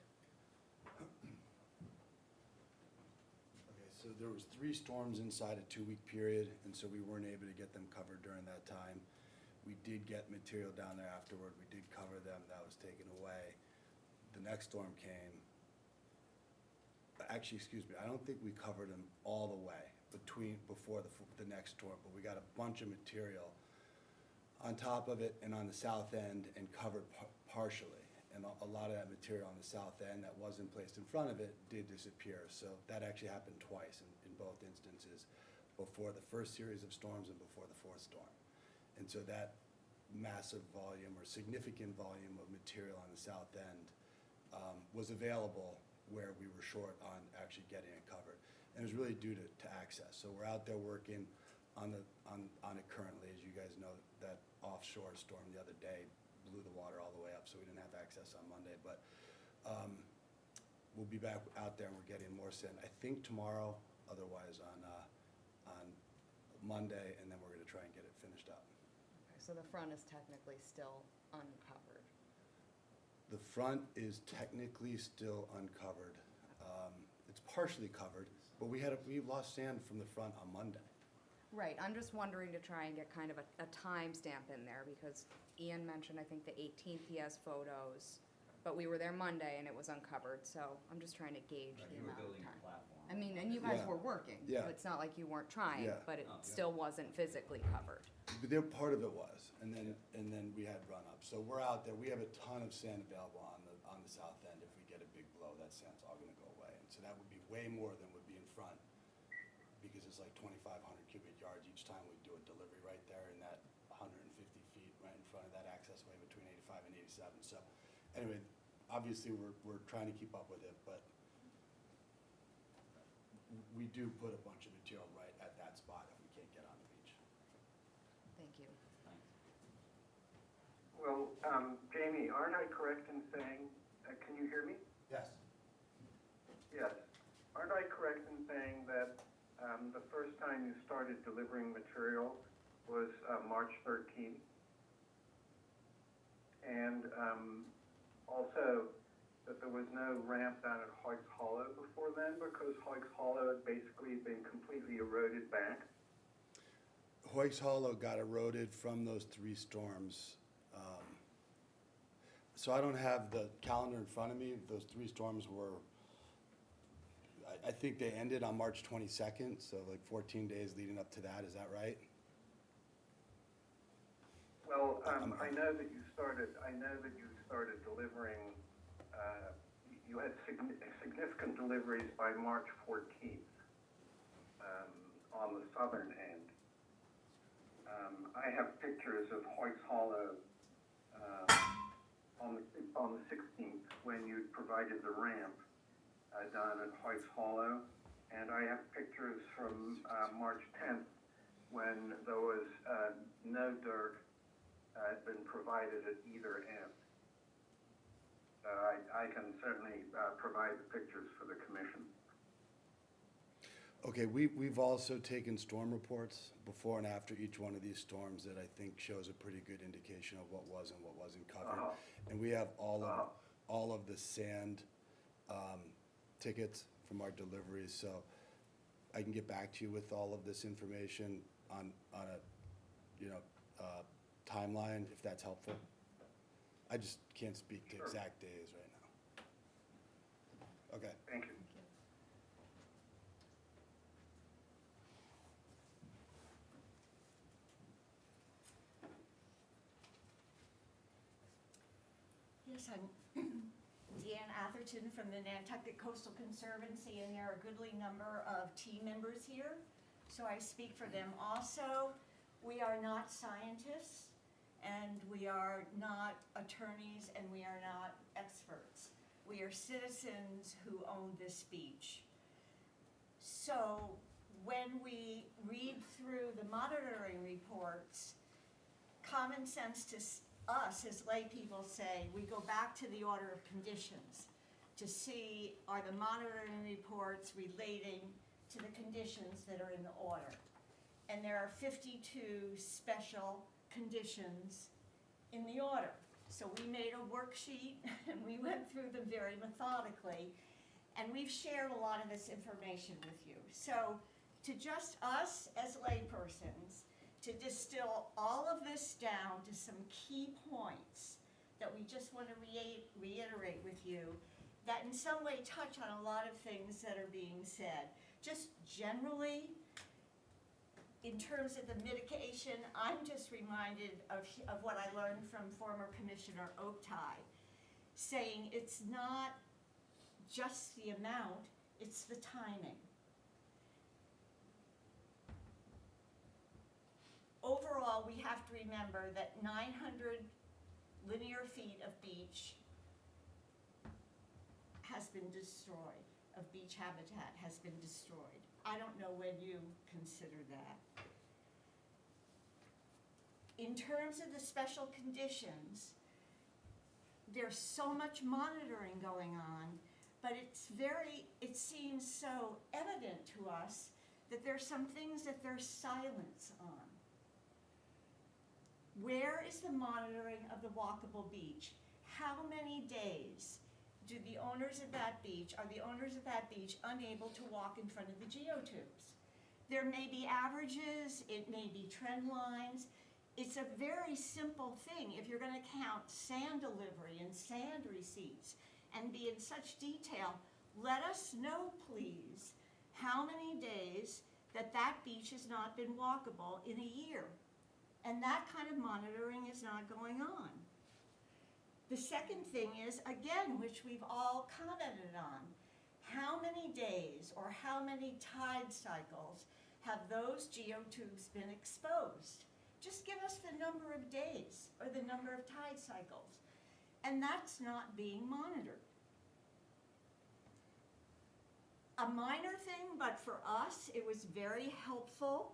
Okay, so there was 3 storms inside a 2-week period, and so we weren't able to get them covered during that time. We did get material down there afterward. We did cover them. That was taken away. The next storm came. Actually, excuse me, I don't think we covered them all the way before the next storm, but we got a bunch of material on top of it and on the south end and covered partially. And a lot of that material on the south end that wasn't placed in front of it did disappear. So that actually happened twice in both instances, before the first series of storms and before the 4th storm. And so that massive volume or significant volume of material on the south end was available where we were short on actually getting it covered. And it was really due to access. So we're out there working on it currently. As you guys know, that offshore storm the other day blew the water all the way up, so we didn't have access on Monday. But we'll be back out there and we're getting more sand, I think tomorrow, otherwise on Monday, and then we're gonna try and get it finished up. Okay, so the front is technically still uncovered. The front is technically still uncovered. It's partially covered, but we lost sand from the front on Monday. Right, I'm just wondering to try and get kind of a timestamp in there, because Ian mentioned, I think, the 18th he has photos, but we were there Monday and it was uncovered, so I'm just trying to gauge Right, the you were amount of building a time. platform. I mean, and you guys Yeah. were working, Yeah. so it's not like you weren't trying, Yeah. but it Oh, yeah. still wasn't physically covered. But there, part of it was, and then we had run-ups. So we're out there, we have a ton of sand available on the south end. If we get a big blow, that sand's all gonna go away. And so that would be way more than would be in front, because it's like 2,500 cubic yards each time we do a delivery right there in that 150 feet right in front of that access way between 85 and 87. So anyway, obviously, we're trying to keep up with it, but we do put a bunch of material right at that spot if we can't get on the beach. Thank you. Thanks. Well, Jamie, aren't I correct in saying, can you hear me? Yes. Yes. Aren't I correct in saying that the first time you started delivering material was March 13th? And also that there was no ramp down at Hoyts Hollow before then, because Hoyts Hollow had basically been completely eroded back? Hoyts Hollow got eroded from those 3 storms. So I don't have the calendar in front of me. Those 3 storms were, I think they ended on March 22nd, so like 14 days leading up to that. Is that right? Well, I know that you started delivering, you had significant deliveries by March 14th on the southern end. I have pictures of Hoyts Hollow on the 16th when you provided the ramp down at Hoyts Hollow, and I have pictures from March 10th when there was no dirt had been provided at either end. I can certainly provide the pictures for the commission. Okay, we've also taken storm reports before and after each one of these storms that I think shows a pretty good indication of what was and what wasn't covered. And we have all of the sand tickets from our deliveries, so I can get back to you with all of this information on a timeline, if that's helpful. I just can't speak to exact days right now. Okay. Thank you. Yes, I'm Deanne Atherton from the Nantucket Coastal Conservancy, and there are a goodly number of team members here, so I speak for them also. We are not scientists, and we are not attorneys, and we are not experts. We are citizens who own this beach. So when we read through the monitoring reports, common sense to us as lay people say, we go back to the order of conditions to see, are the monitoring reports relating to the conditions that are in the order. And there are 52 special conditions in the order. So we made a worksheet and we went through them very methodically, and we've shared a lot of this information with you. So to just us as laypersons, to distill all of this down to some key points that we just want to reiterate with you, that in some way touch on a lot of things that are being said. Just generally, in terms of the mitigation, I'm just reminded of what I learned from former Commissioner Oaktie, saying it's not just the amount, it's the timing. Overall, we have to remember that 900 linear feet of beach has been destroyed, of beach habitat has been destroyed. I don't know when you consider that. In terms of the special conditions, there's so much monitoring going on, but it seems so evident to us that there's some things that there's silence on. Where is the monitoring of the walkable beach? How many days are the owners of that beach unable to walk in front of the geotubes? There may be averages, it may be trend lines. It's a very simple thing. If you're gonna count sand delivery and sand receipts and be in such detail, let us know, please, how many days that beach has not been walkable in a year. And that kind of monitoring is not going on. The second thing is, again, which we've all commented on, how many days or how many tide cycles have those geotubes been exposed? Just give us the number of days or the number of tide cycles. And that's not being monitored. A minor thing, but for us, it was very helpful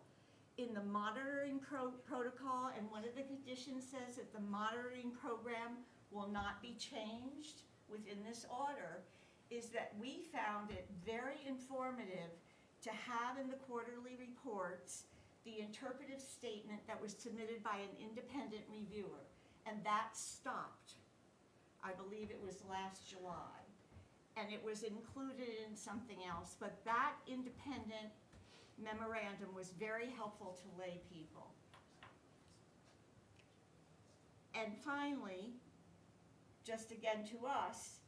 in the monitoring protocol, and one of the conditions says that the monitoring program will not be changed within this order, is that we found it very informative to have in the quarterly reports the interpretive statement that was submitted by an independent reviewer, and that stopped. I believe it was last July. And it was included in something else, but that independent memorandum was very helpful to lay people. And finally, just again to us,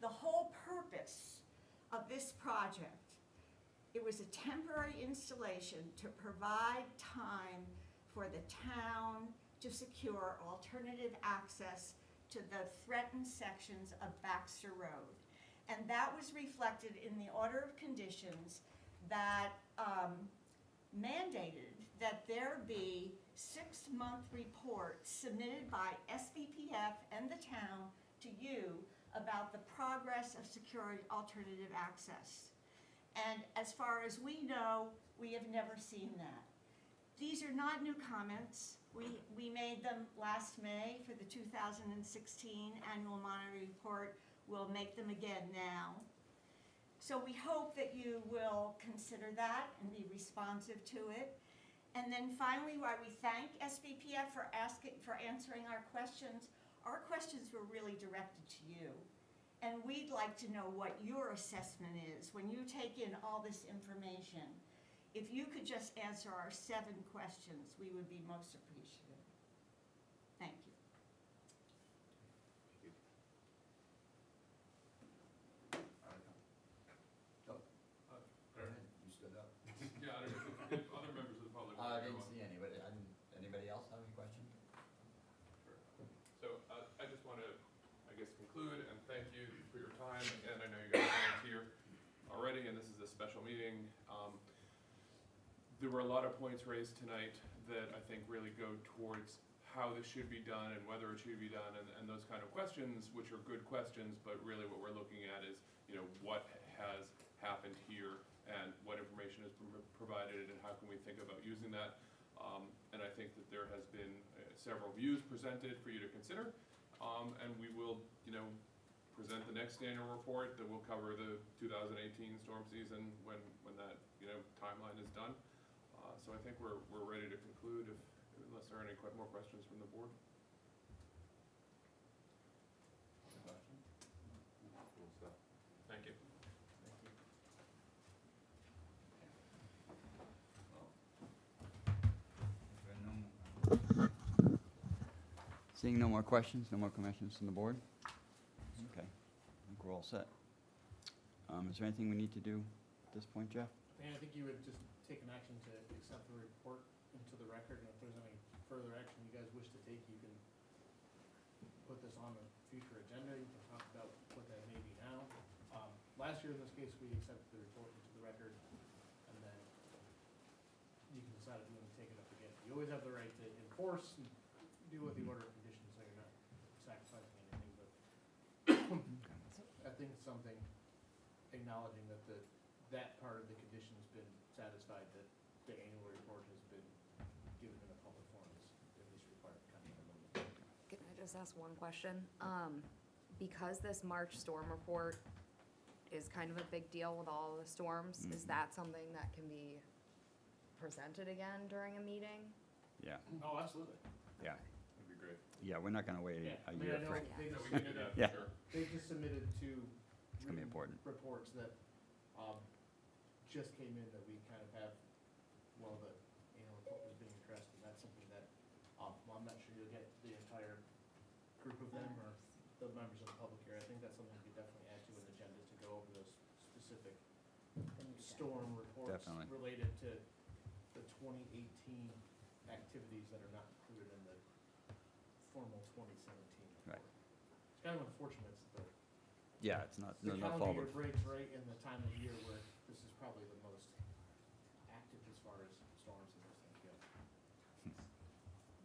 the whole purpose of this project, it was a temporary installation to provide time for the town to secure alternative access to the threatened sections of Baxter Road. And that was reflected in the order of conditions that mandated that there be 6-month reports submitted by SBPF and the town to you about the progress of securing alternative access. And as far as we know, we have never seen that. These are not new comments. We made them last May for the 2016 annual monitoring report. We'll make them again now. So we hope that you will consider that and be responsive to it. And then finally, while we thank SBPF for answering our questions were really directed to you. And we'd like to know what your assessment is when you take in all this information. If you could just answer our 7 questions, we would be most appreciative. Thank you. You stood up. Yeah, I don't know if other members of the public. I didn't see anybody. Anybody else have any questions? Sure. So I just want to, I guess, conclude and thank you for your time. And I know you guys volunteer already, and this is a special meeting. There were a lot of points raised tonight that I think really go towards how this should be done and whether it should be done and those kind of questions, which are good questions, but really what we're looking at is, you know, what has happened here and what information has been provided and how can we think about using that. And I think that there has been several views presented for you to consider. And we will, you know, present the next annual report that will cover the 2018 storm season when that, you know, timeline is done. So I think we're ready to conclude unless there are any more questions from the board. Cool stuff. Thank you. Seeing no more questions, no more questions from the board? Okay, I think we're all set. Is there anything we need to do at this point, Jeff? And I think you would just take an action to accept the report into the record, and if there's any further action you guys wish to take, you can put this on a future agenda. You can talk about what that may be now. Last year in this case, we accepted the report into the record, and then you can decide if you want to take it up again. You always have the right to enforce and deal with the order of conditions, so you're not sacrificing anything, but I think it's something acknowledging that that part of the condition has been satisfied, that the annual report has been given in a public forum is at least required kind of minimum. Can I just ask one question? Because this March storm report is kind of a big deal with all the storms, is that something that can be presented again during a meeting? Yeah. Oh, absolutely. Yeah. That'd be great. Yeah, we're not gonna wait Yeah, a I mean, year I know for. they No, just we can do that, Yeah. sure. They just submitted 2 It's gonna be important. reports that just came in that we kind of have, well, the annual report was being addressed, and that's something that, well, I'm not sure you'll get the entire group of them or the members of the public here. I think that's something we could definitely add to an agenda to go over those specific storm reports Definitely. related to the 2018 activities that are not included in the formal 2017 report. Right. It's kind of unfortunate that Yeah, it's not, the no calendar fault year of, breaks right in the time of year where this is probably the most active as far as storms and those things go.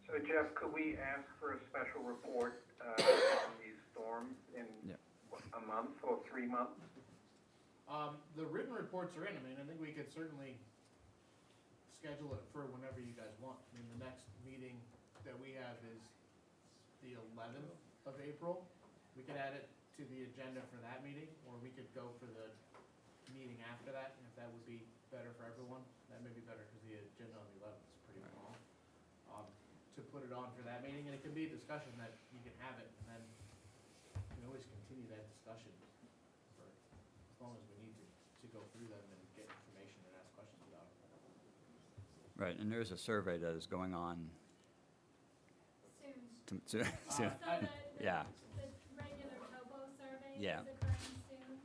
So Jeff, could we ask for a special report on these storms in Yeah. a month or 3 months? The written reports are in. I mean, I think we could certainly schedule it for whenever you guys want. I mean, the next meeting that we have is the 11th of April. We could add it to the agenda for that meeting, or we could go for the meeting after that, and if that would be better for everyone. That may be better because the agenda on the 11th is pretty long. To put it on for that meeting, and it can be a discussion that you can have it, and then you can always continue that discussion for as long as we need to go through them and get information and ask questions about it. right, and there's a survey that is going on. Soon. Soon. So Yeah. the regular Topo survey Yeah. is occurring soon.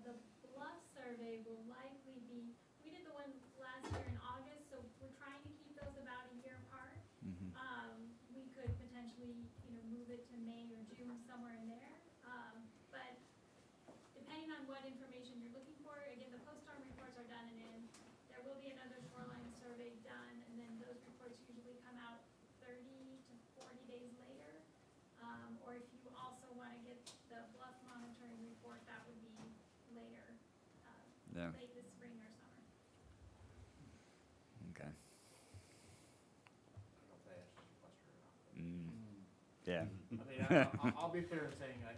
The bluff survey will likely be, we did the one last year in August, so we're trying to keep those about a year apart. Mhm. We could potentially, move it to May or June, somewhere in there. But depending on what information you're looking for, again, the post-storm reports are done and in. There will be another shoreline survey done, and then those reports usually come out 30 to 40 days later. Or if you also want to get the bluff monitoring report, that would be later, Yeah. late this spring or summer. Okay. I don't know if that answers your question or not. Yeah. I mean, I'll be fair in saying I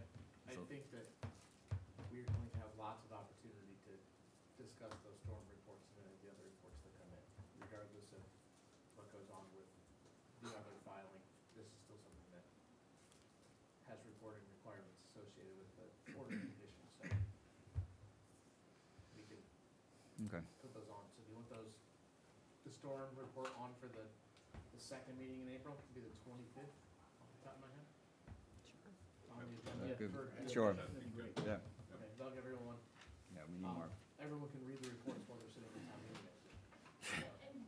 think that we're going to have lots of opportunity to discuss those storm reports and any of the other reports that come in, regardless of what goes on with the other filing. This is still something that has reporting requirements associated with the order conditions, so we can Okay. put those on. So do you want the storm report on for the second meeting in April? It'll be the 25th, off the top of my head? On the agenda Good. for- Sure. That'd be great. Yeah. Okay, Doug, everyone, Yeah, we need more. everyone can read the reports while they're sitting in town meeting. And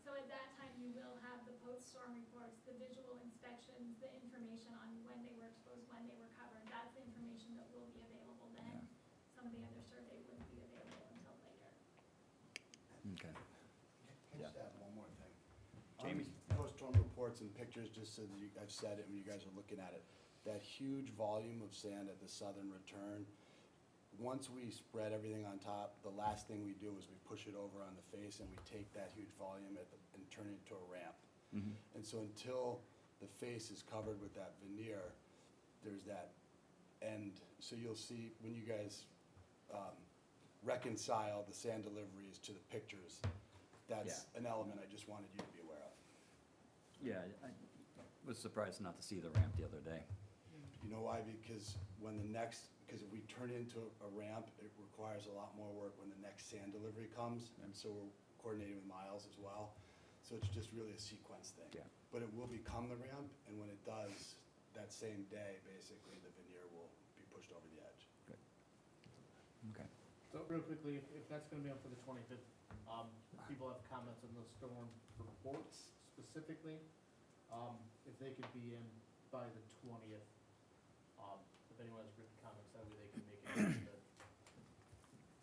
so at that time, you will have the post-storm reports, the visual inspections, the information on when they were exposed, when they were covered. That's the information that will be available then. Some of the other survey wouldn't be available until later. Okay. Can I just Yeah. add one more thing? Jamie? Post-storm reports and pictures, just so that I've said it when you guys are looking at it, that huge volume of sand at the southern return, once we spread everything on top, the last thing we do is we push it over on the face and we take that huge volume and turn it into a ramp. Mhm. And so until the face is covered with that veneer, there's that end. So you'll see when you guys reconcile the sand deliveries to the pictures, that's an element I just wanted you to be aware of. Yeah, I was surprised not to see the ramp the other day. You know why? Because because if we turn it into a ramp, it requires a lot more work when the next sand delivery comes, and so we're coordinating with Miles as well. So it's just really a sequence thing. Yeah. But it will become the ramp, and when it does, that same day, basically, the veneer will be pushed over the edge. Okay. So real quickly, if that's gonna be on for the 25th, people have comments on those storm reports specifically. If they could be in by the 20th, if anyone has written comments, that way they can make it into the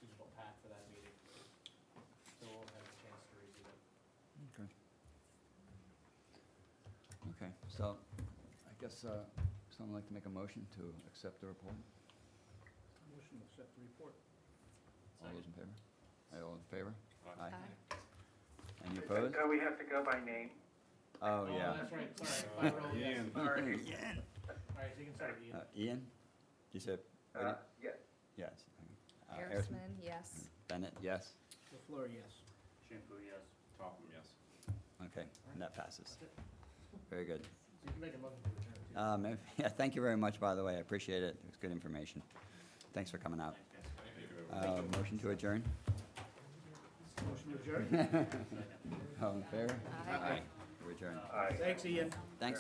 digital pack for that meeting. So we'll have a chance to review it. Okay. Okay, so I guess someone like to make a motion to accept the report? Motion to accept the report. All those in favor? All in favor? Aye. Aye. Any opposed? Do we have to go by name? Oh, Oh, yeah. that's right, sorry. By roll, yes. Ian. Sorry. Ian. All right, so you can start, Ian. Ian? You said? Yes. Yes. Harrisman, yes. Bennett, yes? LaFleur, yes. Shampoo, yes. Topham, yes. Okay, and that passes. Very good. So you can make a motion to adjourn, too. Yeah, thank you very much, by the way, I appreciate it, it was good information. Thanks for coming out. Thank you. Motion to adjourn? Motion to adjourn? All in favor? Aye. We're adjourned. Aye. Thanks, Ian. Thanks.